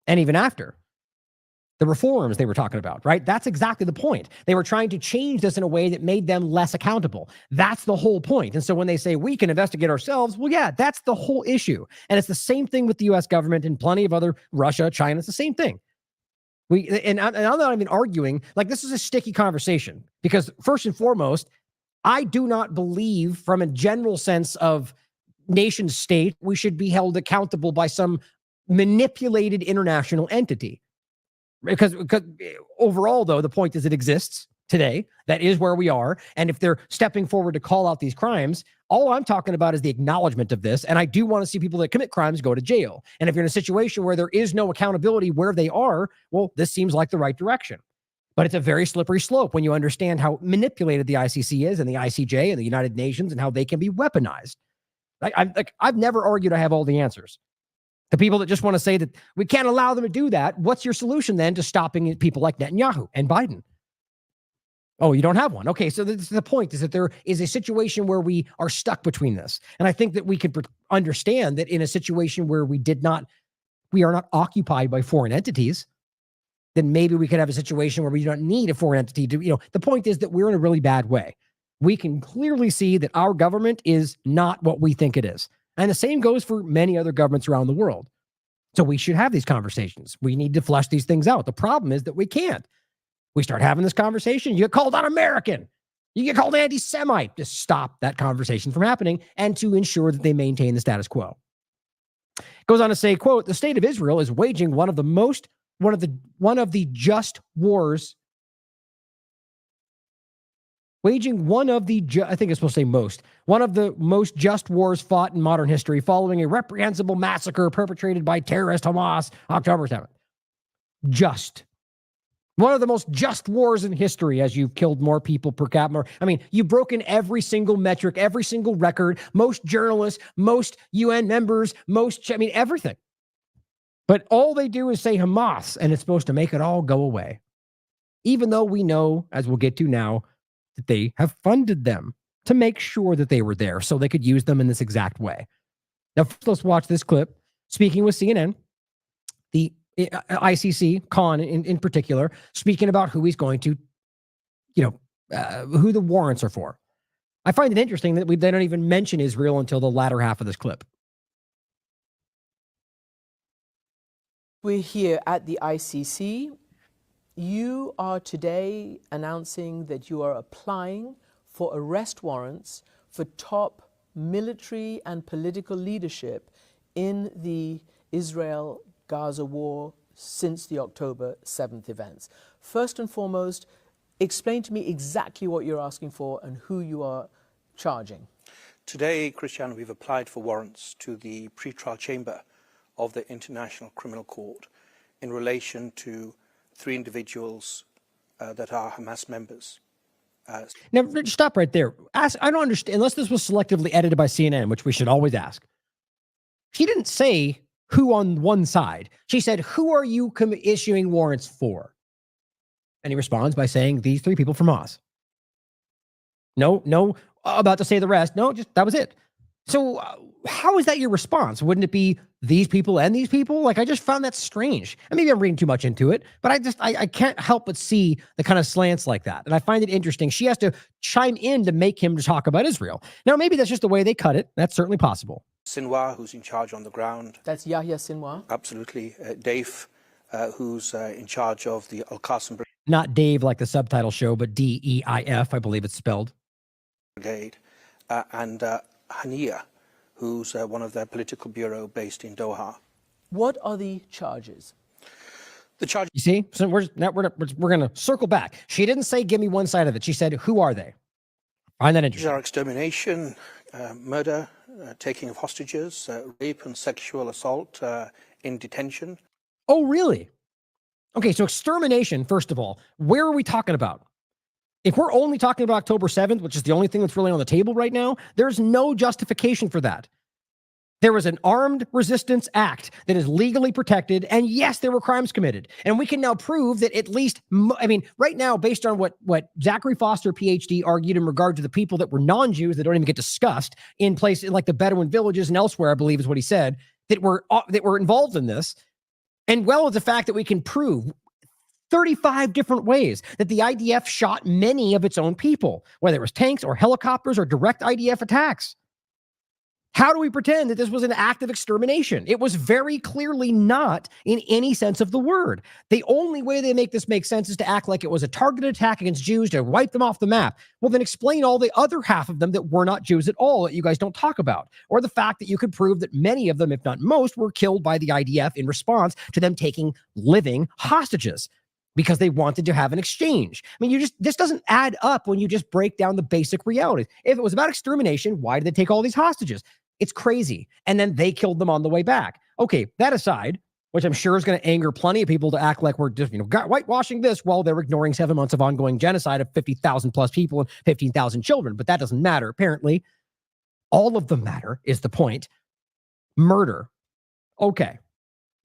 and even after. The reforms they were talking about, right? That's exactly the point. They were trying to change this in a way that made them less accountable. That's the whole point. And so when they say we can investigate ourselves, well, yeah, that's the whole issue. And it's the same thing with the US government and plenty of other Russia, China. It's the same thing. And I'm not even arguing, like, this is a sticky conversation because first and foremost, I do not believe from a general sense of nation state, we should be held accountable by some manipulated international entity. Because overall, though, the point is it exists today. That is where we are. And if they're stepping forward to call out these crimes, all I'm talking about is the acknowledgement of this. And I do want to see people that commit crimes go to jail. And if you're in a situation where there is no accountability where they are, well, this seems like the right direction. But it's a very slippery slope when you understand how manipulated the ICC is and the ICJ and the United Nations and how they can be weaponized. I've never argued I have all the answers. The people that just want to say that we can't allow them to do that, what's your solution then to stopping people like Netanyahu and Biden? Oh, you don't have one. Okay, so the point is that there is a situation where we are stuck between this. And I think that we can understand that in a situation where we are not occupied by foreign entities, then maybe we could have a situation where we don't need a foreign entity to, the point is that we're in a really bad way. We can clearly see that our government is not what we think it is. And the same goes for many other governments around the world. So we should have these conversations. We need to flesh these things out. The problem is that we can't. We start having this conversation, you get called un-American. You get called anti-Semite. To stop that conversation from happening and to ensure that they maintain the status quo. Goes on to say, quote, the state of Israel is waging one of the just wars. Waging one of the most just wars fought in modern history following a reprehensible massacre perpetrated by terrorist Hamas October 7th. Just. One of the most just wars in history as you've killed more people per capita. I mean, you've broken every single metric, every single record, most journalists, most UN members, everything. But all they do is say Hamas, and it's supposed to make it all go away. Even though we know, as we'll get to now, that they have funded them to make sure that they were there so they could use them in this exact way. Now, first, let's watch this clip. Speaking with CNN, the ICC, Khan in particular, speaking about who he's going to, who the warrants are for. I find it interesting that they don't even mention Israel until the latter half of this clip. We're here at the ICC. You are today announcing that you are applying for arrest warrants for top military and political leadership in the Israel-Gaza war since the October 7th events. First and foremost, explain to me exactly what you're asking for and who you are charging. Today, Cristian, we've applied for warrants to the pretrial chamber of the International Criminal Court in relation to 3 individuals that are Hamas members. Now, stop right there. I don't understand, unless this was selectively edited by CNN, which we should always ask. She didn't say who on one side. She said, who are you issuing warrants for? And he responds by saying, these 3 people from Hamas. No, about to say the rest. No, just that was it. So how is that your response? Wouldn't it be these people and these people? Like, I just found that strange. And maybe I'm reading too much into it, but I can't help but see the kind of slants like that. And I find it interesting. She has to chime in to make him talk about Israel. Now, maybe that's just the way they cut it. That's certainly possible. Sinwar, who's in charge on the ground. That's Yahya Sinwar? Absolutely. Dave, who's in charge of the Al-Qassam Not Dave like the subtitle show, but DEIF, I believe it's spelled. Brigade. And Hania, who's one of their political bureau based in Doha. What are the charges? The charge. You see, so we're going to circle back. She didn't say give me one side of it. She said, who are they? I find that interesting. These are extermination, murder, taking of hostages, rape and sexual assault in detention. Oh, really? Okay, so extermination, first of all, where are we talking about? If we're only talking about October 7th, which is the only thing that's really on the table right now, there's no justification for that. There was an armed resistance act that is legally protected, and yes, there were crimes committed. And we can now prove that at least, right now, based on what Zachary Foster, PhD, argued in regard to the people that were non-Jews that don't even get discussed in places like the Bedouin villages and elsewhere, I believe is what he said, that were involved in this, and well as the fact that we can prove 35 different ways that the IDF shot many of its own people, whether it was tanks or helicopters or direct IDF attacks. How do we pretend that this was an act of extermination? It was very clearly not in any sense of the word. The only way they make this make sense is to act like it was a targeted attack against Jews to wipe them off the map. Well, then explain all the other half of them that were not Jews at all that you guys don't talk about. Or the fact that you could prove that many of them, if not most, were killed by the IDF in response to them taking living hostages because they wanted to have an exchange. I mean, this doesn't add up when you just break down the basic realities. If it was about extermination, why did they take all these hostages? It's crazy. And then they killed them on the way back. Okay, that aside, which I'm sure is going to anger plenty of people to act like we're just, whitewashing this while they're ignoring 7 months of ongoing genocide of 50,000 plus people and 15,000 children. But that doesn't matter. Apparently, all of them matter is the point. Murder. Okay.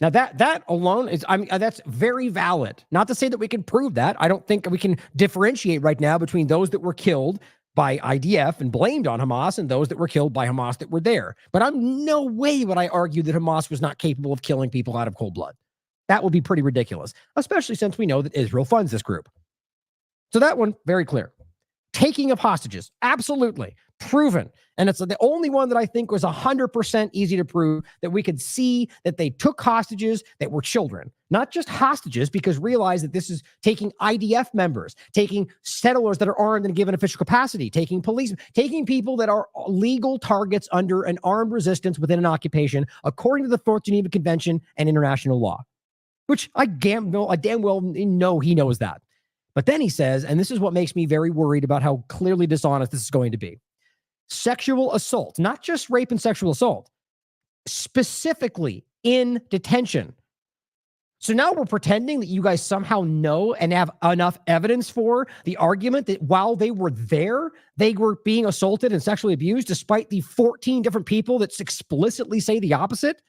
Now that alone is, that's very valid. Not to say that we can prove that. I don't think we can differentiate right now between those that were killed by IDF and blamed on Hamas and those that were killed by Hamas that were there. But I'm no way would I argue that Hamas was not capable of killing people out of cold blood. That would be pretty ridiculous, especially since we know that Israel funds this group. So that one, very clear. Taking of hostages, absolutely proven. And it's the only one that I think was 100% easy to prove, that we could see that they took hostages that were children, not just hostages, because realize that this is taking IDF members, taking settlers that are armed and given official capacity, taking police, taking people that are legal targets under an armed resistance within an occupation, according to the Fourth Geneva Convention and international law, which I damn well know he knows that. But then he says, and this is what makes me very worried about how clearly dishonest this is going to be, sexual assault, not just rape and sexual assault, specifically in detention. So now we're pretending that you guys somehow know and have enough evidence for the argument that while they were there, they were being assaulted and sexually abused, despite the 14 different people that explicitly say the opposite.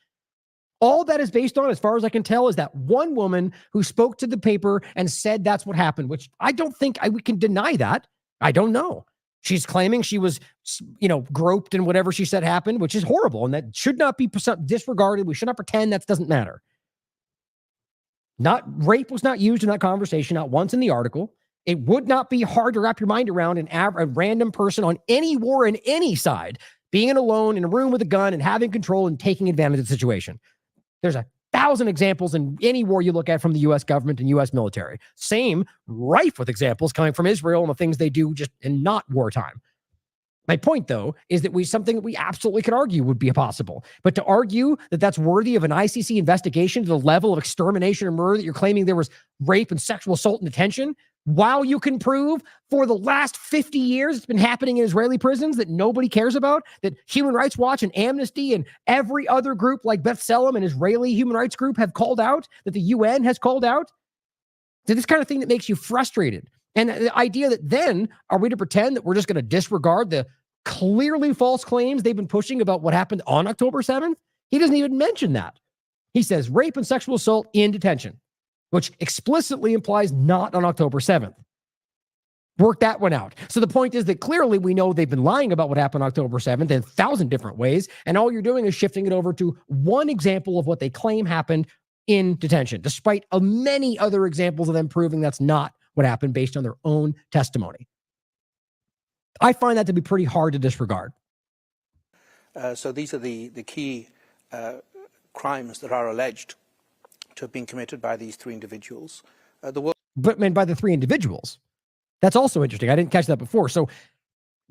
All that is based on, as far as I can tell, is that one woman who spoke to the paper and said that's what happened, which I don't think we can deny that. I don't know. She's claiming she was, groped and whatever she said happened, which is horrible. And that should not be disregarded. We should not pretend that doesn't matter. Rape was not used in that conversation, not once in the article. It would not be hard to wrap your mind around a random person on any war in any side being alone in a room with a gun and having control and taking advantage of the situation. There's 1,000 examples in any war you look at from the U.S. government and U.S. military. Same, rife with examples coming from Israel and the things they do just in not wartime. My point, though, is that something that we absolutely could argue would be possible. But to argue that that's worthy of an ICC investigation to the level of extermination or murder that you're claiming there was rape and sexual assault and detention, while you can prove for the last 50 years it's been happening in Israeli prisons that nobody cares about, that Human Rights Watch and Amnesty and every other group like B'Tselem, an Israeli human rights group, have called out, that the UN has called out. So this kind of thing that makes you frustrated. And the idea that then, are we to pretend that we're just going to disregard the clearly false claims they've been pushing about what happened on October 7th? He doesn't even mention that. He says rape and sexual assault in detention, which explicitly implies not on October 7th. Work that one out. So the point is that clearly we know they've been lying about what happened on October 7th in 1,000 different ways, and all you're doing is shifting it over to one example of what they claim happened in detention, despite many other examples of them proving that's not what happened based on their own testimony. I find that to be pretty hard to disregard. So these are the key crimes that are alleged to have been committed by these three individuals. But by the three individuals. That's also interesting. I didn't catch that before. So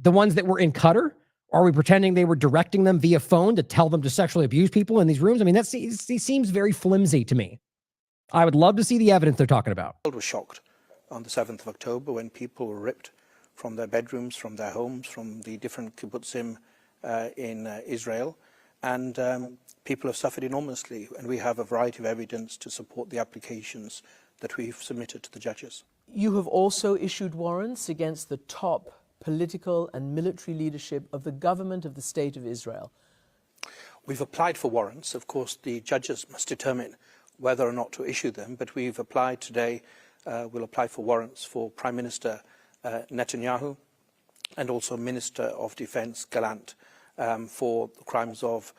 the ones that were in Qatar, are we pretending they were directing them via phone to tell them to sexually abuse people in these rooms? I mean, it seems very flimsy to me. I would love to see the evidence they're talking about. The world was shocked on the 7th of October when people were ripped from their bedrooms, from their homes, from the different kibbutzim in Israel. And people have suffered enormously. And we have a variety of evidence to support the applications that we've submitted to the judges. You have also issued warrants against the top political and military leadership of the government of the State of Israel. We've applied for warrants. Of course, the judges must determine whether or not to issue them, but we've applied today, we'll apply for warrants for Prime Minister Netanyahu and also Minister of Defense Gallant for the crimes of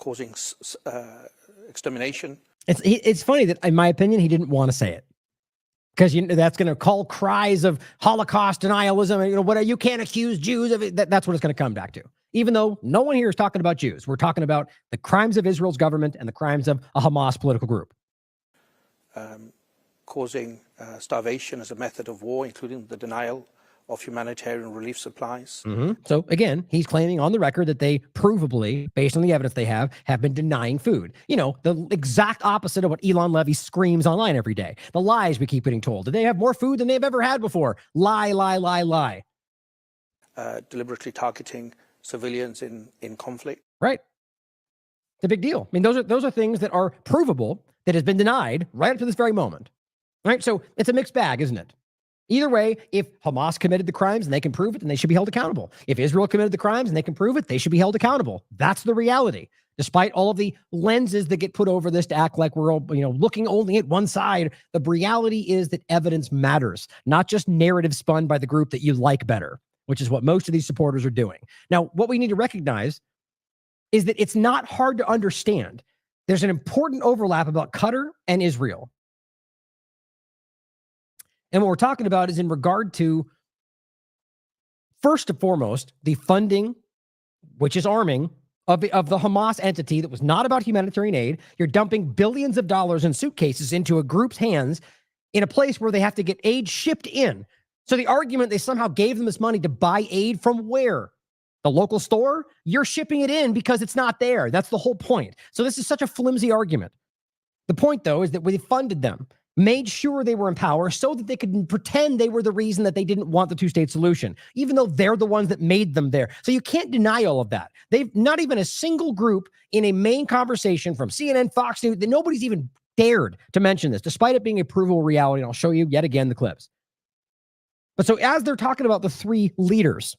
causing extermination. It's funny that, in my opinion, he didn't want to say it, because that's going to call cries of Holocaust denialism. You can't accuse Jews of it. That's what it's going to come back to. Even though no one here is talking about Jews, we're talking about the crimes of Israel's government and the crimes of a Hamas political group. Causing starvation as a method of war, including the denial of humanitarian relief supplies. So again, he's claiming on the record that they provably, based on the evidence they have been denying food. The exact opposite of what Elon Levy screams online every day. The lies we keep getting told. That they have more food than they've ever had before. Lie, lie, lie, lie. Deliberately targeting civilians in conflict. Right. It's a big deal. Those are things that are provable, that has been denied right up to this very moment. Right. So it's a mixed bag, isn't it? Either way, if Hamas committed the crimes and they can prove it, then they should be held accountable. If Israel committed the crimes and they can prove it, they should be held accountable. That's the reality. Despite all of the lenses that get put over this to act like we're all, looking only at one side, the reality is that evidence matters, not just narrative spun by the group that you like better, which is what most of these supporters are doing. Now, what we need to recognize is that it's not hard to understand. There's an important overlap about Qatar and Israel. And what we're talking about is in regard to, first and foremost, the funding, which is arming, of the Hamas entity that was not about humanitarian aid. You're dumping billions of dollars in suitcases into a group's hands in a place where they have to get aid shipped in. So the argument they somehow gave them this money to buy aid from where? The local store? You're shipping it in because it's not there. That's the whole point. So this is such a flimsy argument. The point, though, is that we funded them, made sure they were in power so that they could pretend they were the reason that they didn't want the two-state solution, even though they're the ones that made them there. So you can't deny all of that. They've not even a single group in a main conversation from CNN, Fox News, that nobody's even dared to mention this, despite it being a provable reality. And I'll show you yet again the clips. But so as they're talking about the three leaders,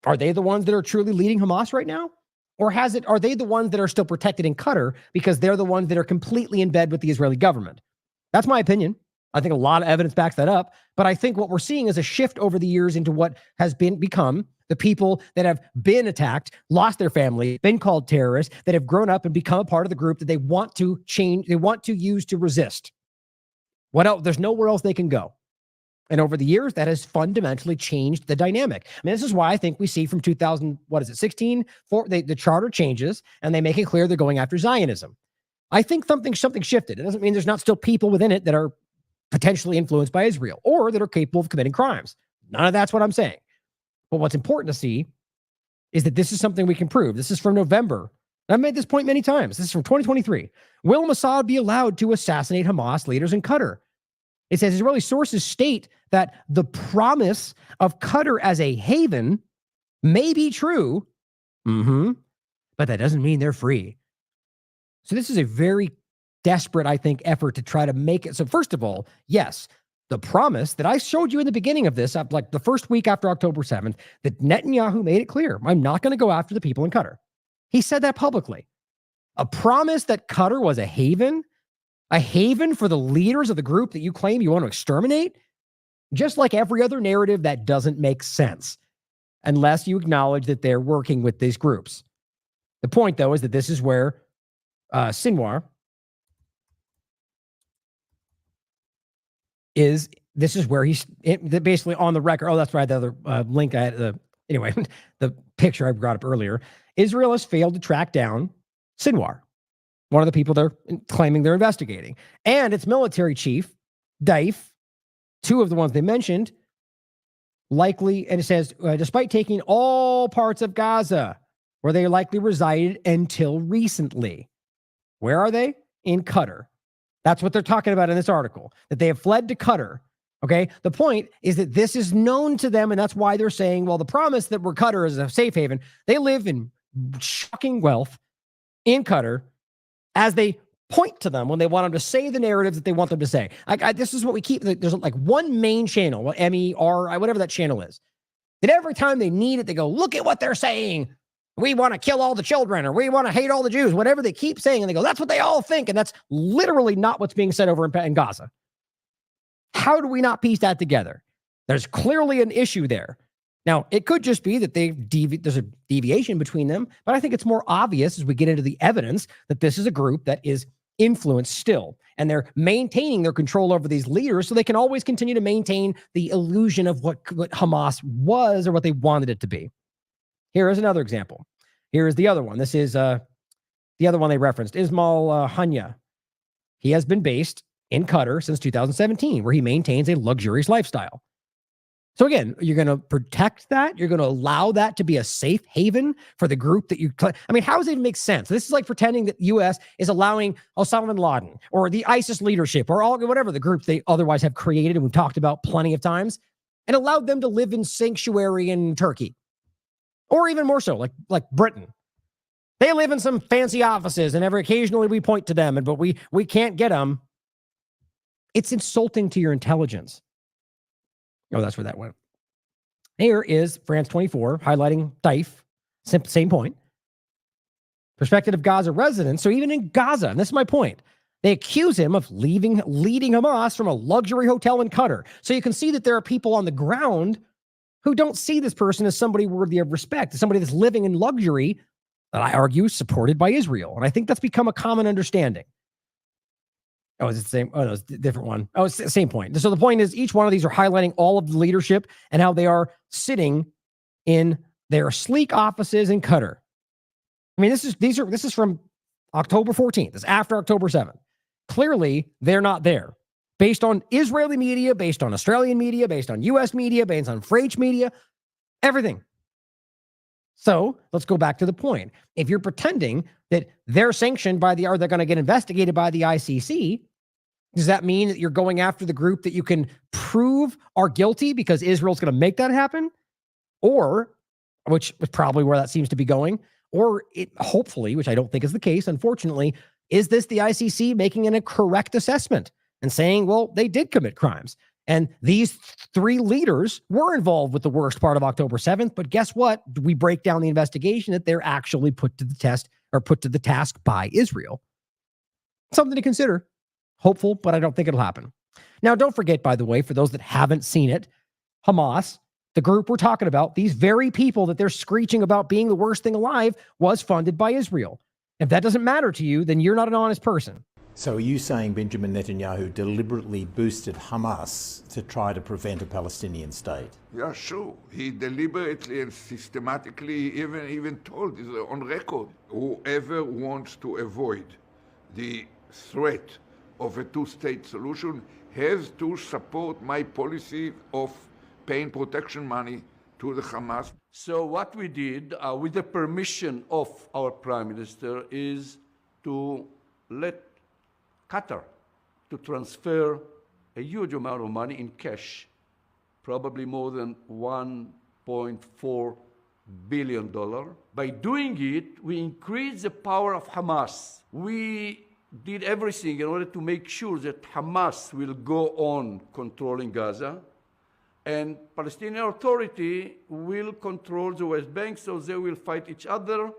are they the ones that are truly leading Hamas right now? Or are they the ones that are still protected in Qatar because they're the ones that are completely in bed with the Israeli government? That's my opinion. I think a lot of evidence backs that up. But I think what we're seeing is a shift over the years into what has become the people that have been attacked, lost their family, been called terrorists, that have grown up and become a part of the group that they want to change, they want to use to resist. What else? There's nowhere else they can go. And over the years, that has fundamentally changed the dynamic. This is why I think we see from 16, the charter changes, and they make it clear they're going after Zionism. I think something shifted. It doesn't mean there's not still people within it that are potentially influenced by Israel or that are capable of committing crimes. None of that's what I'm saying. But what's important to see is that this is something we can prove. This is from November. I've made this point many times. This is from 2023. Will Mossad be allowed to assassinate Hamas leaders in Qatar? It says Israeli sources state that the promise of Qatar as a haven may be true, but that doesn't mean they're free. So this is a very desperate, I think, effort to try to make it. So first of all, yes, the promise that I showed you in the beginning of this, like the first week after October 7th, that Netanyahu made it clear, I'm not going to go after the people in Qatar. He said that publicly. A promise that Qatar was a haven for the leaders of the group that you claim you want to exterminate? Just like every other narrative, that doesn't make sense unless you acknowledge that they're working with these groups. The point, though, is that this is where Sinwar is. This is where he's basically on the record. Oh, that's right. The other link I had. Anyway, the picture I brought up earlier. Israel has failed to track down Sinwar, one of the people they're claiming they're investigating, and its military chief, Daif, two of the ones they mentioned, likely, and it says, despite taking all parts of Gaza, where they likely resided until recently. Where are they? In Qatar. That's what they're talking about in this article, that they have fled to Qatar. Okay. The point is that this is known to them, and that's why they're saying, well, the promise that we're Qatar is a safe haven. They live in shocking wealth in Qatar, as they point to them when they want them to say the narratives that they want them to say. This is what we keep. There's like one main channel, MER, whatever that channel is, that every time they need it, they go, look at what they're saying. We want to kill all the children, or we want to hate all the Jews, whatever they keep saying. And they go, that's what they all think. And that's literally not what's being said over in Gaza. How do we not piece that together? There's clearly an issue there. Now, it could just be that there's a deviation between them, but I think it's more obvious as we get into the evidence that this is a group that is influenced still, and they're maintaining their control over these leaders so they can always continue to maintain the illusion of what Hamas was or what they wanted it to be. Here is another example. Here is the other one. This is the other one they referenced, Ismail Hanya. He has been based in Qatar since 2017, where he maintains a luxurious lifestyle. So again, you're going to protect that. You're going to allow that to be a safe haven for the group that you. I mean, how does it even make sense? This is like pretending that U.S. is allowing Osama bin Laden or the ISIS leadership or all whatever the group they otherwise have created and we've talked about plenty of times, and allowed them to live in sanctuary in Turkey, or even more so, like Britain. They live in some fancy offices, and occasionally we point to them, but we can't get them. It's insulting to your intelligence. Oh, that's where that went. Here is France 24 highlighting Taif. Same point. Perspective of Gaza residents. So even in Gaza, and this is my point, they accuse him of leading Hamas from a luxury hotel in Qatar. So you can see that there are people on the ground who don't see this person as somebody worthy of respect, as somebody that's living in luxury that I argue is supported by Israel. And I think that's become a common understanding. Oh, is it the same? Oh, no, it's a different one. Oh, it's the same point. So the point is each one of these are highlighting all of the leadership and how they are sitting in their sleek offices in Qatar. I mean, this is from October 14th. It's after October 7th. Clearly, they're not there. Based on Israeli media, based on Australian media, based on U.S. media, based on French media, everything. So let's go back to the point. If you're pretending that they're sanctioned by they're going to get investigated by the ICC, does that mean that you're going after the group that you can prove are guilty because Israel's going to make that happen? Or, which is probably where that seems to be going, or hopefully, which I don't think is the case, unfortunately, is this the ICC making a correct assessment and saying, well, they did commit crimes. And these three leaders were involved with the worst part of October 7th. But guess what? We break down the investigation that they're actually put to the test or put to the task by Israel. Something to consider. Hopeful, but I don't think it'll happen. Now, don't forget, by the way, for those that haven't seen it, Hamas, the group we're talking about, these very people that they're screeching about being the worst thing alive, was funded by Israel. If that doesn't matter to you, then you're not an honest person. So are you saying Benjamin Netanyahu deliberately boosted Hamas to try to prevent a Palestinian state? Yeah, sure. He deliberately and systematically even told, is on record, whoever wants to avoid the threat of a two-state solution has to support my policy of paying protection money to the Hamas. So what we did, with the permission of our Prime Minister, is to let Qatar to transfer a huge amount of money in cash, probably more than $1.4 billion. By doing it, we increased the power of Hamas. We did everything in order to make sure that Hamas will go on controlling Gaza, and Palestinian Authority will control the West Bank, so they will fight each other.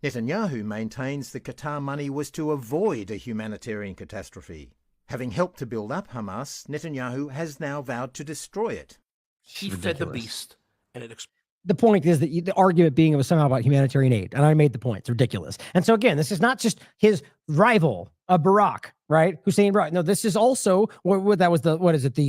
Netanyahu maintains the Qatar money was to avoid a humanitarian catastrophe. Having helped to build up Hamas, Netanyahu has now vowed to destroy it. He fed the beast, and it the point is that the argument being it was somehow about humanitarian aid, and I made the point. It's ridiculous. And so again, this is not just his rival, Barak, right? Hussein Barak. No, this is also what that was the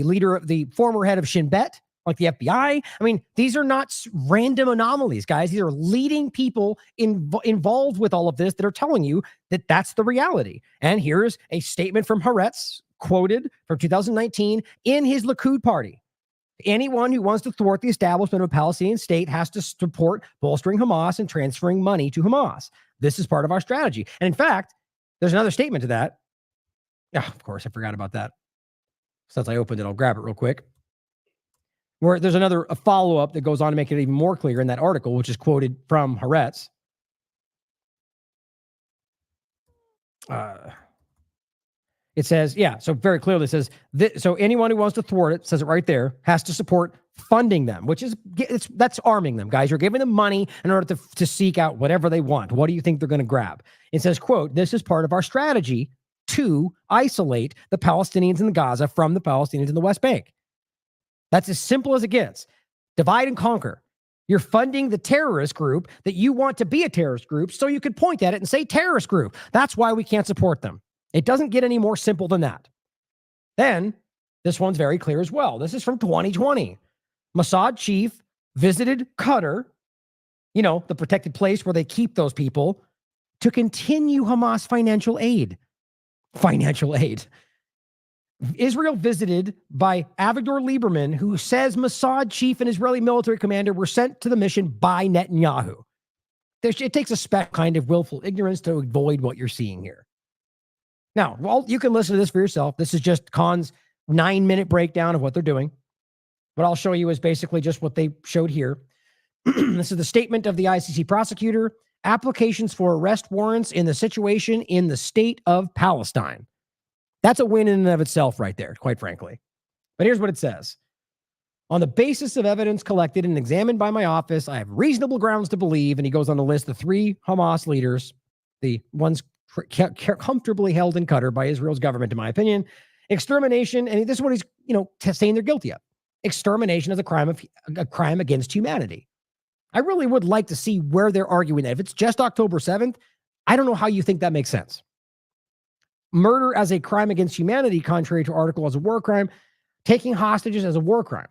leader of the former head of Shin Bet, like the FBI. I mean, these are not random anomalies, guys. These are leading people involved with all of this that are telling you that that's the reality. And here's a statement from Haaretz, quoted from 2019 in his Likud party. Anyone who wants to thwart the establishment of a Palestinian state has to support bolstering Hamas and transferring money to Hamas. This is part of our strategy. And in fact, there's another statement to that. Yeah, of course, I forgot about that. Since I opened it, I'll grab it real quick. Where there's a follow-up that goes on to make it even more clear in that article, which is quoted from Haaretz. It says, so very clearly it says, so anyone who wants to thwart it, says it right there, has to support funding them, that's arming them, guys. You're giving them money in order to seek out whatever they want. What do you think they're going to grab? It says, quote, this is part of our strategy to isolate the Palestinians in Gaza from the Palestinians in the West Bank. That's as simple as it gets. Divide and conquer. You're funding the terrorist group that you want to be a terrorist group so you could point at it and say terrorist group. That's why we can't support them. It doesn't get any more simple than that. Then, this one's very clear as well. This is from 2020. Mossad chief visited Qatar, you know, the protected place where they keep those people, to continue Hamas financial aid. Financial aid. Israel visited by Avigdor Lieberman, who says Mossad chief and Israeli military commander were sent to the mission by Netanyahu. It takes a special kind of willful ignorance to avoid what you're seeing here. Now, well, you can listen to this for yourself. This is just Khan's 9-minute breakdown of what they're doing. What I'll show you is basically just what they showed here. This is the statement of the ICC prosecutor. Applications for arrest warrants in the situation in the state of Palestine. That's a win in and of itself right there, quite frankly. But here's what it says. On the basis of evidence collected and examined by my office, I have reasonable grounds to believe, and he goes on to list the 3 Hamas leaders, the ones comfortably held in Qatar by Israel's government, in my opinion. Extermination, and this is what he's, saying they're guilty of. Extermination is a crime against humanity. I really would like to see where they're arguing that. If it's just October 7th, I don't know how you think that makes sense. Murder as a crime against humanity, contrary to article, as a war crime. Taking hostages as a war crime.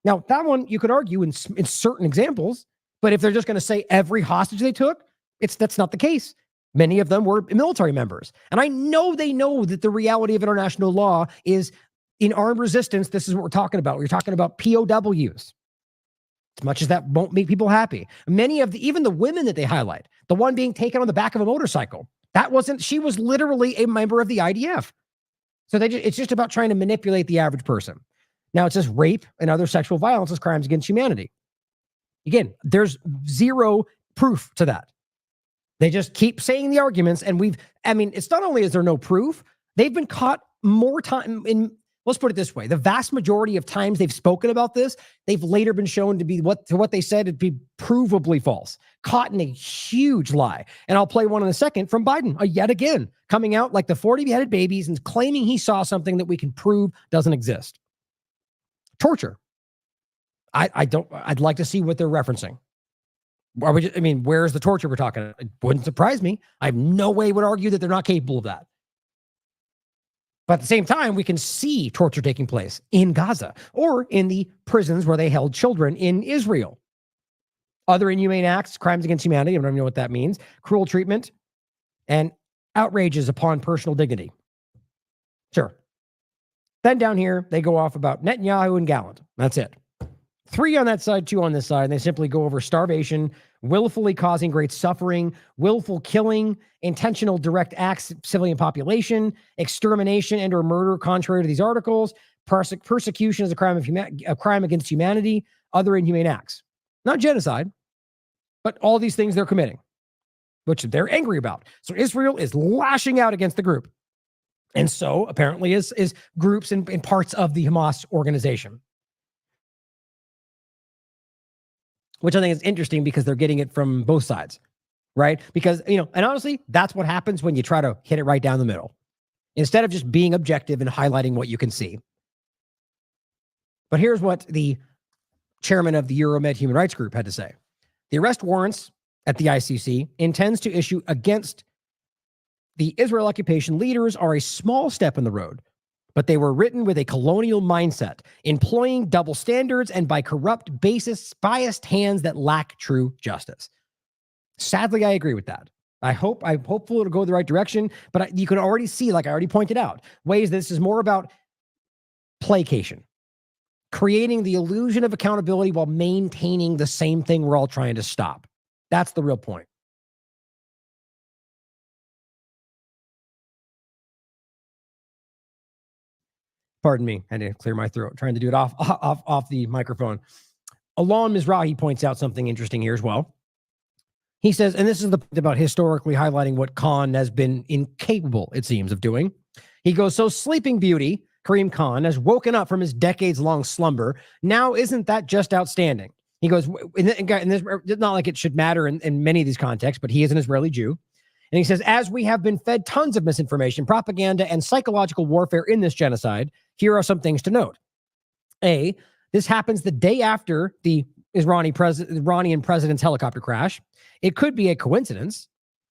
Now, that one you could argue in certain examples, but if they're just going to say every hostage they took, that's not the case. Many of them were military members. And I know they know that the reality of international law is in armed resistance, this is what we're talking about. We're talking about POWs. As much as that won't make people happy. Many of even the women that they highlight, the one being taken on the back of a motorcycle, she was literally a member of the IDF. So it's just about trying to manipulate the average person. Now it says rape and other sexual violence as crimes against humanity. Again, there's zero proof to that. They just keep saying the arguments, and it's not only is there no proof, they've been caught more time in, let's put it this way, the vast majority of times they've spoken about this, they've later been shown to be what they said to be provably false, caught in a huge lie. And I'll play one in a second from Biden, yet again, coming out like the 40 beheaded babies and claiming he saw something that we can prove doesn't exist. Torture. I'd like to see what they're referencing. Where's the torture we're talking? It wouldn't surprise me. I have no way would argue that they're not capable of that. But at the same time, we can see torture taking place in Gaza or in the prisons where they held children in Israel. Other inhumane acts, crimes against humanity, I don't even know what that means, cruel treatment, and outrages upon personal dignity. Sure. Then down here, they go off about Netanyahu and Gallant. That's it. 3 on that side, 2 on this side, and they simply go over starvation, willfully causing great suffering, willful killing, intentional direct acts of civilian population, extermination and or murder contrary to these articles, persecution is a crime against humanity, other inhumane acts. Not genocide, but all these things they're committing, which they're angry about. So Israel is lashing out against the group. And so apparently is groups and parts of the Hamas organization. Which I think is interesting because they're getting it from both sides, right? Because, and honestly, that's what happens when you try to hit it right down the middle. Instead of just being objective and highlighting what you can see. But here's what the chairman of the Euromed Human Rights Group had to say. The arrest warrants at the ICC intends to issue against the Israel occupation leaders are a small step in the road, but they were written with a colonial mindset, employing double standards and by corrupt, biased hands that lack true justice. Sadly, I agree with that. I'm hopeful it'll go the right direction, but you can already see, like I already pointed out, ways this is more about placation, creating the illusion of accountability while maintaining the same thing we're all trying to stop. That's the real point. Pardon me, I had to clear my throat, trying to do it off the microphone. Alon Mizrahi points out something interesting here as well. He says, and this is the point about historically highlighting what Khan has been incapable, it seems, of doing. He goes, so Sleeping Beauty, Karim Khan, has woken up from his decades-long slumber. Now, isn't that just outstanding? He goes, and this, it's not like it should matter in many of these contexts, but he is an Israeli Jew. And he says, as we have been fed tons of misinformation, propaganda, and psychological warfare in this genocide, here are some things to note. A, This happens the day after the Iranian president's helicopter crash. It could be a coincidence,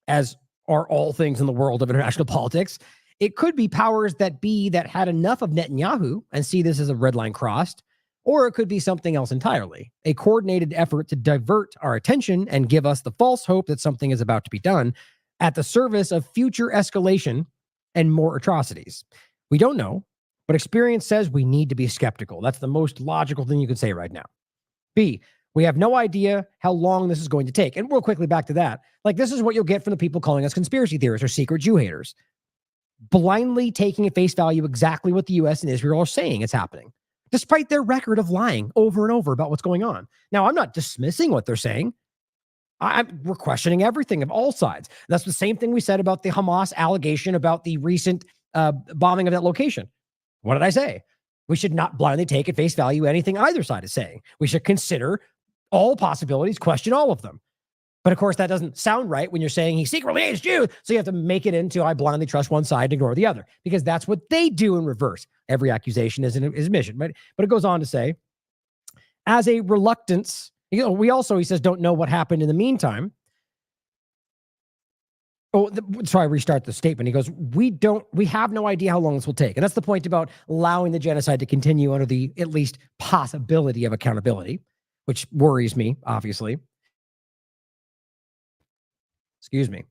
as are all things in the world of international politics. It could be powers that be that had enough of Netanyahu and see this as a red line crossed, or it could be something else entirely, a coordinated effort to divert our attention and give us the false hope that something is about to be done at the service of future escalation and more atrocities. We don't know, but experience says we need to be skeptical. That's the most logical thing you can say right now. B, we have no idea how long this is going to take. And real quickly back to that, like this is what you'll get from the people calling us conspiracy theorists or secret Jew haters, blindly taking at face value exactly what the U.S. and Israel are saying is happening, despite their record of lying over and over about what's going on. Now, I'm not dismissing what they're saying. We're questioning everything of all sides. That's the same thing we said about the Hamas allegation about the recent bombing of that location. What did I say? We should not blindly take at face value anything either side is saying. We should consider all possibilities, question all of them. But of course, that doesn't sound right when you're saying he secretly hates Jews. So you have to make it into I blindly trust one side and ignore the other, because that's what they do in reverse. Every accusation is an admission. But it goes on to say, as a reluctance, we also, he says, don't know what happened in the meantime. So I restart the statement. He goes, we have no idea how long this will take. And that's the point about allowing the genocide to continue under the at least possibility of accountability, which worries me, obviously. Excuse me.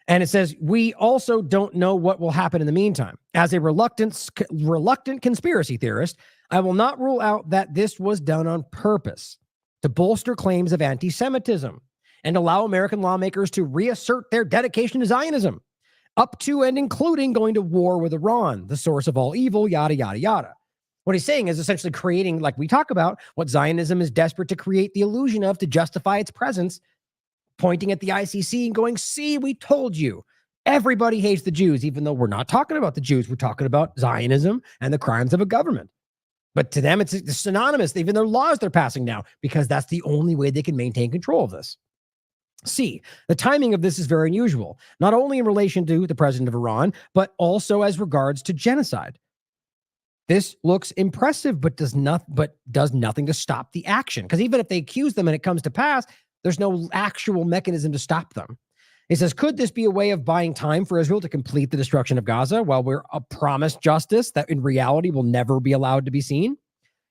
And it says, we also don't know what will happen in the meantime. As a reluctant conspiracy theorist, I will not rule out that this was done on purpose to bolster claims of anti-Semitism and allow American lawmakers to reassert their dedication to Zionism, up to and including going to war with Iran, the source of all evil, yada, yada, yada. What he's saying is essentially creating, like we talk about, what Zionism is desperate to create the illusion of to justify its presence, pointing at the ICC and going, see, we told you. Everybody hates the Jews, even though we're not talking about the Jews. We're talking about Zionism and the crimes of a government. But to them, it's synonymous, even their laws they're passing now, because that's the only way they can maintain control of this. C, the timing of this is very unusual, not only in relation to the president of Iran, but also as regards to genocide. This looks impressive, but does nothing to stop the action. Because even if they accuse them and it comes to pass, there's no actual mechanism to stop them. He says, could this be a way of buying time for Israel to complete the destruction of Gaza while we're promised justice that in reality will never be allowed to be seen?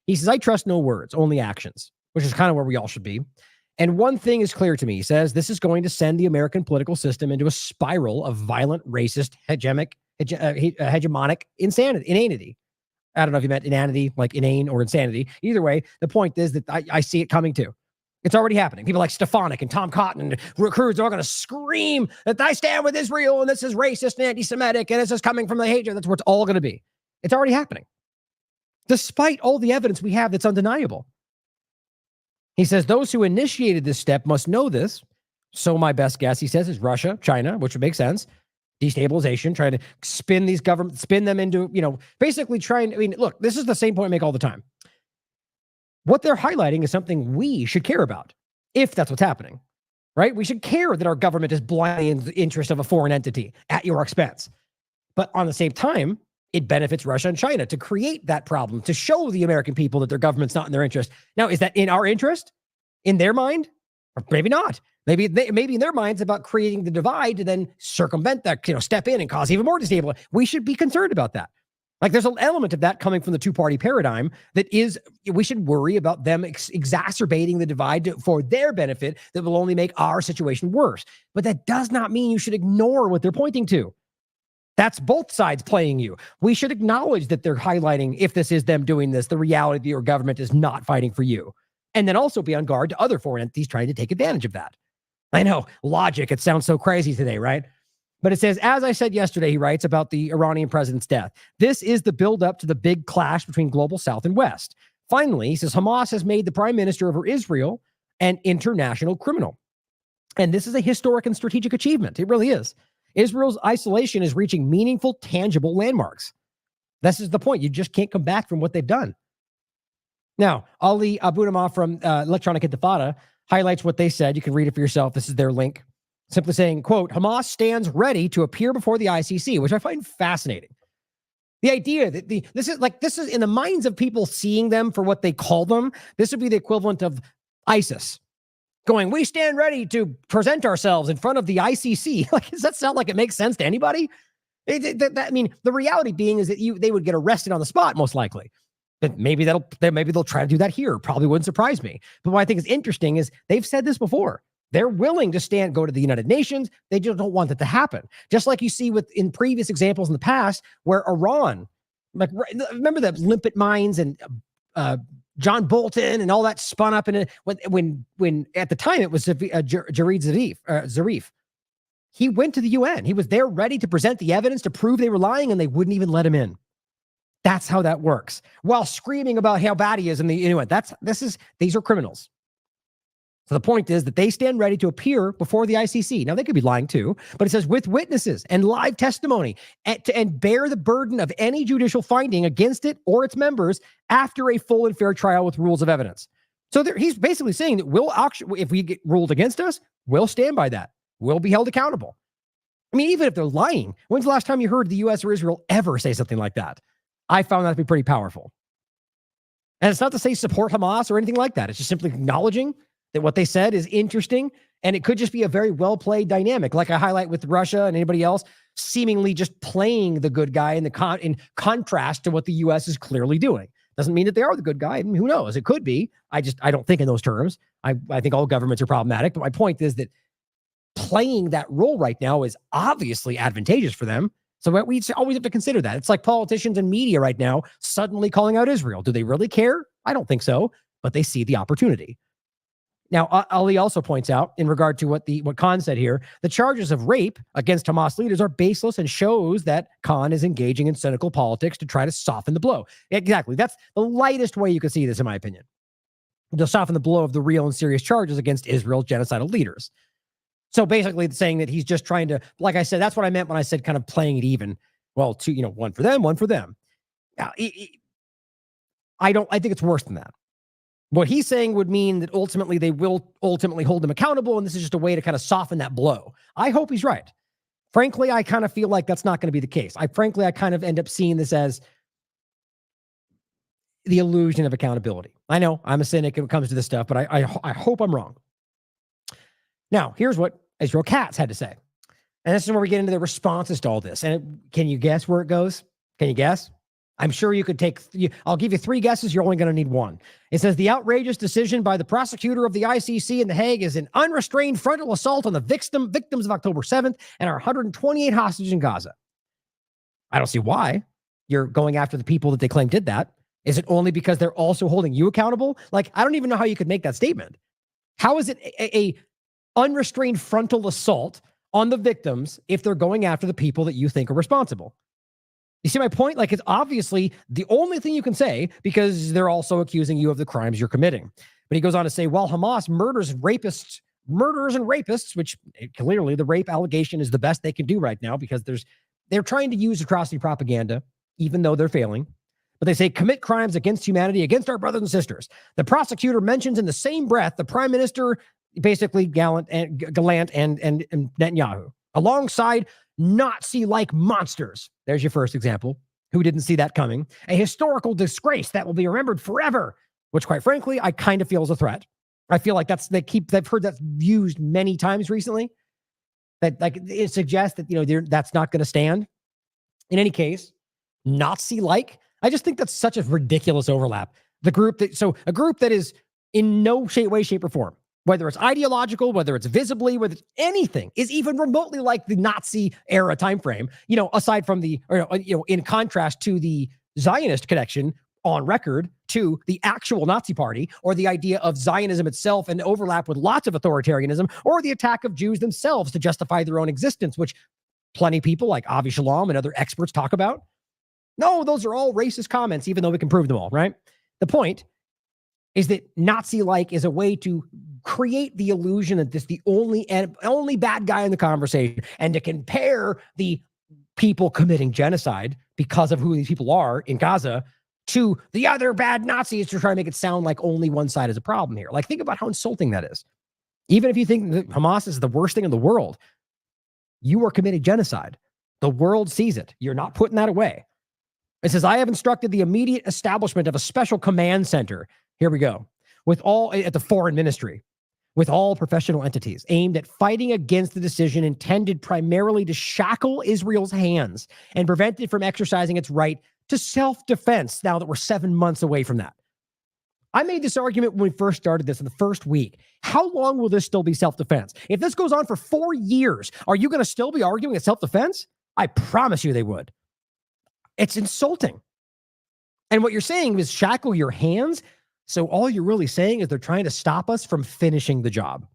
He says, I trust no words, only actions, which is kind of where we all should be. And one thing is clear to me. He says, this is going to send the American political system into a spiral of violent, racist, hegemonic inanity. I don't know if you meant inanity, like inane or insanity. Either way, the point is that I see it coming too. It's already happening. People like Stefanik and Tom Cotton and recruits are all going to scream that I stand with Israel and this is racist and anti-Semitic and this is coming from the hatred. That's what it's all going to be. It's already happening, despite all the evidence we have that's undeniable. He says those who initiated this step must know this. So my best guess, he says, is Russia, China, which would make sense. Destabilization, trying to spin these governments, spin them into, basically trying. I mean, look, this is the same point I make all the time. What they're highlighting is something we should care about, if that's what's happening, right? We should care that our government is blindly in the interest of a foreign entity at your expense. But on the same time, it benefits Russia and China to create that problem, to show the American people that their government's not in their interest. Now, is that in our interest? In their mind? Or maybe not. Maybe in their minds about creating the divide to then circumvent that, step in and cause even more destabilization. We should be concerned about that. Like there's an element of that coming from the two-party paradigm that is, we should worry about them exacerbating the divide for their benefit that will only make our situation worse. But that does not mean you should ignore what they're pointing to. That's both sides playing you. We should acknowledge that they're highlighting, if this is them doing this, the reality that your government is not fighting for you. And then also be on guard to other foreign entities trying to take advantage of that. I know, logic, it sounds so crazy today, right? But it says, as I said yesterday, he writes about the Iranian president's death. This is the buildup to the big clash between global South and West. Finally, he says, Hamas has made the prime minister of Israel an international criminal. And this is a historic and strategic achievement. It really is. Israel's isolation is reaching meaningful, tangible landmarks. This is the point. You just can't come back from what they've done. Now, Ali Abunimah from Electronic Intifada highlights what they said. You can read it for yourself. This is their link. Simply saying, quote, Hamas stands ready to appear before the ICC, which I find fascinating. The idea that this is in the minds of people seeing them for what they call them, this would be the equivalent of ISIS going, we stand ready to present ourselves in front of the ICC. Like, does that sound like it makes sense to anybody? I mean, the reality being is that they would get arrested on the spot, most likely. But maybe they'll try to do that here. Probably wouldn't surprise me. But what I think is interesting is they've said this before. They're willing to go to the United Nations. They just don't want that to happen. Just like you see in previous examples in the past where Iran, like, remember the limpet mines and John Bolton and all that spun up in it when at the time it was Jareed Zarif. He went to the UN. He was there ready to present the evidence to prove they were lying, and they wouldn't even let him in. That's how that works. While screaming about how bad he is in the UN. These are criminals. So the point is that they stand ready to appear before the ICC. Now, they could be lying too, but it says with witnesses and live testimony and bear the burden of any judicial finding against it or its members after a full and fair trial with rules of evidence. So he's basically saying that if we get ruled against us, we'll stand by that. We'll be held accountable. I mean, even if they're lying, when's the last time you heard the U.S. or Israel ever say something like that? I found that to be pretty powerful. And it's not to say support Hamas or anything like that. It's just simply acknowledging that what they said is interesting, and it could just be a very well-played dynamic, like I highlight with Russia and anybody else, seemingly just playing the good guy in contrast to what the U.S. is clearly doing. Doesn't mean that they are the good guy. I mean, who knows? It could be. I don't think in those terms. I think all governments are problematic, but my point is that playing that role right now is obviously advantageous for them. So we always have to consider that. It's like politicians and media right now suddenly calling out Israel. Do they really care? I don't think so, but they see the opportunity. Now, Ali also points out, in regard to what Khan said here, the charges of rape against Hamas leaders are baseless and shows that Khan is engaging in cynical politics to try to soften the blow. Exactly. That's the lightest way you could see this, in my opinion, to soften the blow of the real and serious charges against Israel's genocidal leaders. So basically saying that he's just trying to, like I said, that's what I meant when I said kind of playing it even. Well, one for them, one for them. Now, I think it's worse than that. What he's saying would mean that ultimately they will ultimately hold him accountable, and this is just a way to kind of soften that blow. I hope he's right. Frankly, I kind of feel like that's not going to be the case. I kind of end up seeing this as the illusion of accountability. I know I'm a cynic when it comes to this stuff, but I hope I'm wrong. Now, here's what Israel Katz had to say. And this is where we get into the responses to all this. And can you guess where it goes? Can you guess? I'm sure you could I'll give you 3 guesses. You're only going to need 1. It says the outrageous decision by the prosecutor of the ICC in The Hague is an unrestrained frontal assault on the victims of October 7th and our 128 hostages in Gaza. I don't see why you're going after the people that they claim did that. Is it only because they're also holding you accountable? Like, I don't even know how you could make that statement. How is it a unrestrained frontal assault on the victims if they're going after the people that you think are responsible? You see my point? Like, it's obviously the only thing you can say because they're also accusing you of the crimes you're committing. But he goes on to say, while Hamas murderers and rapists, which clearly the rape allegation is the best they can do right now because they're trying to use atrocity propaganda, even though they're failing. But they say commit crimes against humanity, against our brothers and sisters. The prosecutor mentions in the same breath the prime minister, basically Gallant and Netanyahu, alongside Nazi-like monsters. There's your first example. Who didn't see that coming? A historical disgrace that will be remembered forever, which quite frankly, I kind of feel is a threat. I feel like they've heard that used many times recently. That like it suggests that, that's not going to stand. In any case, Nazi-like, I just think that's such a ridiculous overlap. A group that is in no way, shape, or form, whether it's ideological, whether it's visibly, whether it's anything, is even remotely like the Nazi era timeframe, aside from in contrast to the Zionist connection on record to the actual Nazi party, or the idea of Zionism itself and overlap with lots of authoritarianism, or the attack of Jews themselves to justify their own existence, which plenty of people like Avi Shalom and other experts talk about. No, those are all racist comments, even though we can prove them all, right? The point is that Nazi-like is a way to create the illusion that this is the only bad guy in the conversation, and to compare the people committing genocide because of who these people are in Gaza to the other bad Nazis, to try to make it sound like only one side is a problem here. Like, think about how insulting that is. Even if you think that Hamas is the worst thing in the world, you are committing genocide. The world sees it. You're not putting that away. It says, I have instructed the immediate establishment of a special command center. Here we go. With all at the foreign ministry, with all professional entities aimed at fighting against the decision intended primarily to shackle Israel's hands and prevent it from exercising its right to self-defense now that we're 7 months away from that. I made this argument when we first started this in the first week. How long will this still be self-defense? If this goes on for 4 years, are you going to still be arguing it's self-defense? I promise you they would. It's insulting. And what you're saying is shackle your hands. So all you're really saying is they're trying to stop us from finishing the job.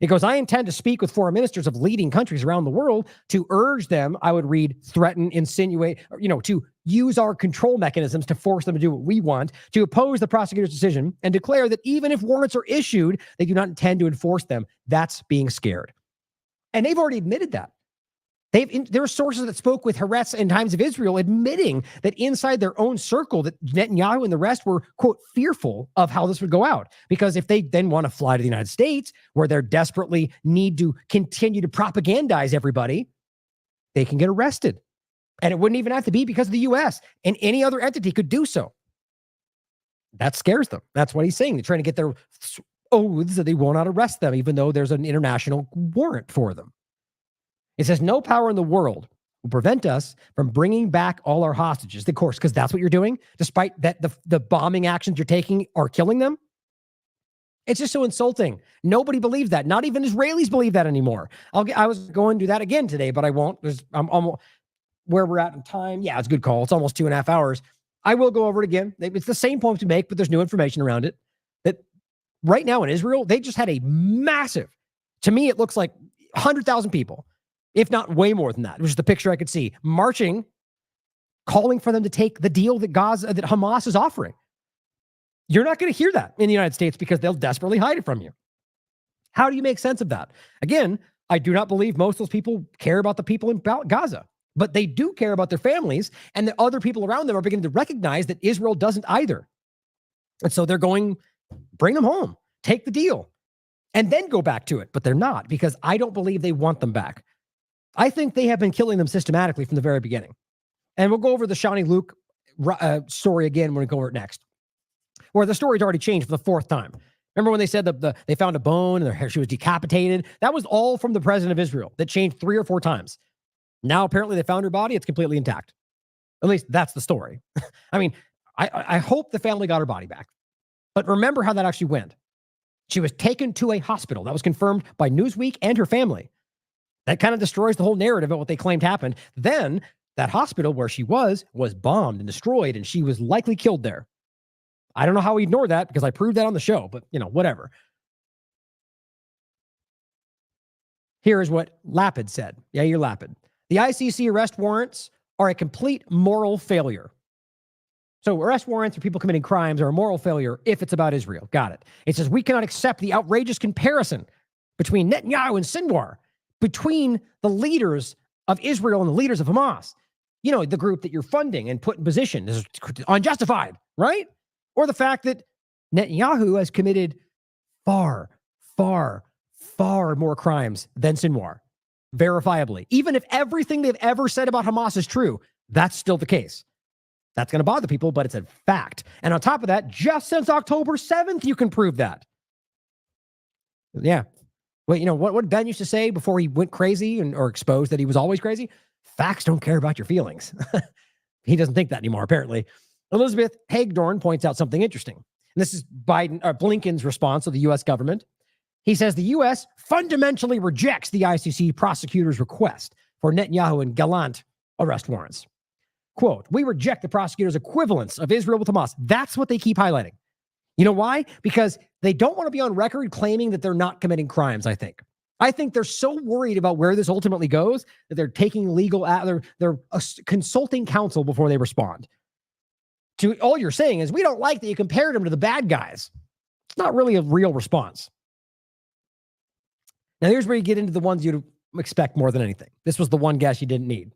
It goes, I intend to speak with foreign ministers of leading countries around the world to urge them, I would read, threaten, insinuate, to use our control mechanisms to force them to do what we want, to oppose the prosecutor's decision and declare that even if warrants are issued, they do not intend to enforce them. That's being scared. And they've already admitted that. There are sources that spoke with Haaretz in Times of Israel admitting that inside their own circle that Netanyahu and the rest were, quote, fearful of how this would go out. Because if they then want to fly to the United States, where they desperately need to continue to propagandize everybody, they can get arrested. And it wouldn't even have to be because of the U.S. and any other entity could do so. That scares them. That's what he's saying. They're trying to get their oaths that they will not arrest them, even though there's an international warrant for them. It says, no power in the world will prevent us from bringing back all our hostages. Of course, because that's what you're doing, despite that the bombing actions you're taking are killing them. It's just so insulting. Nobody believes that. Not even Israelis believe that anymore. I was going to do that again today, but I won't. I'm almost where we're at in time. Yeah, it's a good call. It's almost 2.5 hours. I will go over it again. It's the same point to make, but there's new information around it. That right now in Israel, they just had a massive, to me, it looks like 100,000 people, if not way more than that, which is the picture I could see, marching, calling for them to take the deal that Hamas is offering. You're not going to hear that in the United States because they'll desperately hide it from you. How do you make sense of that? Again, I do not believe most of those people care about the people in Gaza, but they do care about their families, and the other people around them are beginning to recognize that Israel doesn't either. And so they're going, bring them home, take the deal, and then go back to it. But they're not, because I don't believe they want them back. I think they have been killing them systematically from the very beginning. And we'll go over the Shani Luke story again when we go over it next, where the story's already changed for the 4th time. Remember when they said that they found a bone and she was decapitated? That was all from the president of Israel. That changed 3 or 4 times. Now, apparently, they found her body. It's completely intact. At least that's the story. I mean, I hope the family got her body back. But remember how that actually went. She was taken to a hospital. That was confirmed by Newsweek and her family. That kind of destroys the whole narrative of what they claimed happened. Then that hospital where she was bombed and destroyed, and she was likely killed there. I don't know how we ignore that because I proved that on the show, but whatever. Here is what Lapid said. Yeah, you're Lapid. The ICC arrest warrants are a complete moral failure. So arrest warrants for people committing crimes are a moral failure if it's about Israel. Got it. It says we cannot accept the outrageous comparison between Netanyahu and Sinwar, between the leaders of Israel and the leaders of Hamas. The group that you're funding and put in position is unjustified, right? Or the fact that Netanyahu has committed far, far, far more crimes than Sinwar, verifiably. Even if everything they've ever said about Hamas is true, that's still the case. That's going to bother people, but it's a fact. And on top of that, just since October 7th, you can prove that. Yeah. Well, what Ben used to say before he went crazy or exposed that he was always crazy? Facts don't care about your feelings. He doesn't think that anymore, apparently. Elizabeth Hagedorn points out something interesting. And this is Blinken's response to the U.S. government. He says the U.S. fundamentally rejects the ICC prosecutor's request for Netanyahu and Gallant arrest warrants. Quote, we reject the prosecutor's equivalence of Israel with Hamas. That's what they keep highlighting. You know why? Because they don't want to be on record claiming that they're not committing crimes, I think. I think they're so worried about where this ultimately goes that they're taking they're consulting counsel before they respond. All you're saying is, we don't like that you compared them to the bad guys. It's not really a real response. Now, here's where you get into the ones you'd expect more than anything. This was the one guess you didn't need.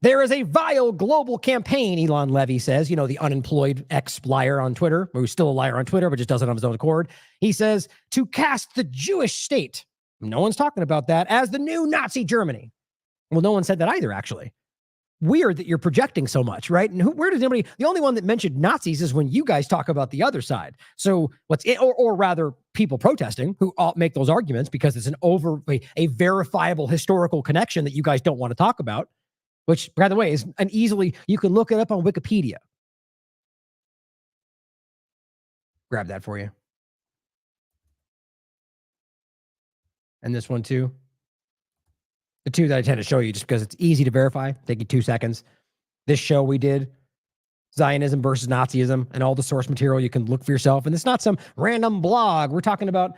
There is a vile global campaign, Elon Levy says, the unemployed ex-liar on Twitter, who's still a liar on Twitter, but just does it on his own accord. He says, to cast the Jewish state, no one's talking about that, as the new Nazi Germany. Well, no one said that either, actually. weird that you're projecting so much, right? And where does anybody, the only one that mentioned Nazis is when you guys talk about the other side. So or rather people protesting who all make those arguments because it's a verifiable historical connection that you guys don't want to talk about, which, by the way, is you can look it up on Wikipedia. Grab that for you. And this one too. The two that I tend to show you just because it's easy to verify. Take you 2 seconds. This show we did, Zionism versus Nazism, and all the source material you can look for yourself. And it's not some random blog. We're talking about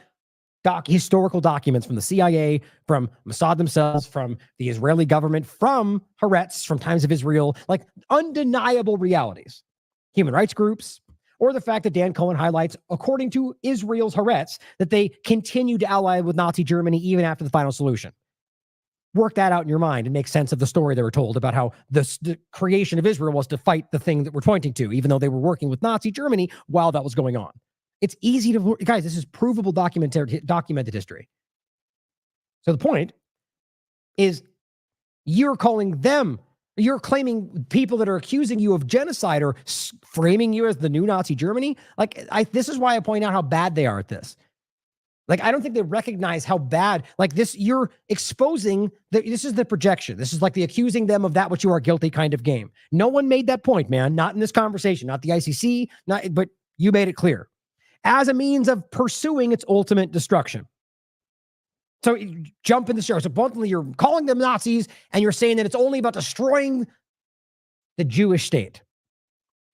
historical documents from the CIA, from Mossad themselves, from the Israeli government, from Haaretz, from Times of Israel, like undeniable realities. Human rights groups, or the fact that Dan Cohen highlights, according to Israel's Haaretz, that they continue to ally with Nazi Germany even after the final solution. Work that out in your mind and make sense of the story they were told about how the creation of Israel was to fight the thing that we're pointing to, even though they were working with Nazi Germany while that was going on. It's easy to, guys, this is provable documented history. So the point is you're claiming people that are accusing you of genocide or framing you as the new Nazi Germany. This is why I point out how bad they are at this. I don't think they recognize how bad, you're exposing, this is the projection. This is like the accusing them of that which you are guilty kind of game. No one made that point, man. Not in this conversation, not the ICC, but you made it clear. As a means of pursuing its ultimate destruction. So you jump in the show. So bluntly, you're calling them Nazis, and you're saying that it's only about destroying the Jewish state.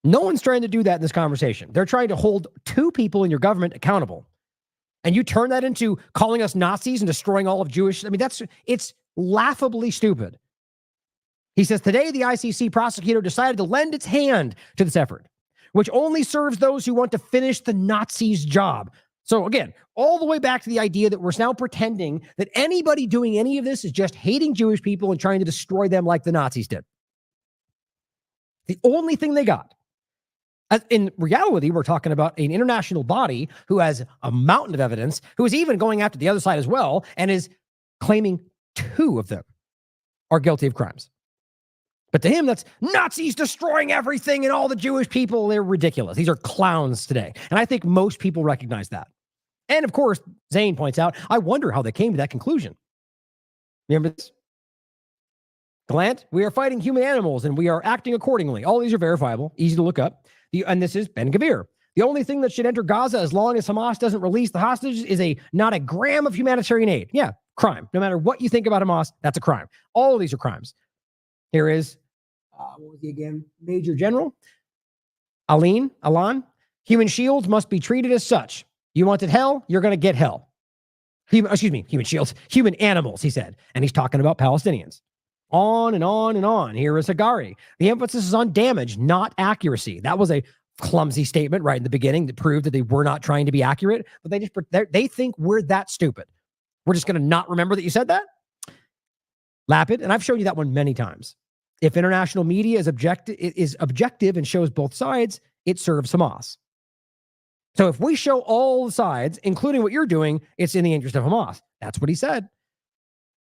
No one's trying to do that in this conversation. They're trying to hold two people in your government accountable. And you turn that into calling us Nazis and destroying all of Jewish. It's laughably stupid. He says, today the ICC prosecutor decided to lend its hand to this effort, which only serves those who want to finish the Nazis' job. So again, all the way back to the idea that we're now pretending that anybody doing any of this is just hating Jewish people and trying to destroy them like the Nazis did. The only thing they got. In reality, we're talking about an international body who has a mountain of evidence, who is even going after the other side as well, and is claiming two of them are guilty of crimes. But to him, that's Nazis destroying everything and all the Jewish people. They're ridiculous. These are clowns today. And I think most people recognize that. And of course, Zane points out, I wonder how they came to that conclusion. Remember this? Glant, we are fighting human animals and we are acting accordingly. All these are verifiable, easy to look up. And this is Ben Gvir. The only thing that should enter Gaza as long as Hamas doesn't release the hostages is not a gram of humanitarian aid. Yeah, crime. No matter what you think about Hamas, that's a crime. All of these are crimes. Here is, what was he again? Major General Alan. Human shields must be treated as such. You wanted hell, you're going to get hell. Human shields, human animals, he said. And he's talking about Palestinians. On and on and on. Here is Hagari. The emphasis is on damage, not accuracy. That was a clumsy statement right in the beginning that proved that they were not trying to be accurate, but they think we're that stupid. We're just going to not remember that you said that? Lapid, and I've shown you that one many times. If international media is objective and shows both sides, it serves Hamas. So if we show all the sides, including what you're doing, it's in the interest of Hamas. That's what he said.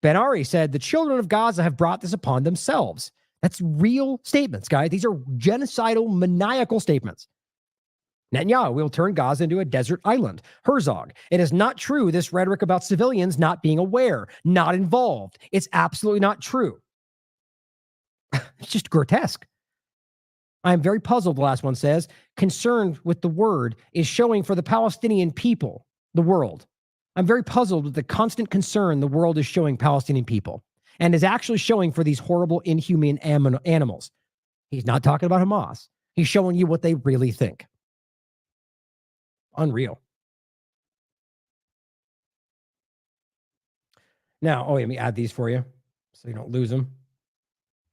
Ben Ari said, the children of Gaza have brought this upon themselves. That's real statements, guys. These are genocidal, maniacal statements. Netanyahu will turn Gaza into a desert island. Herzog, it is not true, this rhetoric about civilians not being aware, not involved. It's absolutely not true. It's just grotesque. I am very puzzled, the last one says. Concerned with the word is showing for the Palestinian people, the world. I'm very puzzled with the constant concern the world is showing Palestinian people and is actually showing for these horrible, inhumane animals. He's not talking about Hamas. He's showing you what they really think. Unreal. Now, let me add these for you so you don't lose them.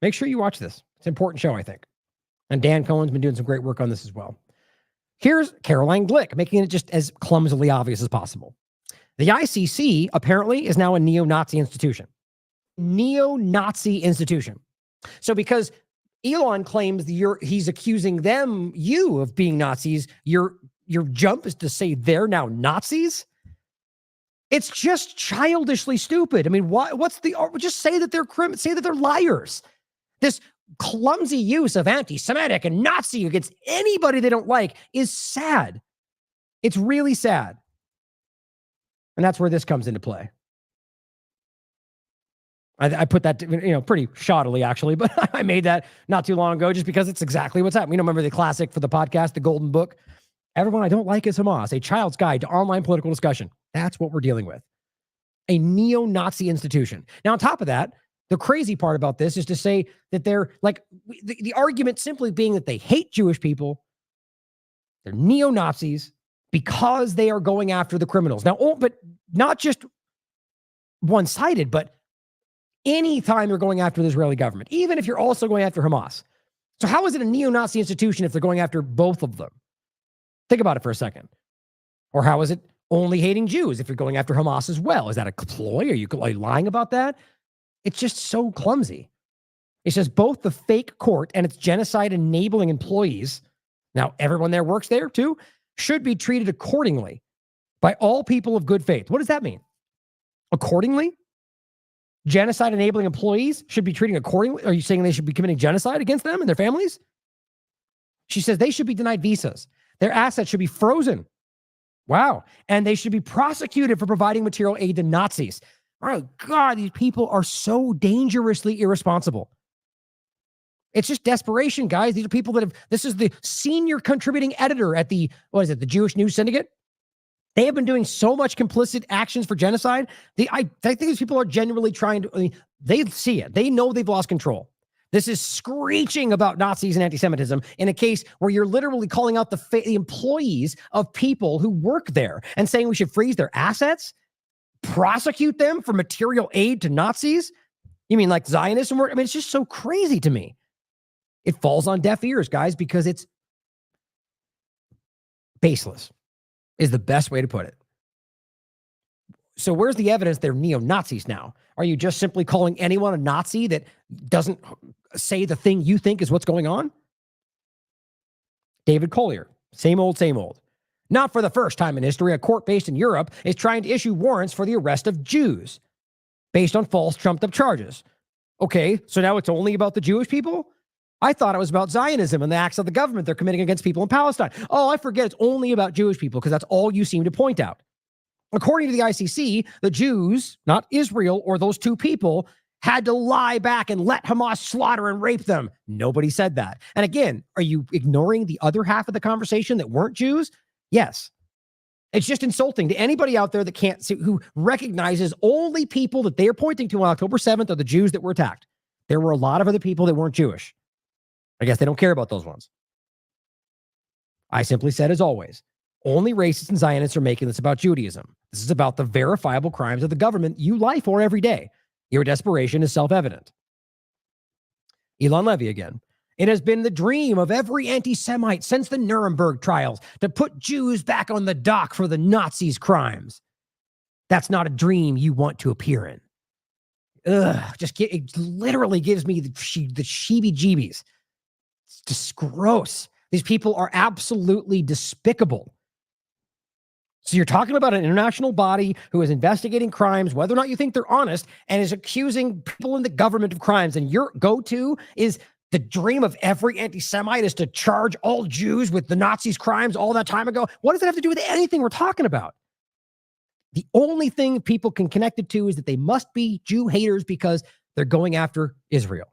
Make sure you watch this. It's an important show, I think. And Dan Cohen's been doing some great work on this as well. Here's Caroline Glick, making it just as clumsily obvious as possible. The ICC apparently is now a neo-Nazi institution. Neo-Nazi institution. So because Elon claims he's accusing you of being Nazis, your jump is to say they're now Nazis? It's just childishly stupid. I mean, what's just say that they're say that they're liars. clumsy use of anti-Semitic and Nazi against anybody they don't like is sad. It's really sad. And that's where this comes into play. I put that, pretty shoddily, actually, but I made that not too long ago just because it's exactly what's happening. Remember the classic for the podcast, The Golden Book? Everyone I don't like is Hamas, a child's guide to online political discussion. That's what we're dealing with. A neo-Nazi institution. Now, on top of that, the crazy part about this is to say that they're like, the argument simply being that they hate Jewish people, they're neo-Nazis because they are going after the criminals. Now, but not just one-sided, but anytime you're going after the Israeli government, even if you're also going after Hamas. So how is it a neo-Nazi institution if they're going after both of them? Think about it for a second. Or how is it only hating Jews if you're going after Hamas as well? Is that a ploy? Are you lying about that? It's just so clumsy. It says both the fake court and its genocide-enabling employees, now everyone there works there too, should be treated accordingly by all people of good faith. What does that mean? Accordingly? Genocide-enabling employees should be treating accordingly? Are you saying they should be committing genocide against them and their families? She says they should be denied visas. Their assets should be frozen. Wow. And they should be prosecuted for providing material aid to Nazis. Oh, God, these people are so dangerously irresponsible. It's just desperation, guys. These are people that this is the senior contributing editor at the Jewish News Syndicate. They have been doing so much complicit actions for genocide. I think these people are genuinely trying to, they see it. They know they've lost control. This is screeching about Nazis and anti-Semitism in a case where you're literally calling out the employees of people who work there and saying we should freeze their assets, prosecute them for material aid to Nazis. You mean like Zionists and work? I mean, it's just so crazy to me. It falls on deaf ears, guys, because it's baseless is the best way to put it. So where's the evidence they're neo-Nazis now? Are you just simply calling anyone a Nazi that doesn't say the thing you think is what's going on? David Collier, same old, same old. Not for the first time in history, a court based in Europe is trying to issue warrants for the arrest of Jews based on false trumped-up charges. Okay, so now it's only about the Jewish people? I thought it was about Zionism and the acts of the government they're committing against people in Palestine. Oh, I forget it's only about Jewish people because that's all you seem to point out. According to the ICC, the Jews, not Israel or those two people, had to lie back and let Hamas slaughter and rape them. Nobody said that. And again, are you ignoring the other half of the conversation that weren't Jews? Yes. It's just insulting to anybody out there that can't see, who recognizes only people that they are pointing to on October 7th are the Jews that were attacked. There were a lot of other people that weren't Jewish. I guess they don't care about those ones. I simply said, as always, only racists and Zionists are making this about Judaism. This is about the verifiable crimes of the government you lie for every day. Your desperation is self-evident. Elon Levy again. It has been the dream of every anti-Semite since the Nuremberg trials to put Jews back on the dock for the Nazis' crimes. That's not a dream you want to appear in. It literally gives me the sheebie-jeebies. It's just gross. These people are absolutely despicable. So you're talking about an international body who is investigating crimes, whether or not you think they're honest, and is accusing people in the government of crimes. And your go-to is the dream of every anti-Semite is to charge all Jews with the Nazis' crimes all that time ago. What does that have to do with anything we're talking about? The only thing people can connect it to is that they must be Jew haters because they're going after Israel.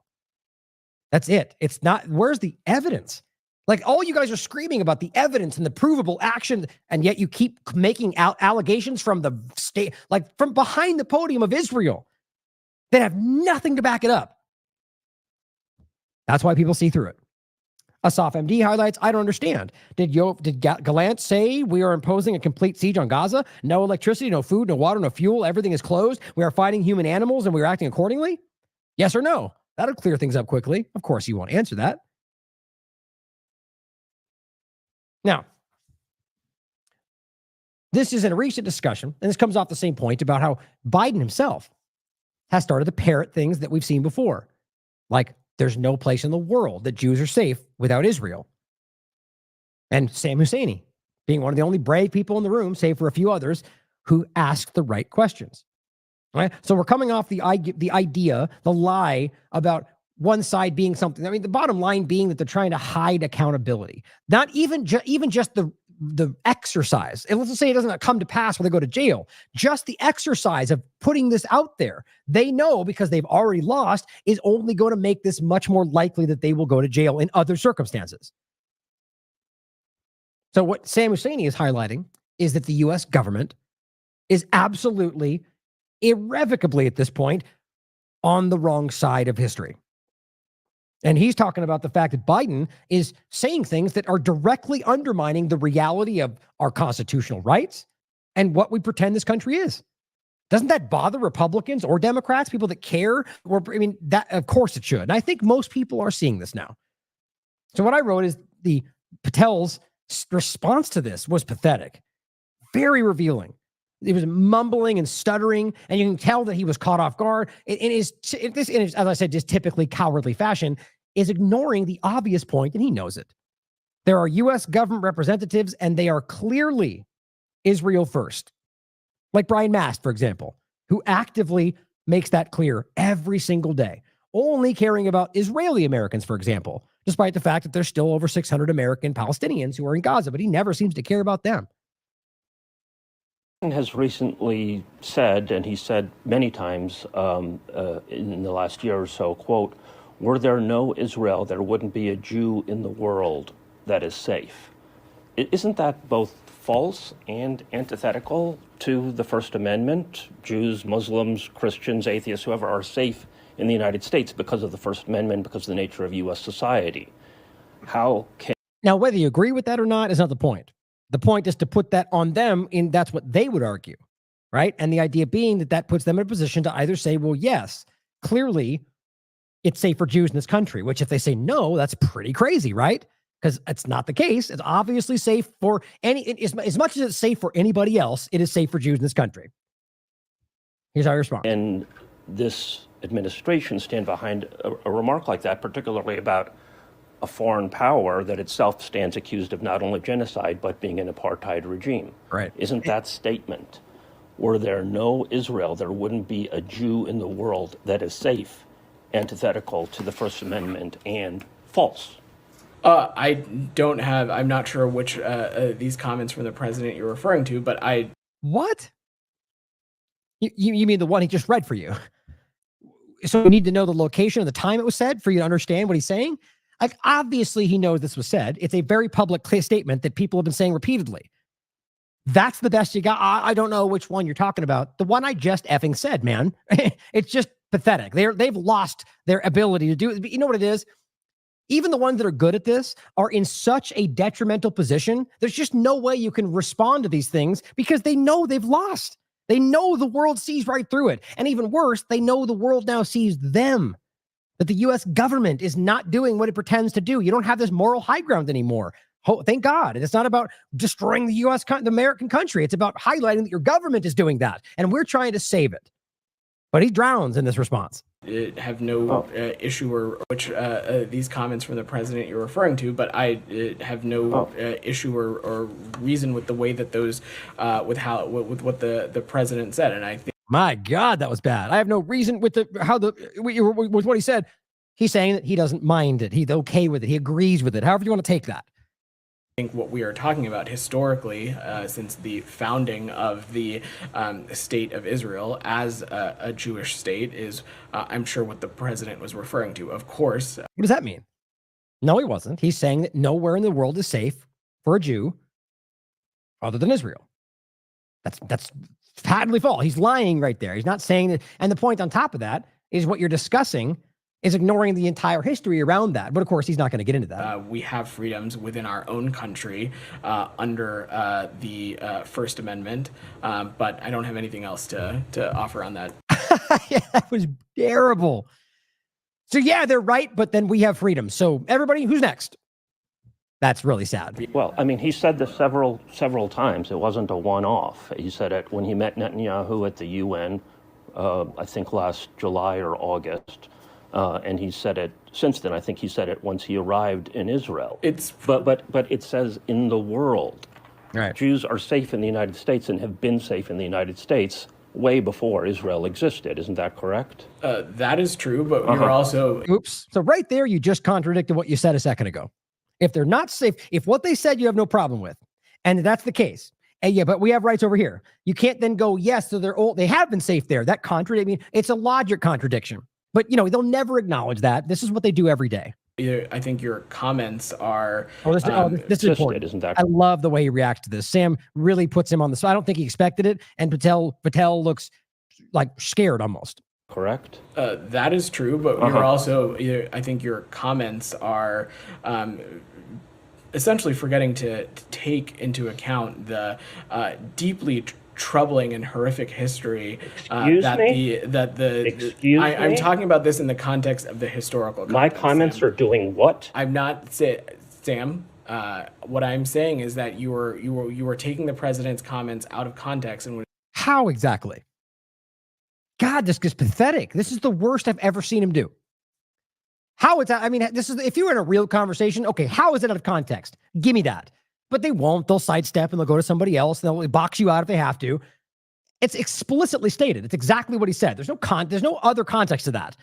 That's it. It's not, where's the evidence? Like, all you guys are screaming about the evidence and the provable action, and yet you keep making out allegations from the state, like from behind the podium of Israel, that have nothing to back it up. That's why people see through it. Asaf MD highlights, I don't understand. Did Gallant say we are imposing a complete siege on Gaza? No electricity, no food, no water, no fuel. Everything is closed. We are fighting human animals and we are acting accordingly? Yes or no? That'll clear things up quickly. Of course, you won't answer that. Now, this is in a recent discussion, and this comes off the same point about how Biden himself has started to parrot things that we've seen before. Like, there's no place in the world that Jews are safe without Israel. And Sam Husseini being one of the only brave people in the room, save for a few others, who asked the right questions. Right? So we're coming off the idea, the lie about one side being something. I mean, the bottom line being that they're trying to hide accountability. Not even just the exercise. And let's say it doesn't come to pass where they go to jail. Just the exercise of putting this out there, they know because they've already lost, is only going to make this much more likely that they will go to jail in other circumstances. So what Sam Husseini is highlighting is that the U.S. government is absolutely, irrevocably at this point, on the wrong side of history. And he's talking about the fact that Biden is saying things that are directly undermining the reality of our constitutional rights and what we pretend this country is. Doesn't that bother Republicans or Democrats, people that care? That of course it should. And I think most people are seeing this now. So what I wrote is the Patel's response to this was pathetic, very revealing. He was mumbling and stuttering, and you can tell that he was caught off guard. As I said, just typically cowardly fashion, is ignoring the obvious point, and he knows it. There are U.S. government representatives, and they are clearly Israel first. Like Brian Mast, for example, who actively makes that clear every single day, only caring about Israeli Americans, for example, despite the fact that there's still over 600 American Palestinians who are in Gaza, but he never seems to care about them. Has recently said, and he said many times in the last year or so, quote, "Were there no Israel, there wouldn't be a Jew in the world that is safe." Isn't that both false and antithetical to the First Amendment? Jews, Muslims, Christians, atheists, whoever are safe in the United States because of the First Amendment, because of the nature of U.S. society. How can... Now, whether you agree with that or not is not the point. The point is to put that on them, and that's what they would argue, right? And the idea being that that puts them in a position to either say, well, yes, clearly it's safe for Jews in this country, which if they say no, that's pretty crazy, right? Because it's not the case. It's obviously safe for as much as it's safe for anybody else, it is safe for Jews in this country. Here's how I respond. And this administration stand behind a remark like that, particularly about a foreign power that itself stands accused of not only genocide, but being an apartheid regime. Right. Isn't that statement, were there no Israel, there wouldn't be a Jew in the world that is safe, antithetical to the First Amendment and false? I'm not sure which these comments from the president you're referring to, but What? You mean the one he just read for you? So you need to know the location and the time it was said for you to understand what he's saying? Like, obviously he knows this was said. It's a very public clear statement that people have been saying repeatedly. That's the best you got. I don't know which one you're talking about. The one I just effing said, man. It's just pathetic. They've lost their ability to do it. You know what it is? Even the ones that are good at this are in such a detrimental position. There's just no way you can respond to these things because they know they've lost. They know the world sees right through it. And even worse, they know the world now sees them. That the U.S. government is not doing what it pretends to do. You don't have this moral high ground anymore. Thank God. And it's not about destroying the U.S., the American country. It's about highlighting that your government is doing that. And we're trying to save it. But he drowns in this response. Have no issue or which these comments from the president you're referring to, but I have no issue or reason with the way that those with what the president said, and I think. My God, that was bad. I have no reason with with what he said. He's saying that he doesn't mind it. He's okay with it. He agrees with it. However you want to take that. I think what we are talking about historically, since the founding of the state of Israel as a Jewish state, is I'm sure what the president was referring to. Of course. What does that mean? No, he wasn't. He's saying that nowhere in the world is safe for a Jew other than Israel. That's patently false. He's lying right there. He's not saying that. And the point on top of that is what you're discussing is ignoring the entire history around that. But of course, he's not going to get into that. We have freedoms within our own country under the First Amendment, but I don't have anything else to offer on that. Yeah, that was terrible. So yeah, they're right, but then we have freedom. So everybody, who's next? That's really sad. Well, I mean, he said this several times. It wasn't a one-off. He said it when he met Netanyahu at the UN, I think last July or August. And he said it since then. I think he said it once he arrived in Israel. But it says in the world. Right. Jews are safe in the United States and have been safe in the United States. way before Israel existed. Isn't that correct? That is true, but you're also... Oops. So right there, you just contradicted what you said a second ago. If they're not safe, if what they said you have no problem with, and that's the case, and yeah, but we have rights over here, you can't then go, yes, so they have been safe there. That contradict, I mean, it's a logic contradiction. But, they'll never acknowledge that. This is what they do every day. I think your comments are... This is important. Isn't that... I love the way he reacts to this. Sam really puts him on the spot. I don't think he expected it, and Patel looks like scared almost. Correct? That is true, but you're also... I think your comments are... essentially forgetting to take into account the deeply troubling and horrific history I'm talking about this in the context of the historical context. My comments are doing what? I'm not Sam. What I'm saying is that you were taking the president's comments out of context and how exactly? God, this is pathetic. This is the worst I've ever seen him do. How is that? I mean, this is if you were in a real conversation, okay, how is it out of context? Give me that. But they won't. They'll sidestep and they'll go to somebody else. And they'll box you out if they have to. It's explicitly stated. It's exactly what he said. There's no other context to that.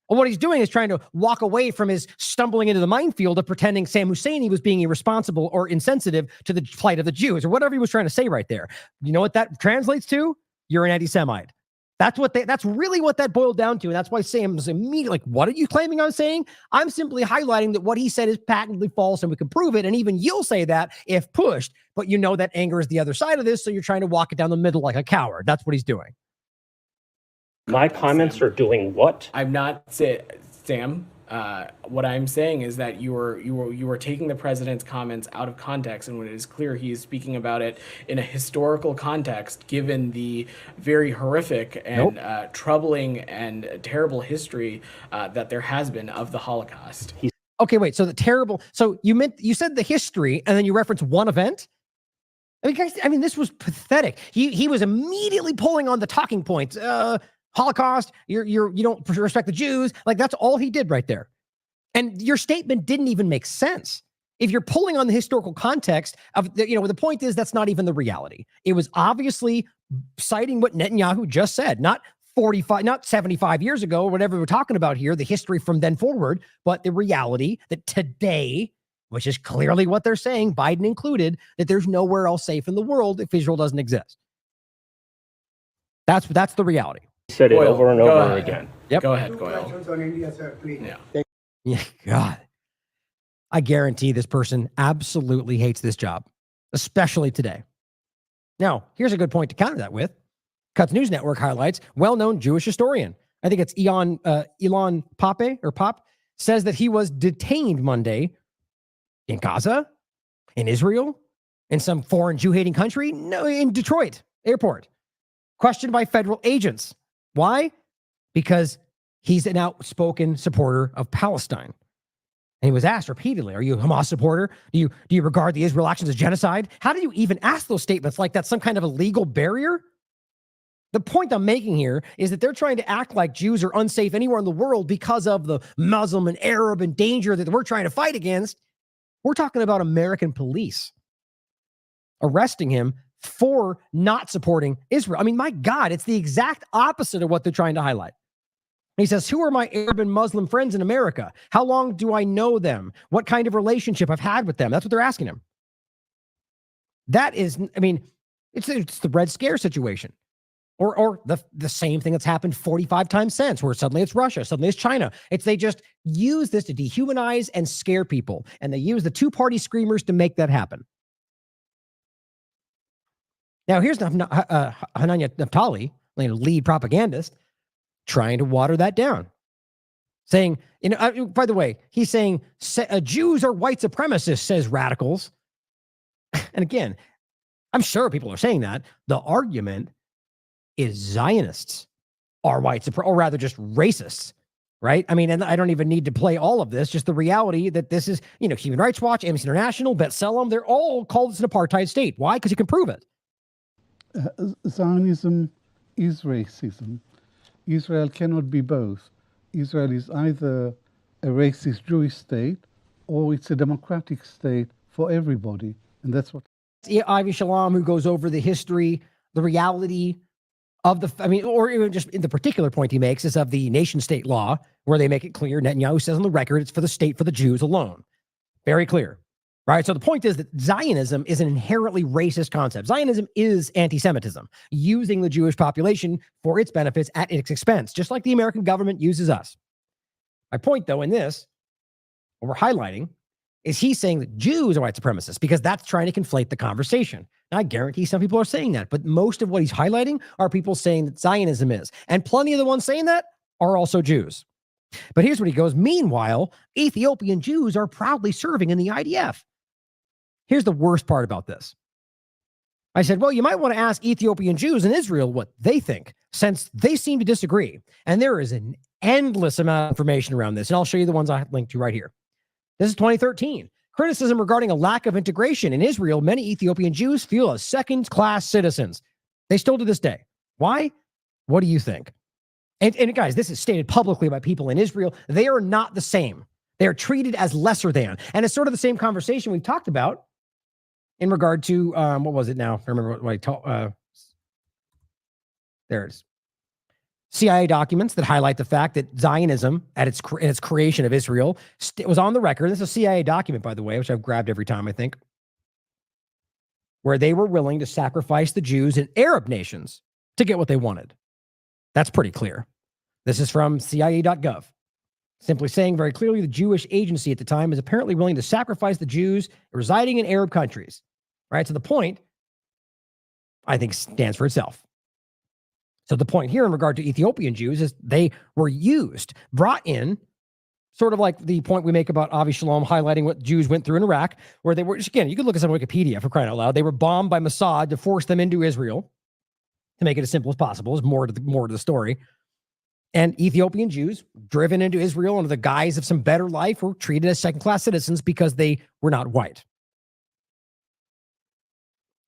And what he's doing is trying to walk away from his stumbling into the minefield of pretending Sam Husseini was being irresponsible or insensitive to the plight of the Jews or whatever he was trying to say right there. You know what that translates to? You're an anti-Semite. That's really what that boiled down to. And that's why Sam was immediately like, what are you claiming I'm saying? I'm simply highlighting that what he said is patently false and we can prove it. And even you'll say that if pushed, but that anger is the other side of this. So you're trying to walk it down the middle like a coward. That's what he's doing. My comments are doing what? I'm not Sam. What I'm saying is that you were taking the president's comments out of context, and when it is clear he is speaking about it in a historical context, given the very horrific and troubling and terrible history that there has been of the Holocaust. Okay, wait. So you said the history, and then you referenced one event. I mean, guys. I mean, this was pathetic. He was immediately pulling on the talking points. Holocaust, you don't respect the Jews. Like that's all he did right there. And your statement didn't even make sense. If you're pulling on the historical context of the point is that's not even the reality. It was obviously citing what Netanyahu just said, not 75 years ago, or whatever we're talking about here, the history from then forward, but the reality that today, which is clearly what they're saying, Biden included, that there's nowhere else safe in the world if Israel doesn't exist. That's the reality. Said it over and over again. Yep. Go ahead. Yeah, God. I guarantee this person absolutely hates this job, especially today. Now, here's a good point to counter that with. Cuts News Network highlights well-known Jewish historian. I think it's Elon Pop says that he was detained Monday in Gaza, in Israel, in some foreign Jew-hating country, no, in Detroit airport, questioned by federal agents. Why? Because he's an outspoken supporter of Palestine. And he was asked repeatedly, are you a Hamas supporter? Do you regard the Israel actions as genocide? How do you even ask those statements like that's some kind of a legal barrier? The point I'm making here is that they're trying to act like Jews are unsafe anywhere in the world because of the Muslim and Arab and danger that we're trying to fight against. We're talking about American police arresting him for not supporting Israel. I mean, my God, it's the exact opposite of what they're trying to highlight. He says, who are my Arab and Muslim friends in America? How long do I know them? What kind of relationship I've had with them? That's what they're asking him. That is, I mean, it's the Red Scare situation. Or the same thing that's happened 45 times since, where suddenly it's Russia, suddenly it's China. They just use this to dehumanize and scare people. And they use the two-party screamers to make that happen. Now, here's Hananya Naftali, lead propagandist, trying to water that down. Saying, by the way, he's saying Jews are white supremacists, says radicals. And again, I'm sure people are saying that. The argument is Zionists are white supremacists, or rather just racists, right? I mean, and I don't even need to play all of this, just the reality that this is, Human Rights Watch, Amnesty International, B'Tselem, they're all called this an apartheid state. Why? Because you can prove it. Zionism is racism. Israel cannot be both. Israel is either a racist Jewish state or it's a democratic state for everybody. And that's what... Ivy Shalom, who goes over the history, the reality of the, I mean, or even just in the particular point he makes is of the nation state law, where they make it clear, Netanyahu says on the record, it's for the state, for the Jews alone. Very clear, right? So the point is that Zionism is an inherently racist concept. Zionism is anti-Semitism, using the Jewish population for its benefits at its expense, just like the American government uses us. My point, though, in this, what we're highlighting, is he's saying that Jews are white supremacists because that's trying to conflate the conversation. Now, I guarantee some people are saying that, but most of what he's highlighting are people saying that Zionism is. And plenty of the ones saying that are also Jews. But here's what he goes. Meanwhile, Ethiopian Jews are proudly serving in the IDF. Here's the worst part about this. I said, well, you might want to ask Ethiopian Jews in Israel what they think, since they seem to disagree. And there is an endless amount of information around this. And I'll show you the ones I linked to right here. This is 2013. Criticism regarding a lack of integration in Israel. Many Ethiopian Jews feel as second-class citizens. They still to this day. Why? What do you think? And guys, this is stated publicly by people in Israel. They are not the same. They are treated as lesser than. And it's sort of the same conversation we've talked about in regard to, what was it now? I remember what I talked, there it is. CIA documents that highlight the fact that Zionism, at its creation of Israel, was on the record. This is a CIA document, by the way, which I've grabbed every time, I think, where they were willing to sacrifice the Jews in Arab nations to get what they wanted. That's pretty clear. This is from CIA.gov, simply saying very clearly the Jewish agency at the time is apparently willing to sacrifice the Jews residing in Arab countries. Right? So the point, I think, stands for itself. So the point here in regard to Ethiopian Jews is they were brought in, sort of like the point we make about Avi Shalom highlighting what Jews went through in Iraq, where they were, again, you could look at some Wikipedia for crying out loud. They were bombed by Mossad to force them into Israel, to make it as simple as possible. Is more to the story. And Ethiopian Jews driven into Israel under the guise of some better life were treated as second-class citizens because they were not white.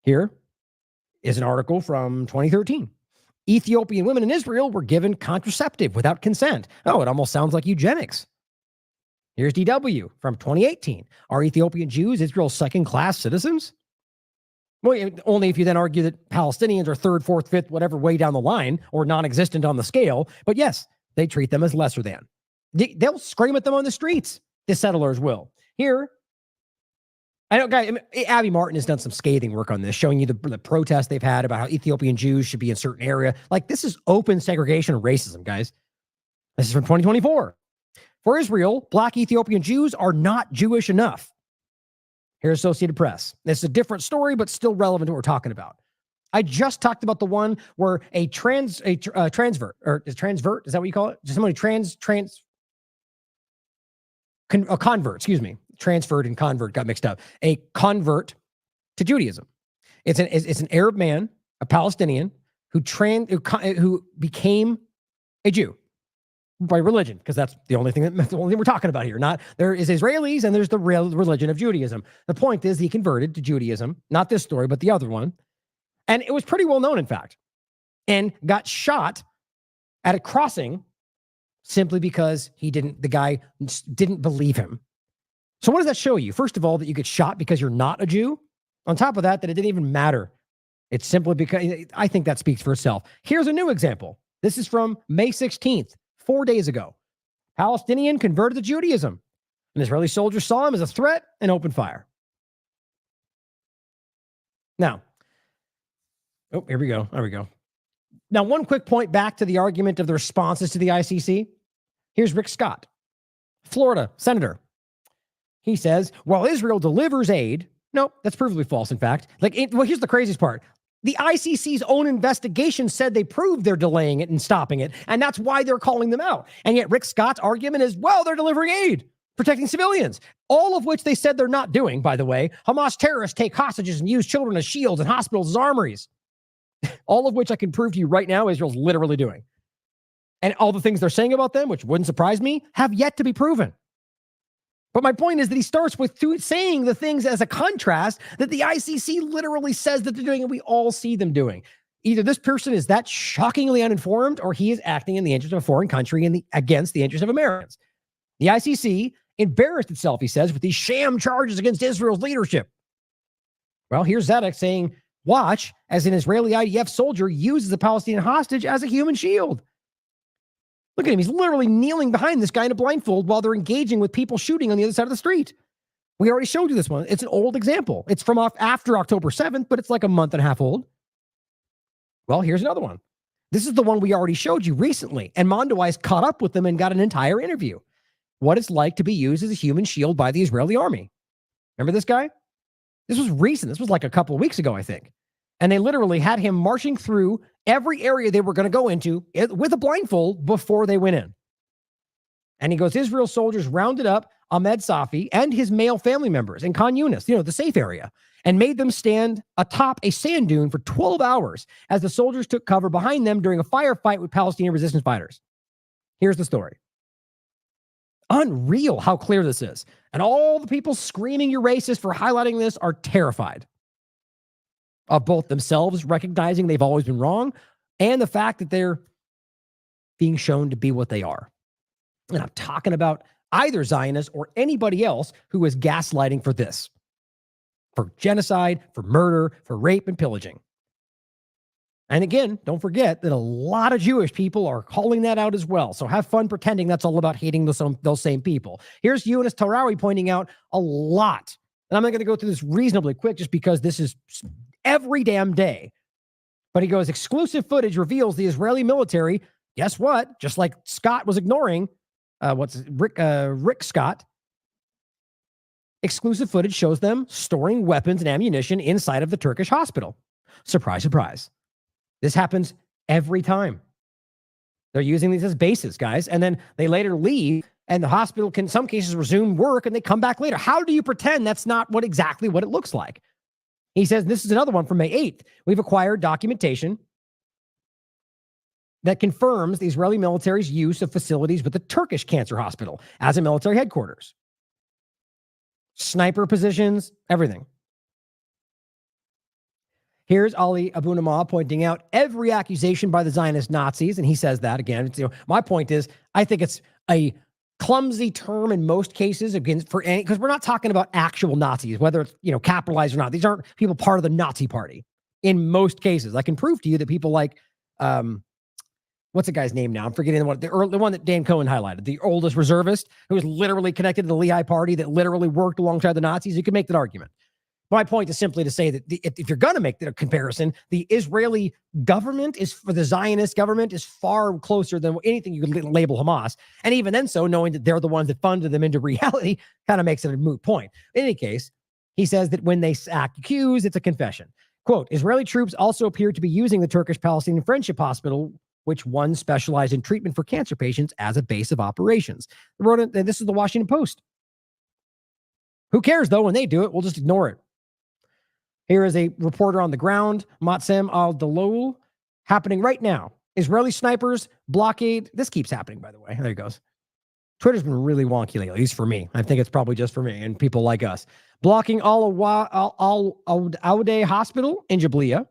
Here is an article from 2013. Ethiopian women in Israel were given contraceptive without consent. Oh, it almost sounds like eugenics. Here's DW from 2018. Are Ethiopian Jews Israel's second-class citizens? Well, only if you then argue that Palestinians are third, fourth, fifth, whatever way down the line, or non-existent on the scale. But yes, they treat them as lesser than. They'll scream at them on the streets. The settlers will. Here, I know, guys, Abby Martin has done some scathing work on this, showing you the protests they've had about how Ethiopian Jews should be in a certain area. Like, this is open segregation and racism, guys. This is from 2024. For Israel, black Ethiopian Jews are not Jewish enough. Here's Associated Press. This is a different story, but still relevant to what we're talking about. I just talked about the one where a transvert, or is transvert, is that what you call it? Just somebody a convert, excuse me. Transferred and convert got mixed up. A convert to Judaism. It's an Arab man, a Palestinian, who became a Jew by religion, because that's the only thing we're talking about here. Not there is Israelis and there's the real religion of Judaism. The point is he converted to Judaism, not this story, but the other one, and it was pretty well known, in fact, and got shot at a crossing simply because the guy didn't believe him. So what does that show you? First of all, that you get shot because you're not a Jew. On top of that, that it didn't even matter. It's simply because, I think that speaks for itself. Here's a new example. This is from May 16th, 4 days ago. Palestinian converted to Judaism. An Israeli soldier saw him as a threat and opened fire. Now, here we go. There we go. Now, one quick point back to the argument of the responses to the ICC. Here's Rick Scott, Florida senator. He says, while Israel delivers aid, no, that's provably false, in fact. Well, here's the craziest part. The ICC's own investigation said they proved they're delaying it and stopping it, and that's why they're calling them out. And yet Rick Scott's argument is, well, they're delivering aid, protecting civilians, all of which they said they're not doing, by the way. Hamas terrorists take hostages and use children as shields and hospitals as armories, all of which I can prove to you right now Israel's literally doing. And all the things they're saying about them, which wouldn't surprise me, have yet to be proven. But my point is that he starts with saying the things as a contrast that the ICC literally says that they're doing and we all see them doing. Either this person is that shockingly uninformed or he is acting in the interest of a foreign country and against the interest of Americans. The ICC embarrassed itself, he says, with these sham charges against Israel's leadership. Well, here's Zedek saying, Watch as an Israeli IDF soldier uses a Palestinian hostage as a human shield. Look at him. He's literally kneeling behind this guy in a blindfold while they're engaging with people shooting on the other side of the street. We already showed you this one. It's an old example. It's from after October 7th, but it's like a month and a half old. Well, here's another one. This is the one we already showed you recently, and Mondoweiss caught up with them and got an entire interview. What it's like to be used as a human shield by the Israeli army. Remember this guy? This was recent. This was like a couple of weeks ago, I think. And they literally had him marching through every area they were going to go into with a blindfold before they went in. And he goes, Israel soldiers rounded up Ahmed Safi and his male family members in Khan Yunis, the safe area, and made them stand atop a sand dune for 12 hours as the soldiers took cover behind them during a firefight with Palestinian resistance fighters. Here's the story. Unreal how clear this is. And all the people screaming you're racist for highlighting this are terrified of both themselves recognizing they've always been wrong and the fact that they're being shown to be what they are. And I'm talking about either Zionists or anybody else who is gaslighting for this. For genocide, for murder, for rape and pillaging. And again, don't forget that a lot of Jewish people are calling that out as well. So have fun pretending that's all about hating those same people. Here's Yunus Tarawi pointing out a lot. And I'm not going to go through this reasonably quick just because this is every damn day. But he goes, exclusive footage reveals the Israeli military, guess what? Just like Scott was ignoring, Rick Scott. Exclusive footage shows them storing weapons and ammunition inside of the Turkish hospital. Surprise, surprise. This happens every time. They're using these as bases, guys. And then they later leave and the hospital can, in some cases, resume work and they come back later. How do you pretend that's not exactly what it looks like? He says, this is another one from May 8th. We've acquired documentation that confirms the Israeli military's use of facilities with the Turkish cancer hospital as a military headquarters. Sniper positions, everything. Here's Ali Abu Namah pointing out every accusation by the Zionist Nazis, and he says that again. My point is, I think it's a clumsy term in most cases because we're not talking about actual Nazis, whether it's capitalized or not. These aren't people part of the Nazi party. In most cases, I can prove to you that people like what's the guy's name now? I'm forgetting the one that Dan Cohen highlighted, the oldest reservist who was literally connected to the Lehigh Party that literally worked alongside the Nazis. You can make that argument. My point is simply to say that if you're going to make the comparison, the Israeli government for the Zionist government is far closer than anything you could label Hamas. And even then so, knowing that they're the ones that funded them into reality kind of makes it a moot point. In any case, he says that when they accuse, it's a confession. Quote, Israeli troops also appear to be using the Turkish-Palestinian Friendship Hospital, which one specialized in treatment for cancer patients, as a base of operations. This is the Washington Post. Who cares, though, when they do it? We'll just ignore it. Here is a reporter on the ground, Matsem al-Daloul, happening right now. Israeli snipers blockade. This keeps happening, by the way. There he goes. Twitter's been really wonky lately, at least for me. I think it's probably just for me and people like us. Blocking Al-Awde Hospital in Jabliya.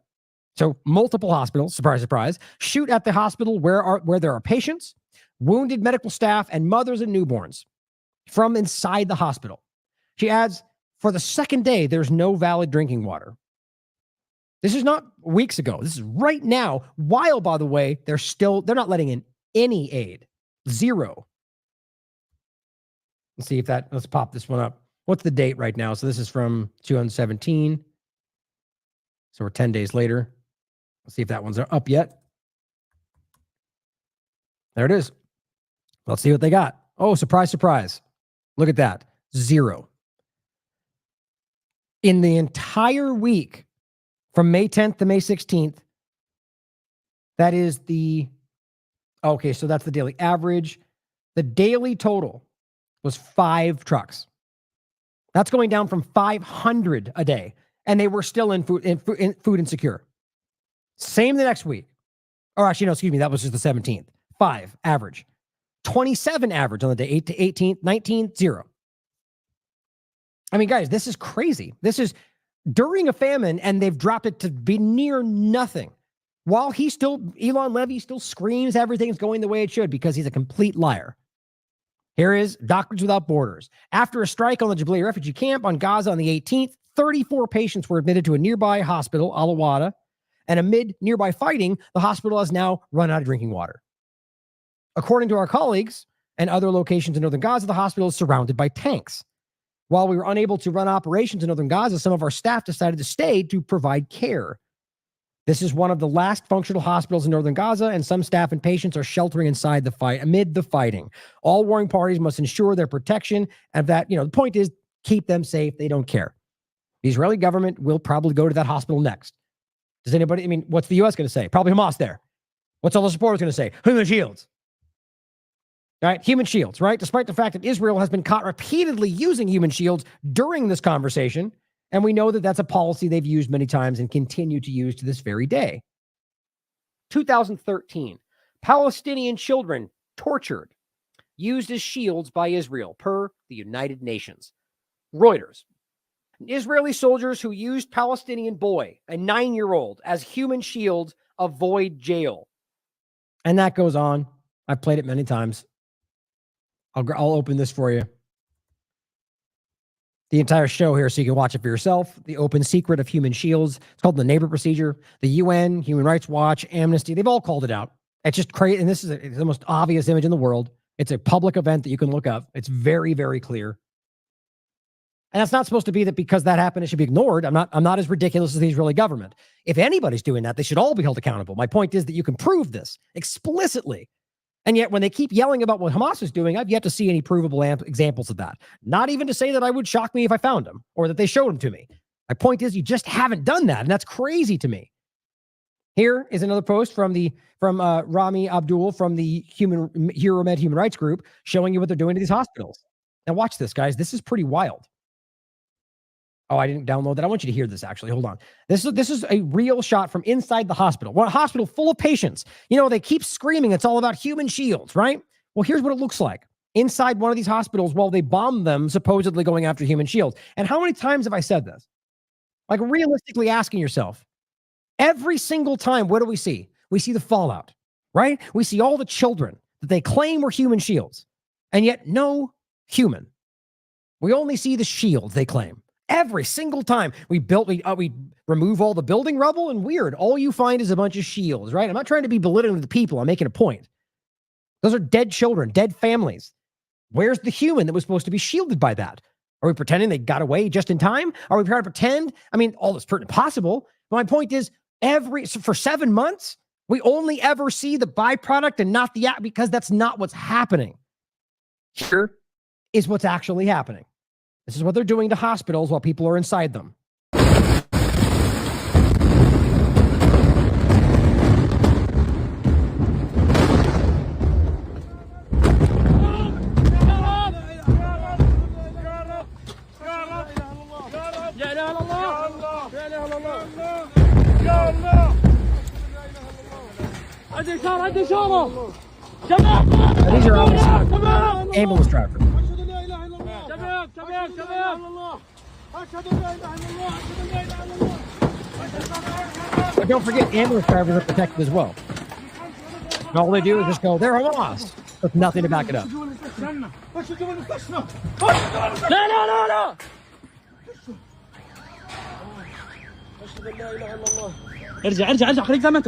So multiple hospitals, surprise, surprise. Shoot at the hospital where there are patients, wounded medical staff, and mothers and newborns from inside the hospital. She adds, for the second day, there's no valid drinking water. This is not weeks ago. This is right now. While, by the way, they're not letting in any aid. Zero. Let's pop this one up. What's the date right now? So this is from 2017. So we're 10 days later. Let's see if that one's up yet. There it is. Let's see what they got. Oh, surprise, surprise. Look at that. Zero. In the entire week from May 10th to May 16th, that is so that's the daily average. The daily total was 5 trucks. That's going down from 500 a day. And they were still in food insecure. Same the next week. Or actually, no, excuse me, that was just the 17th. 5 average. 27 average on the day, 8 to 18th, 19, 0. I mean, guys, this is crazy. This is during a famine, and they've dropped it to be near nothing. While Elon Levy still screams everything's going the way it should because he's a complete liar. Here is Doctors Without Borders. After a strike on the Jabliya refugee camp on Gaza on the 18th, 34 patients were admitted to a nearby hospital, Alawada, and amid nearby fighting, the hospital has now run out of drinking water. According to our colleagues and other locations in northern Gaza, the hospital is surrounded by tanks. While we were unable to run operations in northern Gaza, some of our staff decided to stay to provide care. This is one of the last functional hospitals in northern Gaza, and some staff and patients are sheltering inside the fight amid the fighting. All warring parties must ensure their protection, and that, the point is, keep them safe. They don't care. The Israeli government will probably go to that hospital next. Does anybody, what's the U.S. going to say? Probably Hamas there. What's all the supporters going to say? Human shields. Right? Human shields, right? Despite the fact that Israel has been caught repeatedly using human shields during this conversation, and we know that that's a policy they've used many times and continue to use to this very day. 2013, Palestinian children tortured, used as shields by Israel, per the United Nations. Reuters. Israeli soldiers who used Palestinian boy, a 9-year-old, as human shields avoid jail. And that goes on. I've played it many times. I'll open this for you. The entire show here so you can watch it for yourself. The open secret of human shields. It's called the Neighbor Procedure. The UN, Human Rights Watch, Amnesty, they've all called it out. It's just crazy. And this is it's the most obvious image in the world. It's a public event that you can look up. It's very, very clear. And that's not supposed to be that because that happened, it should be ignored. I'm not as ridiculous as the Israeli government. If anybody's doing that, they should all be held accountable. My point is that you can prove this explicitly. And yet when they keep yelling about what Hamas is doing, I've yet to see any provable examples of that. Not even to say that I would shock me if I found them or that they showed them to me. My point is you just haven't done that. And that's crazy to me. Here is another post from Rami Abdul from the HeroMed Human Rights Group showing you what they're doing to these hospitals. Now watch this, guys. This is pretty wild. Oh, I didn't download that. I want you to hear this, actually. Hold on. This is a real shot from inside the hospital. One hospital full of patients. They keep screaming it's all about human shields, right? Well, here's what it looks like inside one of these hospitals while they bomb them, supposedly going after human shields. And how many times have I said this? Like, realistically asking yourself, every single time, what do we see? We see the fallout, right? We see all the children that they claim were human shields, and yet no human. We only see the shields they claim. Every single time we remove all the building rubble, and weird, all you find is a bunch of shields, right? I'm not trying to be belittling to the people. I'm making a point. Those are dead children, dead families. Where's the human that was supposed to be shielded by that? Are we pretending they got away just in time? Are we trying to pretend? All that's possible. But my point is, for 7 months, we only ever see the byproduct and not the act, because that's not what's happening. Here is what's actually happening. This is what they're doing to hospitals while people are inside them. These are ambulance drivers. But don't forget, ambulance drivers are protected as well. And all they do is just go, they're Hamas, with nothing to back it up. No! ارجع خليك زي ما انت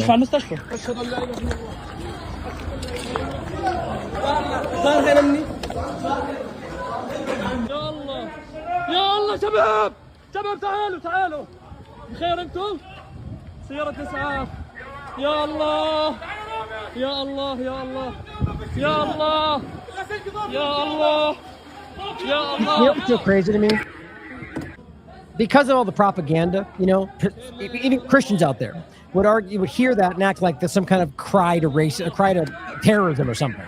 المستشفى يا الله شباب تعالوا بخير انتم سيارة اسعاف يا الله It's so crazy to me. Because of all the propaganda, even Christians out there would hear that and act like there's some kind of cry to terrorism or something.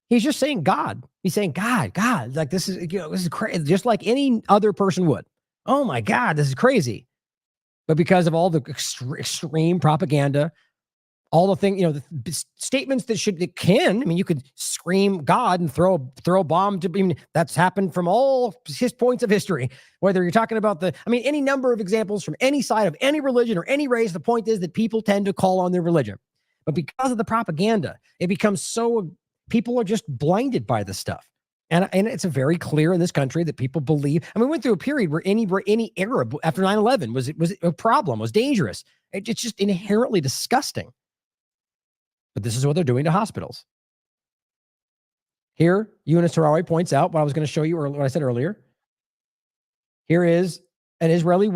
He's just saying God. He's saying God. Like this is crazy, just like any other person would. Oh my God, this is crazy. But because of all the extreme propaganda, all the things, the statements you could scream God and throw a bomb that's happened from all his points of history. Whether you're talking about any number of examples from any side of any religion or any race, the point is that people tend to call on their religion. But because of the propaganda, it becomes people are just blinded by this stuff. And it's a very clear in this country that people believe. I mean, we went through a period where any Arab after 9/11 was a problem, was dangerous. It's just inherently disgusting. But this is what they're doing to hospitals. Here, Yunus Tarawi points out what I was going to show you, or what I said earlier. Here is an Israeli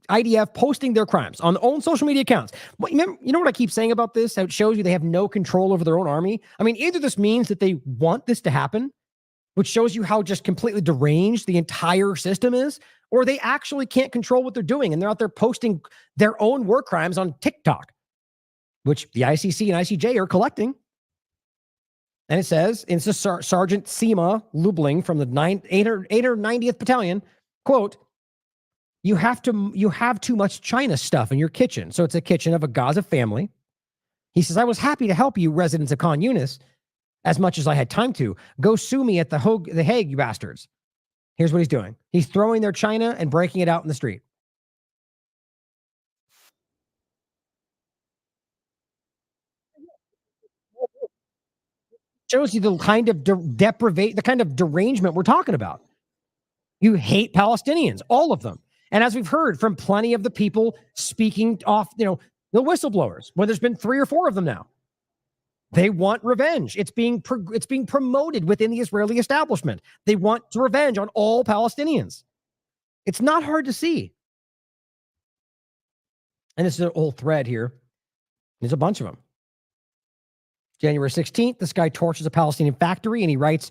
IDF posting their crimes on their own social media accounts. You know what I keep saying about this? How it shows you they have no control over their own army. I mean, either this means that they want this to happen, which shows you how just completely deranged the entire system is, or they actually can't control what they're doing, and they're out there posting their own war crimes on TikTok, which the ICC and ICJ are collecting. And it says, it's Sergeant Seema Lubling from the 890th Battalion, quote, you have too much China stuff in your kitchen. So it's a kitchen of a Gaza family. He says, I was happy to help you, residents of Khan Yunis, as much as I had time to. Go sue me at the Hague, you bastards. Here's what he's doing. He's throwing their China and breaking it out in the street. Shows you the kind of the kind of derangement we're talking about. You hate Palestinians, all of them. And as we've heard from plenty of the people speaking off, the whistleblowers, where there's been 3 or 4 of them now, they want revenge. It's being promoted within the Israeli establishment. They want revenge on all Palestinians. It's not hard to see. And this is a whole thread here. There's a bunch of them. January 16th, this guy torches a Palestinian factory, and he writes,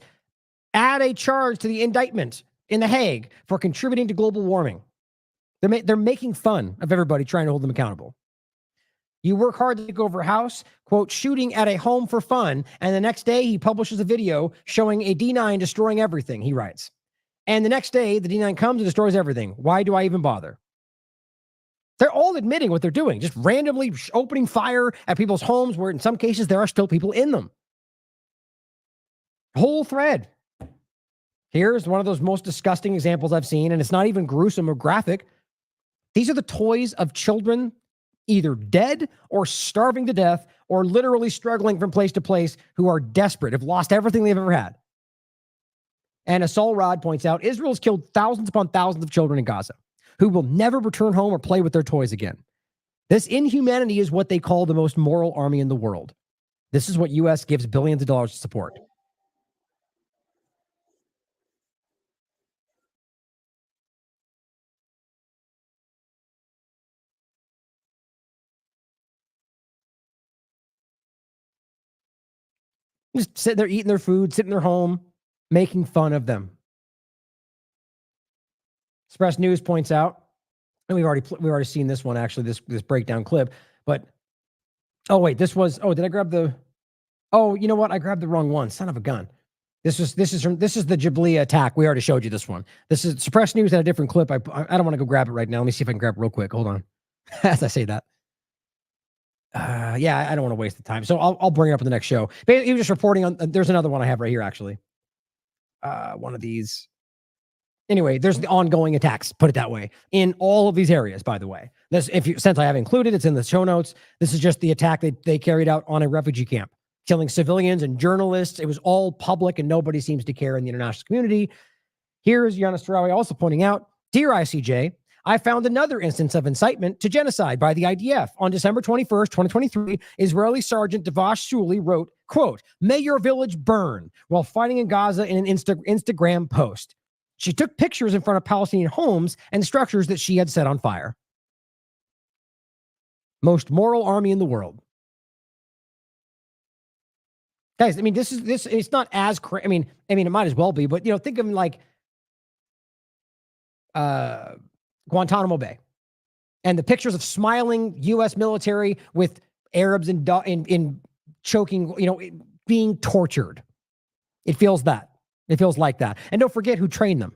add a charge to the indictment in The Hague for contributing to global warming. They're making fun of everybody, trying to hold them accountable. You work hard to take over a house, quote, shooting at a home for fun, and the next day he publishes a video showing a D9 destroying everything, he writes. And the next day, the D9 comes and destroys everything. Why do I even bother? They're all admitting what they're doing, just randomly opening fire at people's homes where in some cases there are still people in them. Whole thread. Here's one of those most disgusting examples I've seen, and it's not even gruesome or graphic. These are the toys of children either dead or starving to death or literally struggling from place to place who are desperate, have lost everything they've ever had. And as Saul Rod points out, Israel's killed thousands upon thousands of children in Gaza who will never return home or play with their toys again. This inhumanity is what they call the most moral army in the world. This is what U.S. gives billions of dollars to support. Just sitting there eating their food, sitting in their home, making fun of them. Express News points out, and we've already seen this one, actually, this breakdown clip, but did I grab you know what? I grabbed the wrong one. Son of a gun. This is the Jablia attack. We already showed you this one. This is Suppress News had a different clip. I don't want to go grab it right now. Let me see if I can grab it real quick. Hold on. As I say that. I don't want to waste the time. So I'll bring it up in the next show. He was just reporting on, there's another one I have right here, actually. One of these. Anyway, there's the ongoing attacks, put it that way, in all of these areas, by the way. Since I have included, it's in the show notes. This is just the attack they carried out on a refugee camp, killing civilians and journalists. It was all public and nobody seems to care in the international community. Here's Yunus Tarawi also pointing out, dear ICJ, I found another instance of incitement to genocide by the IDF. On December 21st, 2023, Israeli Sergeant Devash Shuli wrote, quote, may your village burn, while fighting in Gaza in an Instagram post. She took pictures in front of Palestinian homes and structures that she had set on fire. Most moral army in the world. Guys, I mean, it's not as I mean, it might as well be, but think of like Guantanamo Bay and the pictures of smiling U.S. military with Arabs in choking, being tortured. It feels that. It feels like that. And don't forget who trained them.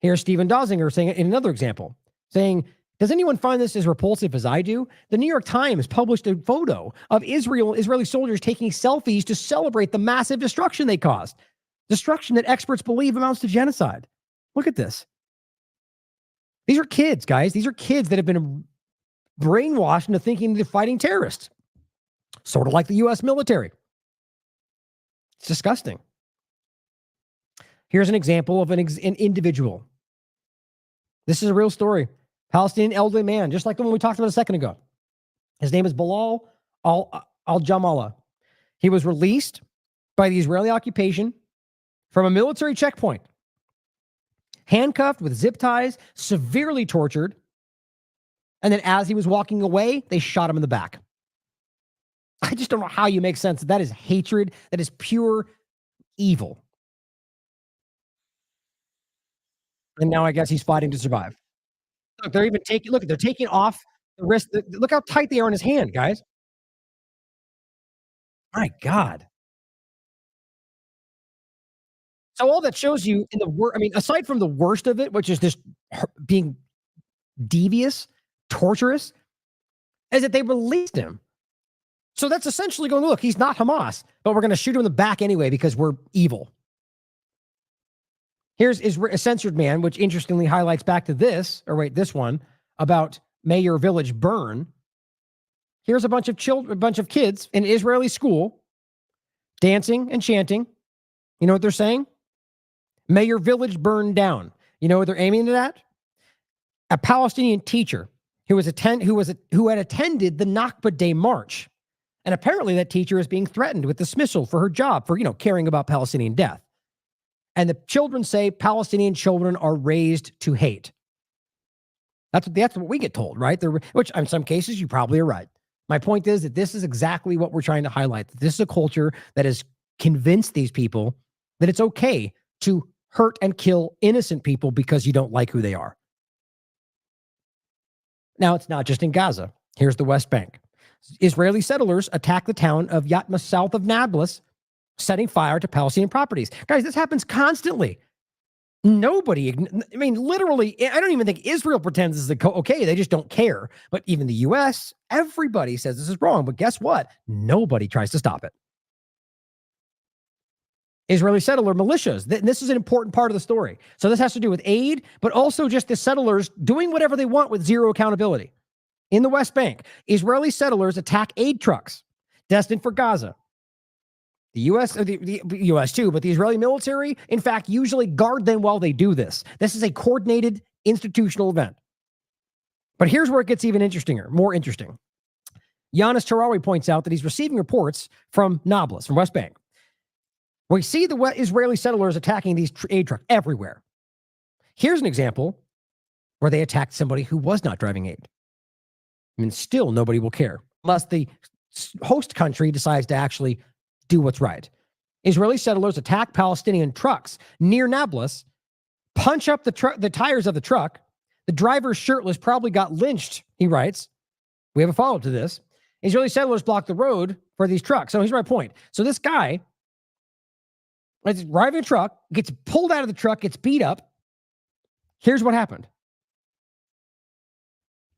Here's Stephen Dozinger saying in another example, saying, does anyone find this as repulsive as I do? The New York Times published a photo of Israeli soldiers taking selfies to celebrate the massive destruction they caused. Destruction that experts believe amounts to genocide. Look at this. These are kids, guys. These are kids that have been brainwashed into thinking they're fighting terrorists. Sort of like the U.S. military. It's disgusting. Here's an example of an individual. This is a real story. Palestinian elderly man, just like the one we talked about a second ago. His name is Bilal al-Jamallah. He was released by the Israeli occupation from a military checkpoint, handcuffed with zip ties, severely tortured, and then as he was walking away, they shot him in the back. I just don't know how you make sense. That is hatred. That is pure evil. And now I guess he's fighting to survive. Look, they're even taking, they're taking off the wrist. Look how tight they are in his hand, guys. My God. So all that shows you in the aside from the worst of it, which is just being devious, torturous, is that they released him. So that's essentially going, look, he's not Hamas, but we're going to shoot him in the back anyway because we're evil. Here's a censored man, which interestingly highlights back to this, this one, about may your village burn. Here's a bunch of children, a bunch of kids in an Israeli school dancing and chanting. You know what they're saying? May your village burn down. You know what they're aiming at? A Palestinian teacher who had attended the Nakba Day march. And apparently that teacher is being threatened with dismissal for her job for, caring about Palestinian death. And the children say Palestinian children are raised to hate. That's what we get told, right? Which in some cases you probably are right. My point is that this is exactly what we're trying to highlight. This is a culture that has convinced these people that it's okay to hurt and kill innocent people because you don't like who they are. Now, it's not just in Gaza. Here's the West Bank. Israeli settlers attack the town of Yatma south of Nablus, setting fire to Palestinian properties. Guys, this happens constantly. Nobody, literally, I don't even think Israel pretends this is okay. They just don't care. But even the U.S., everybody says this is wrong. But guess what? Nobody tries to stop it. Israeli settler militias. This is an important part of the story. So this has to do with aid, but also just the settlers doing whatever they want with zero accountability. In the West Bank, Israeli settlers attack aid trucks destined for Gaza. The U.S., the U.S. too, but the Israeli military, in fact, usually guard them while they do this. This is a coordinated institutional event. But here's where it gets even more interesting. Yanis Tarawi points out that he's receiving reports from Nablus, from West Bank. We see the Israeli settlers attacking these aid trucks everywhere. Here's an example where they attacked somebody who was not driving aid. Still nobody will care unless the host country decides to actually do what's right. Israeli settlers attack Palestinian trucks near Nablus, punch up the tires of the truck. The driver, shirtless, probably got lynched, he writes. We have a follow-up to this. Israeli settlers block the road for these trucks. So here's my point. So this guy is driving a truck, gets pulled out of the truck, gets beat up. Here's what happened.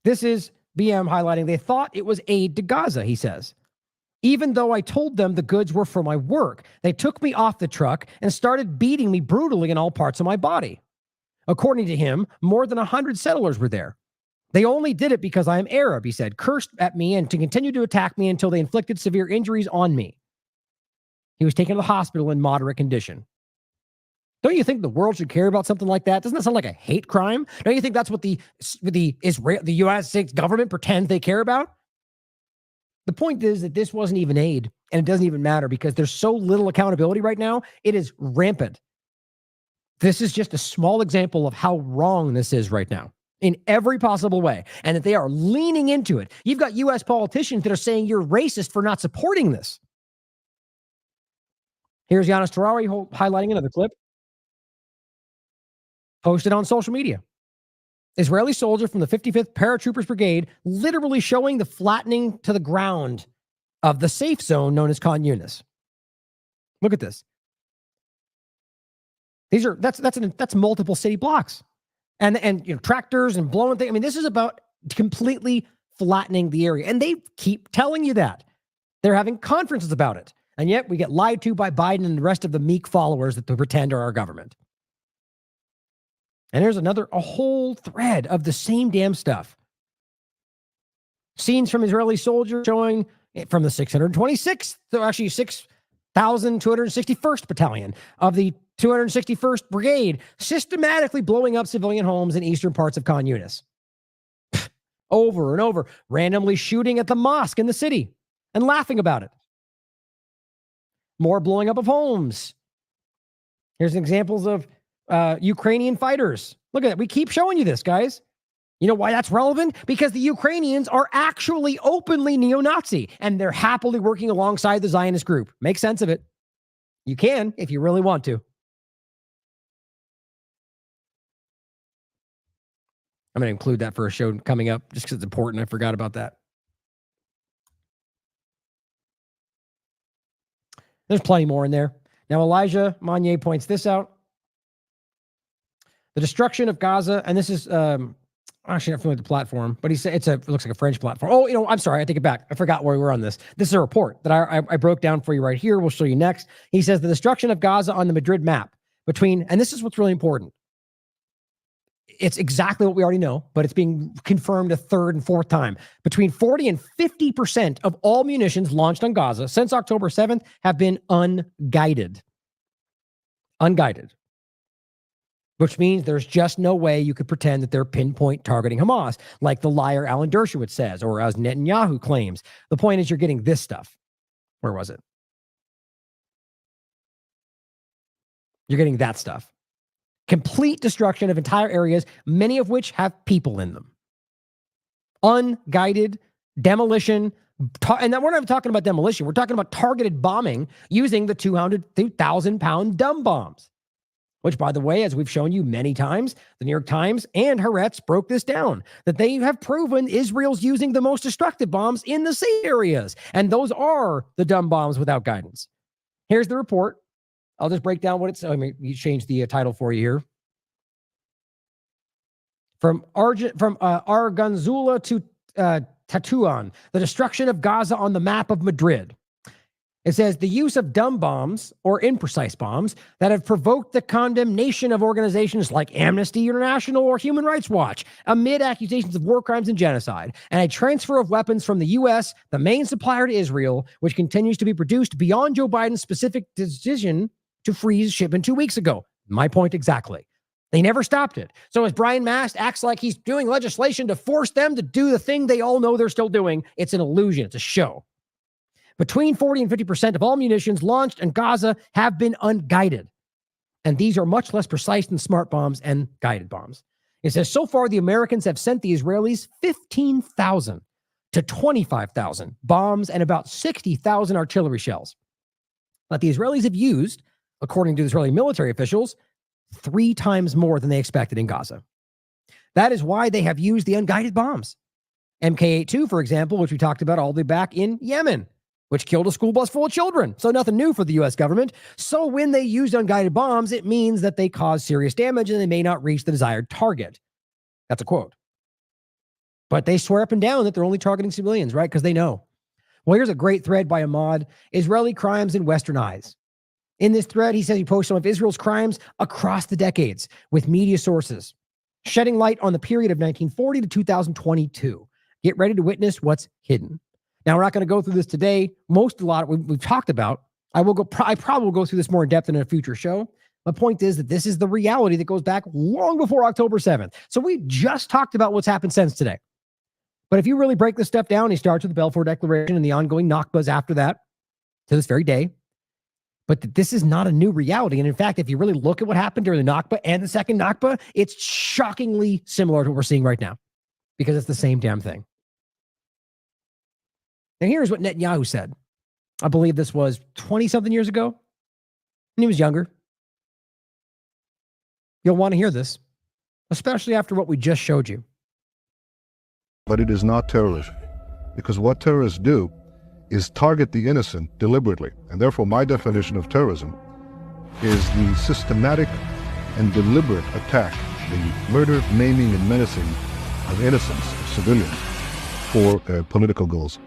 This is BM highlighting, they thought it was aid to Gaza, he says. Even though I told them the goods were for my work, they took me off the truck and started beating me brutally in all parts of my body. According to him, more than 100 settlers were there. They only did it because I am Arab, he said, cursed at me and to continue to attack me until they inflicted severe injuries on me. He was taken to the hospital in moderate condition. Don't you think the world should care about something like that? Doesn't that sound like a hate crime? Don't you think that's what the United States government pretends they care about? The point is that this wasn't even aid, and it doesn't even matter because there's so little accountability right now. It is rampant. This is just a small example of how wrong this is right now in every possible way, and that they are leaning into it. You've got U.S. politicians that are saying you're racist for not supporting this. Here's Yanis Tarawi highlighting another clip posted on social media. Israeli soldier from the 55th Paratroopers Brigade literally showing the flattening to the ground of the safe zone known as Khan Yunis. Look at this. That's multiple city blocks. And tractors and blowing things. This is about completely flattening the area. And they keep telling you that. They're having conferences about it. And yet we get lied to by Biden and the rest of the meek followers that they pretend are our government. And there's a whole thread of the same damn stuff. Scenes from Israeli soldiers showing from the 626th, so actually 261st Battalion of the 261st Brigade, systematically blowing up civilian homes in eastern parts of Khan Yunis. Over and over, randomly shooting at the mosque in the city and laughing about it. More blowing up of homes. Here's examples of Ukrainian fighters. Look at that. We keep showing you this, guys. You know why that's relevant? Because the Ukrainians are actually openly neo-Nazi, and they're happily working alongside the Zionist group. Make sense of it. You can if you really want to. I'm going to include that for a show coming up just because it's important. I forgot about that. There's plenty more in there. Now, Elijah Monnier points this out. The destruction of Gaza, and this is actually not familiar with the platform, but he said it looks like a French platform. Oh, I'm sorry, I take it back. I forgot where we were on this. This is a report that I broke down for you right here. We'll show you next. He says the destruction of Gaza on the Madrid map and this is what's really important. It's exactly what we already know, but it's being confirmed a third and fourth time. Between 40 and 50% of all munitions launched on Gaza since October 7th have been unguided. Unguided. Which means there's just no way you could pretend that they're pinpoint targeting Hamas, like the liar Alan Dershowitz says, or as Netanyahu claims. The point is you're getting this stuff. Where was it? You're getting that stuff. Complete destruction of entire areas, many of which have people in them. Unguided demolition. And we're not even talking about demolition. We're talking about targeted bombing using the 2,000-pound dumb bombs. Which, by the way, as we've shown you many times, the New York Times and Haaretz broke this down, that they have proven Israel's using the most destructive bombs in the safe areas. And those are the dumb bombs without guidance. Here's the report. I'll just break down what it's. You change the title for you here. From Arganzula to Tatuan, the destruction of Gaza on the map of Madrid. It says the use of dumb bombs or imprecise bombs that have provoked the condemnation of organizations like Amnesty International or Human Rights Watch amid accusations of war crimes and genocide, and a transfer of weapons from the U.S., the main supplier to Israel, which continues to be produced beyond Joe Biden's specific decision to freeze shipment 2 weeks ago. My point exactly. They never stopped it. So as Brian Mast acts like he's doing legislation to force them to do the thing they all know they're still doing, it's an illusion. It's a show. Between 40 and 50% of all munitions launched in Gaza have been unguided. And these are much less precise than smart bombs and guided bombs. It says, so far, the Americans have sent the Israelis 15,000 to 25,000 bombs and about 60,000 artillery shells. But the Israelis have used, according to Israeli military officials, 3 times more than they expected in Gaza. That is why they have used the unguided bombs. MK82, for example, which we talked about all the way back in Yemen, which killed a school bus full of children. So nothing new for the U.S. government. So when they used unguided bombs, it means that they cause serious damage and they may not reach the desired target. That's a quote. But they swear up and down that they're only targeting civilians, right? Because they know. Well, here's a great thread by Ahmad, Israeli crimes in Western eyes. In this thread, he says he posted some of Israel's crimes across the decades with media sources, shedding light on the period of 1940 to 2022. Get ready to witness what's hidden. Now, we're not going to go through this today. A lot we've talked about. I probably will go through this more in depth in a future show. My point is that this is the reality that goes back long before October 7th. So we just talked about what's happened since today. But if you really break this stuff down, he starts with the Balfour Declaration and the ongoing Nakbas after that to this very day. But this is not a new reality. And in fact, if you really look at what happened during the Nakba and the second Nakba, it's shockingly similar to what we're seeing right now because it's the same damn thing. And here's what Netanyahu said. I believe this was 20-something years ago. And he was younger. You'll want to hear this, especially after what we just showed you. But it is not terrorism, because what terrorists do is target the innocent deliberately. And therefore, my definition of terrorism is the systematic and deliberate attack, the murder, maiming, and menacing of innocents, of civilians, for political goals.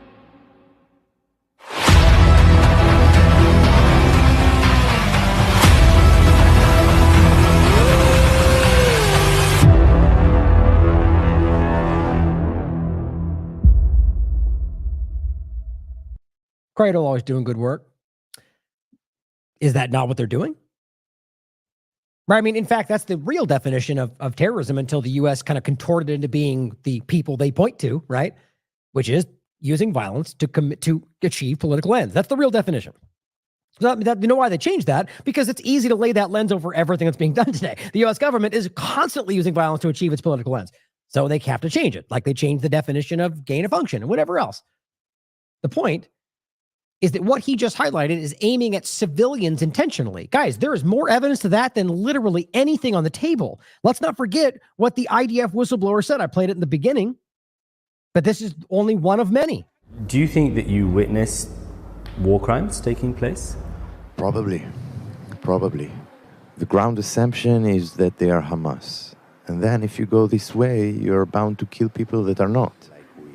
Cradle always doing good work. Is that not what they're doing? Right. I mean, in fact, that's the real definition of terrorism until the U.S. kind of contorted into being the people they point to, right? Which is using violence to achieve political ends. That's the real definition. You know why they changed that? Because it's easy to lay that lens over everything that's being done today. The U.S. government is constantly using violence to achieve its political ends. So they have to change it, like they changed the definition of gain of function and whatever else. The point is that what he just highlighted is aiming at civilians intentionally. Guys, there is more evidence to that than literally anything on the table. Let's not forget what the IDF whistleblower said. I played it in the beginning, but this is only one of many. Do you think that you witnessed war crimes taking place? Probably. The ground assumption is that they are Hamas. And then if you go this way, you're bound to kill people that are not.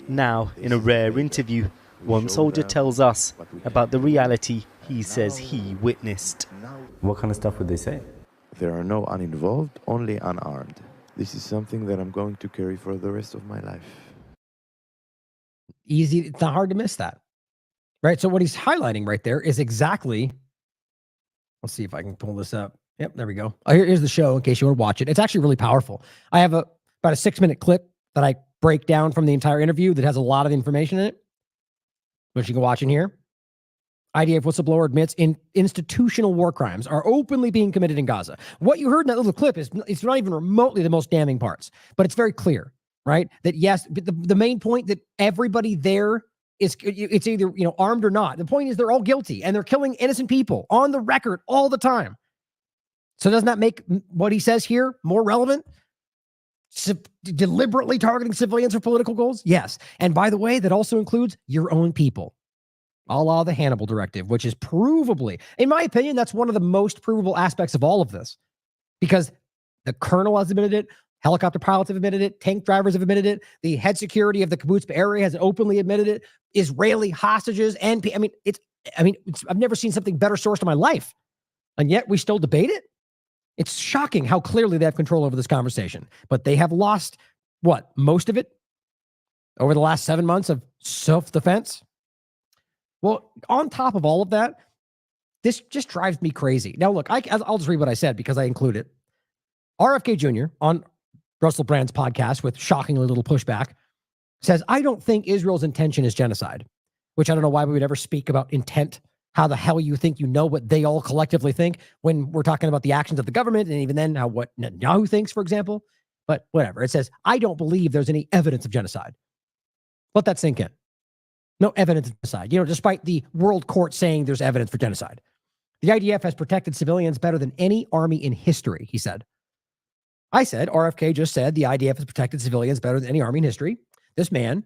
Now, in a rare interview, one soldier tells us about the reality he says he witnessed. What kind of stuff would they say? There are no uninvolved, only unarmed. This is something that I'm going to carry for the rest of my life. Easy. It's not hard to miss that. Right? So what he's highlighting right there is exactly... Let's see if I can pull this up. Yep, there we go. Here's the show in case you want to watch it. It's actually really powerful. I have about a 6-minute clip that I break down from the entire interview that has a lot of information in it, which you can watch in here. IDF whistleblower admits institutional war crimes are openly being committed in Gaza. What you heard in that little clip is it's not even remotely the most damning parts, but it's very clear, right? That yes, the main point that everybody there it's either, armed or not. The point is they're all guilty and they're killing innocent people on the record all the time. So doesn't that make what he says here more relevant? Deliberately targeting civilians for political goals? Yes. And by the way, that also includes your own people. A la the Hannibal Directive, which is provably, in my opinion, that's one of the most provable aspects of all of this. Because the colonel has admitted it, helicopter pilots have admitted it, tank drivers have admitted it, the head security of the kibbutz area has openly admitted it, Israeli hostages, and I've never seen something better sourced in my life. And yet we still debate it? It's shocking how clearly they have control over this conversation. But they have lost, most of it over the last 7 months of self-defense? Well, on top of all of that, this just drives me crazy. Now, look, I'll just read what I said because I include it. RFK Jr. on Russell Brand's podcast with shockingly little pushback says, I don't think Israel's intention is genocide, which I don't know why we would ever speak about intent. How the hell you think you know what they all collectively think when we're talking about the actions of the government, and even then what Netanyahu thinks, for example. But whatever. It says, I don't believe there's any evidence of genocide. Let that sink in. No evidence of genocide. Despite the world court saying there's evidence for genocide. The IDF has protected civilians better than any army in history, he said. I said, RFK just said the IDF has protected civilians better than any army in history. This man,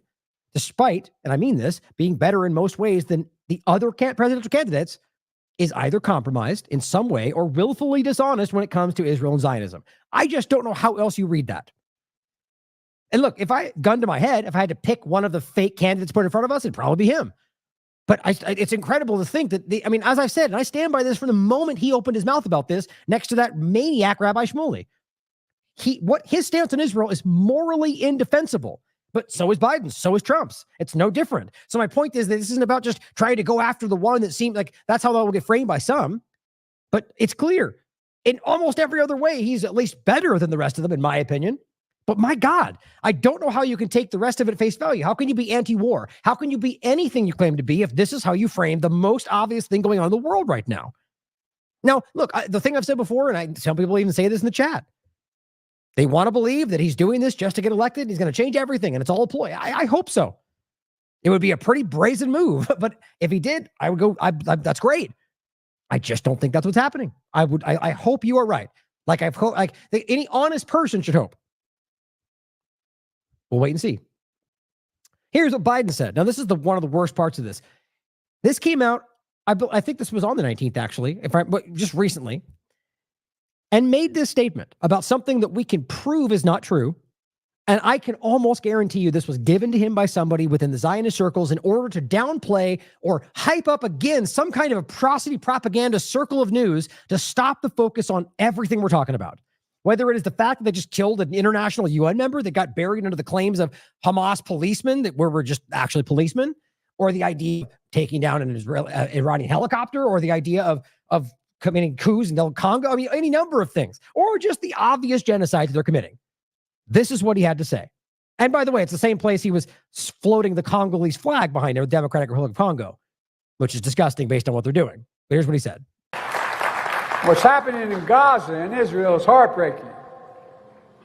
despite, and I mean this, being better in most ways than the other presidential candidates, is either compromised in some way or willfully dishonest when it comes to Israel and Zionism. I just don't know how else you read that. And look, if I, gun to my head, if I had to pick one of the fake candidates put in front of us, it'd probably be him. But it's incredible to think that, as I've said, and I stand by this from the moment he opened his mouth about this, next to that maniac Rabbi Shmuley. His stance on Israel is morally indefensible. But so is Biden's, so is Trump's. It's no different. So my point is that this isn't about just trying to go after the one that seemed like that's how that will get framed by some. But it's clear. In almost every other way, he's at least better than the rest of them, in my opinion. But my God, I don't know how you can take the rest of it at face value. How can you be anti-war? How can you be anything you claim to be if this is how you frame the most obvious thing going on in the world right now? Now, look, the thing I've said before, and some people even say this in the chat, they want to believe that he's doing this just to get elected. He's going to change everything, and it's all a ploy. I hope so. It would be a pretty brazen move, but if he did, I would go, that's great. I just don't think that's what's happening. I hope you are right. Any honest person should hope. We'll wait and see. Here's what Biden said. Now, this is one of the worst parts of this. This came out, I think this was on the 19th, actually, just recently, and made this statement about something that we can prove is not true. And I can almost guarantee you this was given to him by somebody within the Zionist circles in order to downplay or hype up again some kind of atrocity propaganda circle of news to stop the focus on everything we're talking about. Whether it is the fact that they just killed an international UN member that got buried under the claims of Hamas policemen that were just actually policemen, or the idea of taking down an Iranian helicopter, or the idea of committing coups in Congo. I mean, any number of things, or just the obvious genocide that they're committing. This is what he had to say. And by the way, it's the same place he was floating the Congolese flag behind the Democratic Republic of Congo, which is disgusting based on what they're doing. But here's what he said. What's happening in Gaza and Israel is heartbreaking.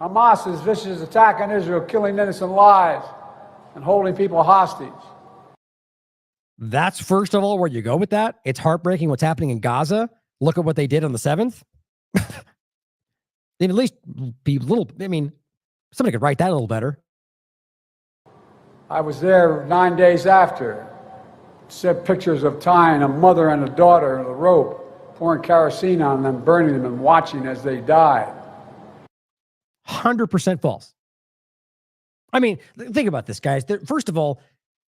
Hamas's vicious attack on Israel, killing innocent lives and holding people hostage. That's first of all where you go with that. It's heartbreaking what's happening in Gaza. Look at what they did on the 7th. They'd at least be a little, I mean, somebody could write that a little better. I was there 9 days after. Sent pictures of tying a mother and a daughter in a rope, pouring kerosene on them, burning them, and watching as they died. 100% false. I mean, think about this, guys. First of all,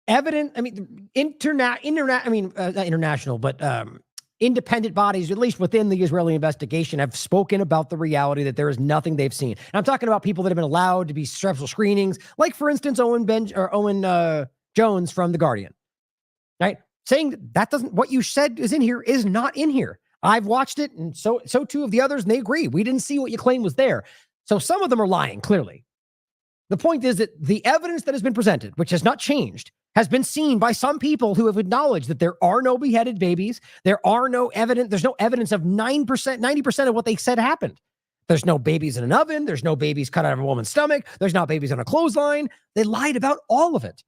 evident. I mean, international, but independent bodies, at least within the Israeli investigation, have spoken about the reality that there is nothing they've seen. And I'm talking about people that have been allowed to be special screenings, like, for instance, Owen Jones from The Guardian, right? Saying that doesn't, what you said is in here is not in here. I've watched it, and so too of the others, and they agree. We didn't see what you claim was there. So some of them are lying, clearly. The point is that the evidence that has been presented, which has not changed, has been seen by some people who have acknowledged that there are no beheaded babies. There's no evidence of 90% of what they said happened. There's no babies in an oven. There's no babies cut out of a woman's stomach. There's not babies on a clothesline. They lied about all of it.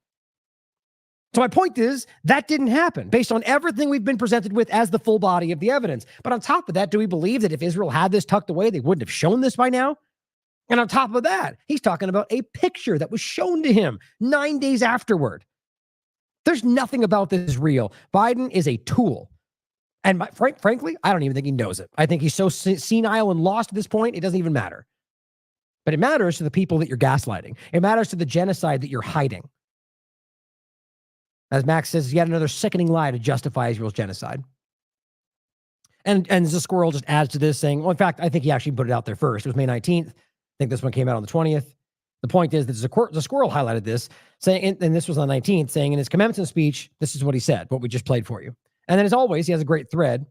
So my point is that didn't happen based on everything we've been presented with as the full body of the evidence. But on top of that, do we believe that if Israel had this tucked away, they wouldn't have shown this by now? And on top of that, he's talking about a picture that was shown to him 9 days afterward. There's nothing about this real. Biden is a tool. And frankly, I don't even think he knows it. I think he's so senile and lost at this point, it doesn't even matter. But it matters to the people that you're gaslighting. It matters to the genocide that you're hiding. As Max says, yet another sickening lie to justify Israel's genocide. And the squirrel just adds to this saying, well, in fact, I think he actually put it out there first. It was May 19th. I think this one came out on the 20th. The point is that the squirrel highlighted this, saying, and this was on the 19th, saying in his commencement speech, this is what he said, what we just played for you. And then, as always, he has a great thread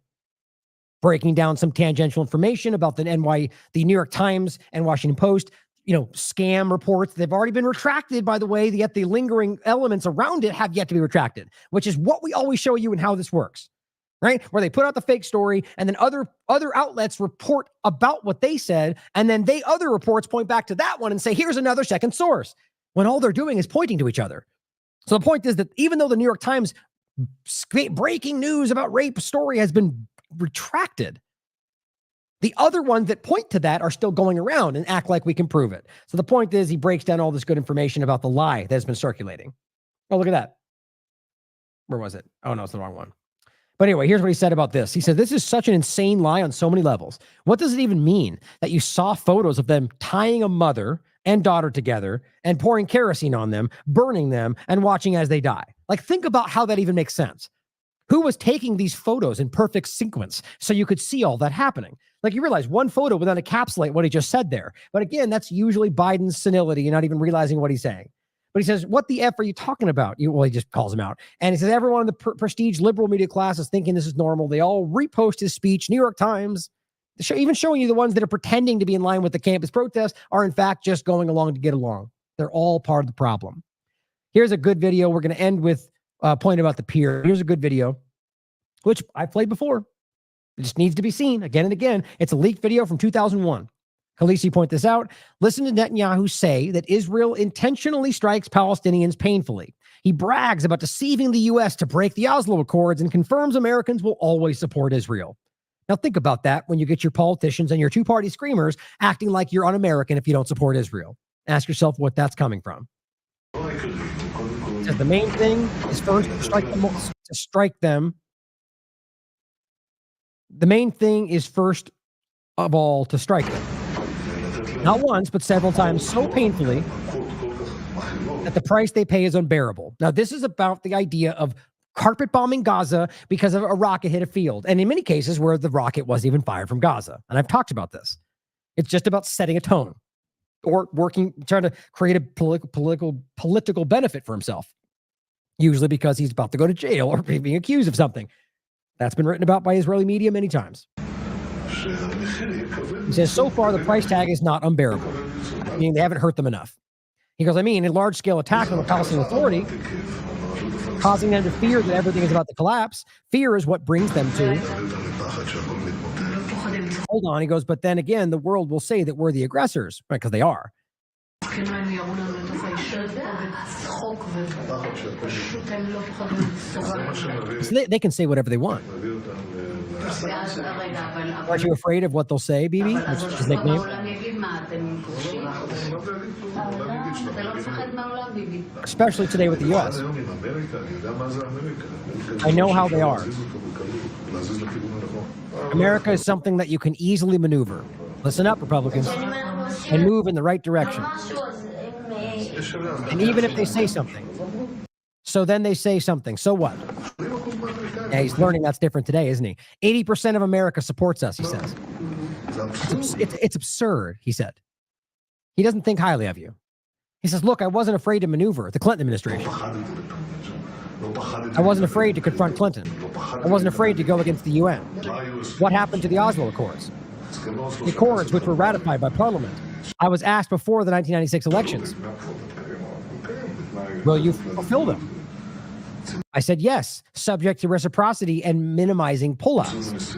breaking down some tangential information about the New York Times and Washington Post, scam reports. They've already been retracted, by the way, yet the lingering elements around it have yet to be retracted, which is what we always show you and how this works. Right? Where they put out the fake story and then other outlets report about what they said. And then other reports point back to that one and say, here's another second source, when all they're doing is pointing to each other. So the point is that even though the New York Times breaking news about rape story has been retracted, the other ones that point to that are still going around and act like we can prove it. So the point is he breaks down all this good information about the lie that has been circulating. Oh, look at that. Where was it? Oh, no, it's the wrong one. But anyway, here's what he said about this. He said, this is such an insane lie on so many levels. What does it even mean that you saw photos of them tying a mother and daughter together and pouring kerosene on them, burning them, and watching as they die? Like, think about how that even makes sense. Who was taking these photos in perfect sequence so you could see all that happening? Like, you realize one photo would not encapsulate what he just said there. But again, that's usually Biden's senility and not even realizing what he's saying. But he says, what the F are you talking about? He just calls him out. And he says, everyone in the prestige liberal media class is thinking this is normal. They all repost his speech. New York Times, even showing you the ones that are pretending to be in line with the campus protests are in fact just going along to get along. They're all part of the problem. Here's a good video. We're going to end with a point about the pier. Here's a good video, which I played before. It just needs to be seen again and again. It's a leaked video from 2001. Khaleesi point this out. Listen to Netanyahu say that Israel intentionally strikes Palestinians painfully. He brags about deceiving the U.S. to break the Oslo Accords and confirms Americans will always support Israel. Now think about that when you get your politicians and your two-party screamers acting like you're un-American if you don't support Israel. Ask yourself what that's coming from. Says the main thing is first to strike them. The main thing is first of all to strike them. Not once, but several times, so painfully that the price they pay is unbearable. Now, this is about the idea of carpet bombing Gaza because of a rocket hit a field. And in many cases where the rocket wasn't even fired from Gaza. And I've talked about this. It's just about setting a tone or trying to create a political benefit for himself. Usually because he's about to go to jail or being accused of something. That's been written about by Israeli media many times. He says, so far, the price tag is not unbearable, meaning they haven't hurt them enough. He goes, I mean, a large-scale attack on the Palestinian Authority, causing them to fear that everything is about to collapse. Fear is what brings them to... Hold on, he goes, but then again, the world will say that we're the aggressors, right? Because they are. So they can say whatever they want. Aren't you afraid of what they'll say, Bibi? Which is his nickname. Especially today with the U.S. I know how they are. America is something that you can easily maneuver. Listen up, Republicans, and move in the right direction. And even if they say something, so then they say something, so what? Yeah, he's learning that's different today, isn't he? 80% of America supports us, he says. It's absurd, he said. He doesn't think highly of you. He says, look, I wasn't afraid to maneuver the Clinton administration. I wasn't afraid to confront Clinton. I wasn't afraid to go against the UN. What happened to the Oslo Accords? The Accords which were ratified by Parliament. I was asked before the 1996 elections, will you fulfill them? I said yes, subject to reciprocity and minimizing pullouts.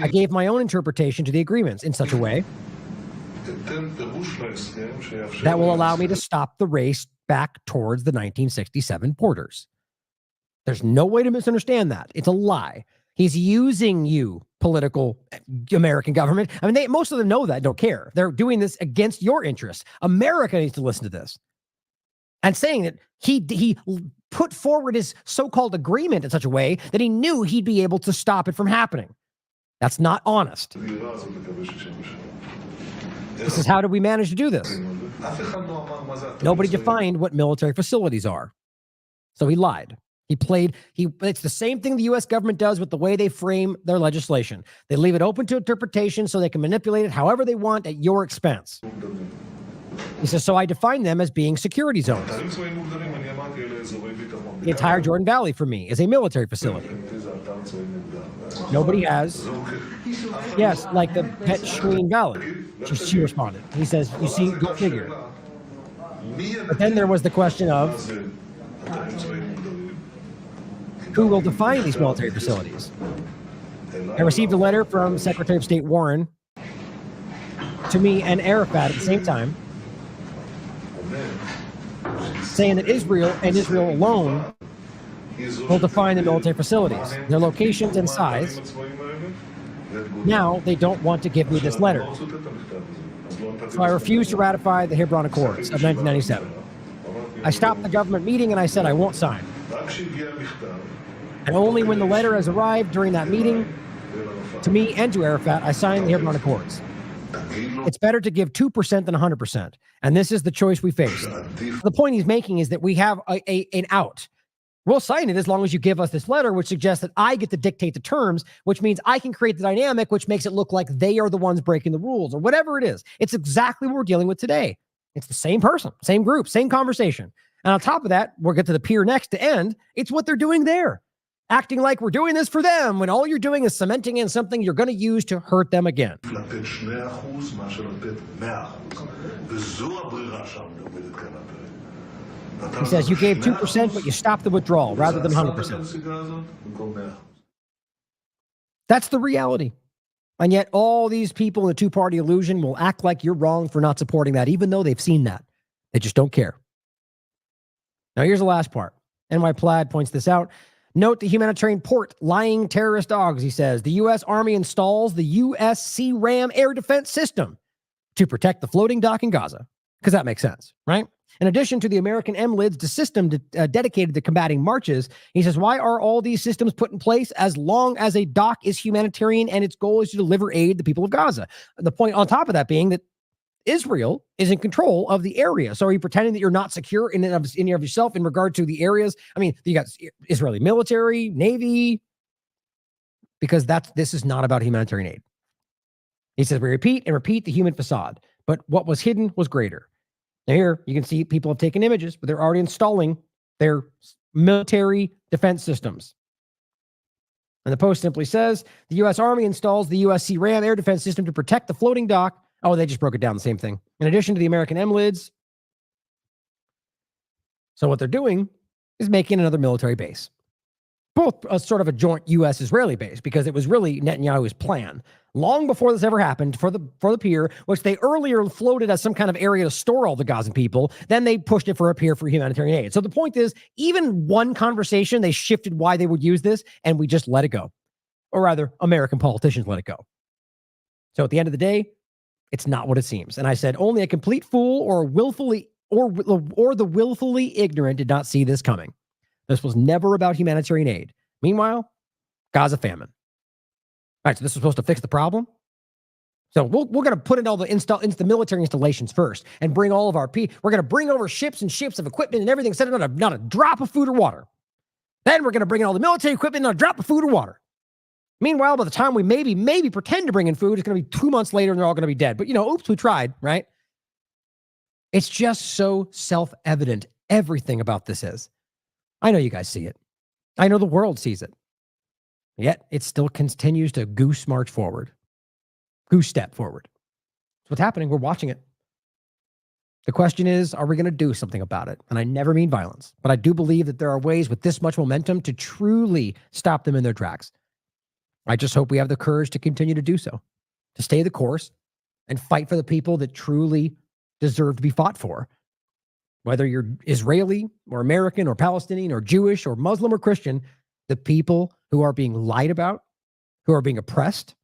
I gave my own interpretation to the agreements in such a way that will allow me to stop the race back towards the 1967 borders. There's no way to misunderstand that. It's a lie. He's using you, political American government. I mean, most of them know that, don't care. They're doing this against your interests. America needs to listen to this. And saying that he put forward his so-called agreement in such a way that he knew he'd be able to stop it from happening. That's not honest. This is how do we manage to do this? Nobody defined what military facilities are. So he lied. It's the same thing the U.S. government does with the way they frame their legislation. They leave it open to interpretation so they can manipulate it however they want at your expense. He says, so I define them as being security zones. The entire Jordan Valley for me is a military facility. Nobody has. Yes, like the Pet Shreen Valley. She responded. He says, you see, go figure. But then there was the question of who will define these military facilities. I received a letter from Secretary of State Warren to me and Arafat at the same time, saying that Israel and Israel alone will define the military facilities, their locations and size. Now they don't want to give me this letter. So I refused to ratify the Hebron Accords of 1997. I stopped the government meeting and I said I won't sign. And only when the letter has arrived during that meeting, to me and to Arafat, I signed the Hebron Accords. It's better to give 2% than 100%. And this is the choice we face. The point he's making is that we have an out. We'll sign it as long as you give us this letter, which suggests that I get to dictate the terms, which means I can create the dynamic, which makes it look like they are the ones breaking the rules or whatever it is. It's exactly what we're dealing with today. It's the same person, same group, same conversation. And on top of that, we'll get to the pier next to end. It's what they're doing there. Acting like we're doing this for them when all you're doing is cementing in something you're going to use to hurt them again. He says you gave 2%, but you stopped the withdrawal rather than 100%. That's the reality. And yet all these people in the two-party illusion will act like you're wrong for not supporting that, even though they've seen that. They just don't care. Now here's the last part. NY Plaid points this out. Note the humanitarian port, lying terrorist dogs, he says. The U.S. Army installs the USC Ram air defense system to protect the floating dock in Gaza. Because that makes sense, right? In addition to the American MLIDS system dedicated to combating marches, he says, why are all these systems put in place as long as a dock is humanitarian and its goal is to deliver aid to the people of Gaza? The point on top of that being that Israel is in control of the area. So are you pretending that you're not secure in and of yourself in regard to the areas? I mean, you got Israeli military, Navy, because this is not about humanitarian aid. He says, we repeat and repeat the human facade, but what was hidden was greater. Now here, you can see people have taken images, but they're already installing their military defense systems. And the Post simply says, the U.S. Army installs the USC RAM air defense system to protect the floating dock. Oh, they just broke it down, the same thing. In addition to the American MLIDs. So what they're doing is making another military base. Both a sort of a joint U.S.-Israeli base, because it was really Netanyahu's plan long before this ever happened for the pier, which they earlier floated as some kind of area to store all the Gazan people. Then they pushed it for a pier for humanitarian aid. So the point is, even one conversation, they shifted why they would use this, and we just let it go. Or rather, American politicians let it go. So at the end of the day, it's not what it seems. And I said, only a complete fool or the willfully ignorant did not see this coming. This was never about humanitarian aid. Meanwhile, Gaza famine. All right, so this was supposed to fix the problem. So we're going to put in all the military installations first and bring all of our people. We're going to bring over ships and ships of equipment and everything, instead of not a drop of food or water. Then we're going to bring in all the military equipment and not a drop of food or water. Meanwhile, by the time we maybe pretend to bring in food, it's going to be 2 months later and they're all going to be dead. But, oops, we tried, right? It's just so self-evident, everything about this is. I know you guys see it. I know the world sees it. Yet it still continues to goose step forward. It's what's happening. We're watching it. The question is, are we going to do something about it? And I never mean violence, but I do believe that there are ways with this much momentum to truly stop them in their tracks. I just hope we have the courage to continue to do so, to stay the course and fight for the people that truly deserve to be fought for. Whether you're Israeli or American or Palestinian or Jewish or Muslim or Christian, the people who are being lied about, who are being oppressed,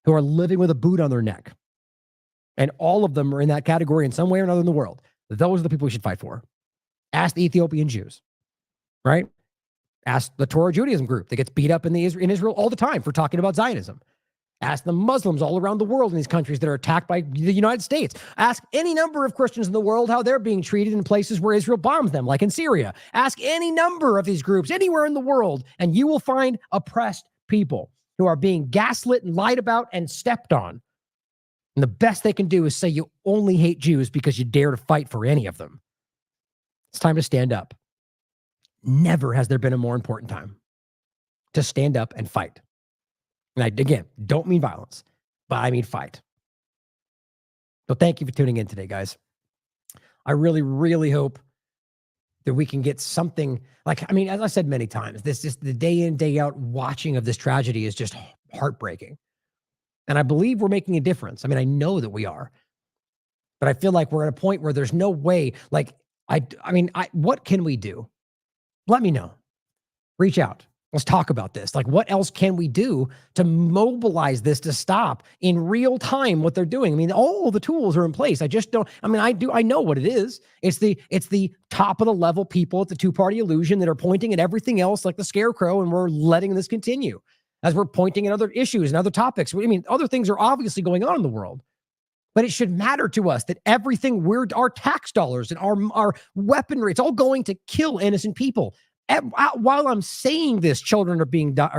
who are living with a boot on their neck. And all of them are in that category in some way or another in the world. Those are the people we should fight for. Ask the Ethiopian Jews, right? Ask the Torah Judaism group that gets beat up in Israel all the time for talking about Zionism. Ask the Muslims all around the world in these countries that are attacked by the United States. Ask any number of Christians in the world how they're being treated in places where Israel bombs them, like in Syria. Ask any number of these groups anywhere in the world, and you will find oppressed people who are being gaslit and lied about and stepped on. And the best they can do is say you only hate Jews because you dare to fight for any of them. It's time to stand up. Never has there been a more important time to stand up and fight. And I, again, don't mean violence, but I mean fight. So thank you for tuning in today, guys. I really, really hope that we can get something as I said many times, this is the day in, day out watching of this tragedy is just heartbreaking. And I believe we're making a difference. I know that we are, but I feel like we're at a point where there's no way, what can we do? Let me know. Reach out. Let's talk about this. What else can we do to mobilize this to stop in real time what they're doing? All the tools are in place. I just don't, I know what it is. It's the top of the level people at the two-party illusion that are pointing at everything else like the scarecrow, and we're letting this continue as we're pointing at other issues and other topics. Other things are obviously going on in the world, but it should matter to us that everything our tax dollars and our weaponry, it's all going to kill innocent people. While I'm saying this, children are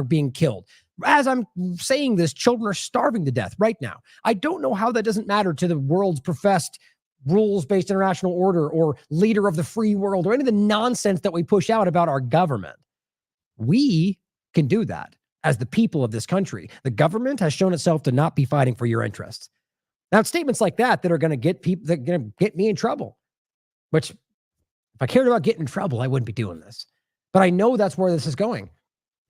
being killed. As I'm saying this, children are starving to death right now. I don't know how that doesn't matter to the world's professed rules-based international order or leader of the free world or any of the nonsense that we push out about our government. We can do that as the people of this country. The government has shown itself to not be fighting for your interests. Now, statements like that are going to get people, that are going to get me in trouble, which if I cared about getting in trouble, I wouldn't be doing this. But I know that's where this is going.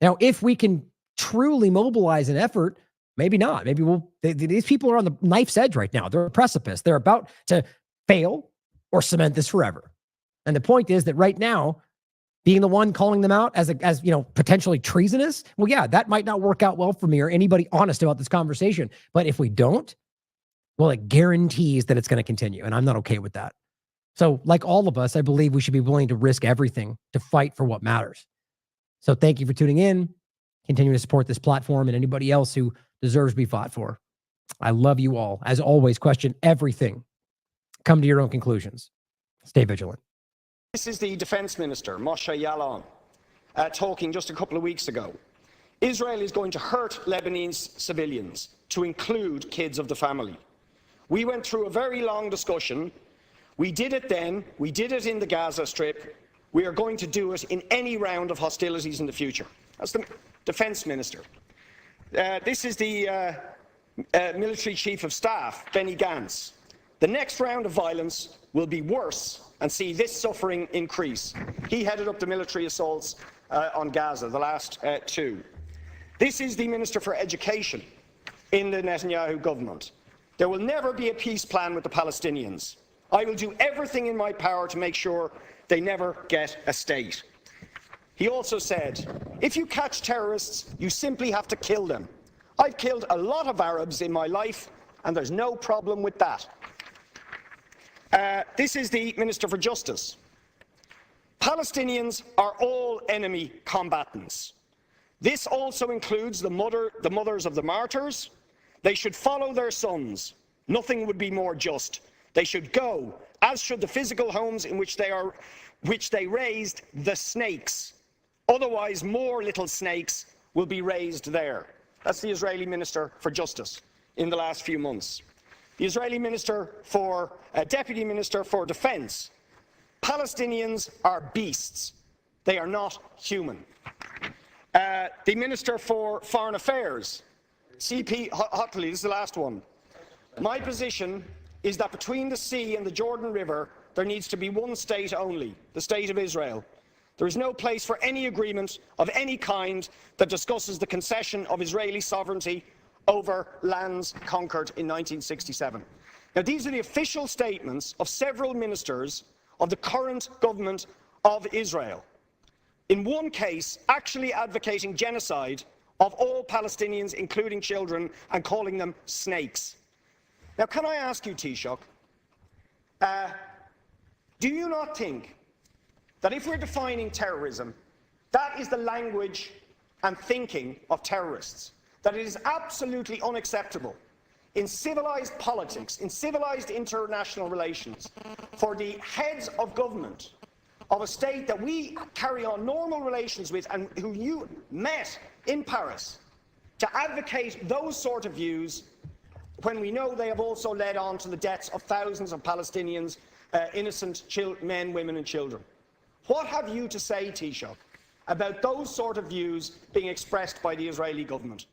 Now, if we can truly mobilize an effort, maybe not. Maybe these people are on the knife's edge right now. They're a precipice. They're about to fail or cement this forever. And the point is that right now, being the one calling them out as potentially treasonous, well, yeah, that might not work out well for me or anybody honest about this conversation. But if we don't, well, it guarantees that it's going to continue. And I'm not okay with that. So like all of us, I believe we should be willing to risk everything to fight for what matters. So thank you for tuning in. Continue to support this platform and anybody else who deserves to be fought for. I love you all. As always, question everything. Come to your own conclusions. Stay vigilant. This is the Defense Minister, Moshe Yaalon, talking just a couple of weeks ago. Israel is going to hurt Lebanese civilians, to include kids of the family. We went through a very long discussion. We did it then, we did it in the Gaza Strip, we are going to do it in any round of hostilities in the future. That's the Defence Minister. This is the Military Chief of Staff, Benny Gantz. The next round of violence will be worse and see this suffering increase. He headed up the military assaults on Gaza, the last two. This is the Minister for Education in the Netanyahu government. There will never be a peace plan with the Palestinians. I will do everything in my power to make sure they never get a state. He also said, if you catch terrorists, you simply have to kill them. I've killed a lot of Arabs in my life, and there's no problem with that. This is the Minister for Justice. Palestinians are all enemy combatants. This also includes the mothers of the martyrs. They should follow their sons. Nothing would be more just. They should go, as should the physical homes in which they raised the snakes. Otherwise, more little snakes will be raised there. That's the Israeli Minister for Justice in the last few months. The Israeli Deputy Minister for Defence. Palestinians are beasts. They are not human. The Minister for Foreign Affairs, CP Hotley, this is the last one. My position is that between the sea and the Jordan River, there needs to be one state only, the State of Israel. There is no place for any agreement of any kind that discusses the concession of Israeli sovereignty over lands conquered in 1967. Now, these are the official statements of several ministers of the current government of Israel. In one case, actually advocating genocide of all Palestinians, including children, and calling them snakes. Now, can I ask you, Taoiseach, do you not think that if we're defining terrorism, that is the language and thinking of terrorists? That it is absolutely unacceptable in civilized politics, in civilized international relations, for the heads of government of a state that we carry on normal relations with and who you met in Paris to advocate those sort of views when we know they have also led on to the deaths of thousands of Palestinians, innocent men, women and children. What have you to say, Taoiseach, about those sort of views being expressed by the Israeli government?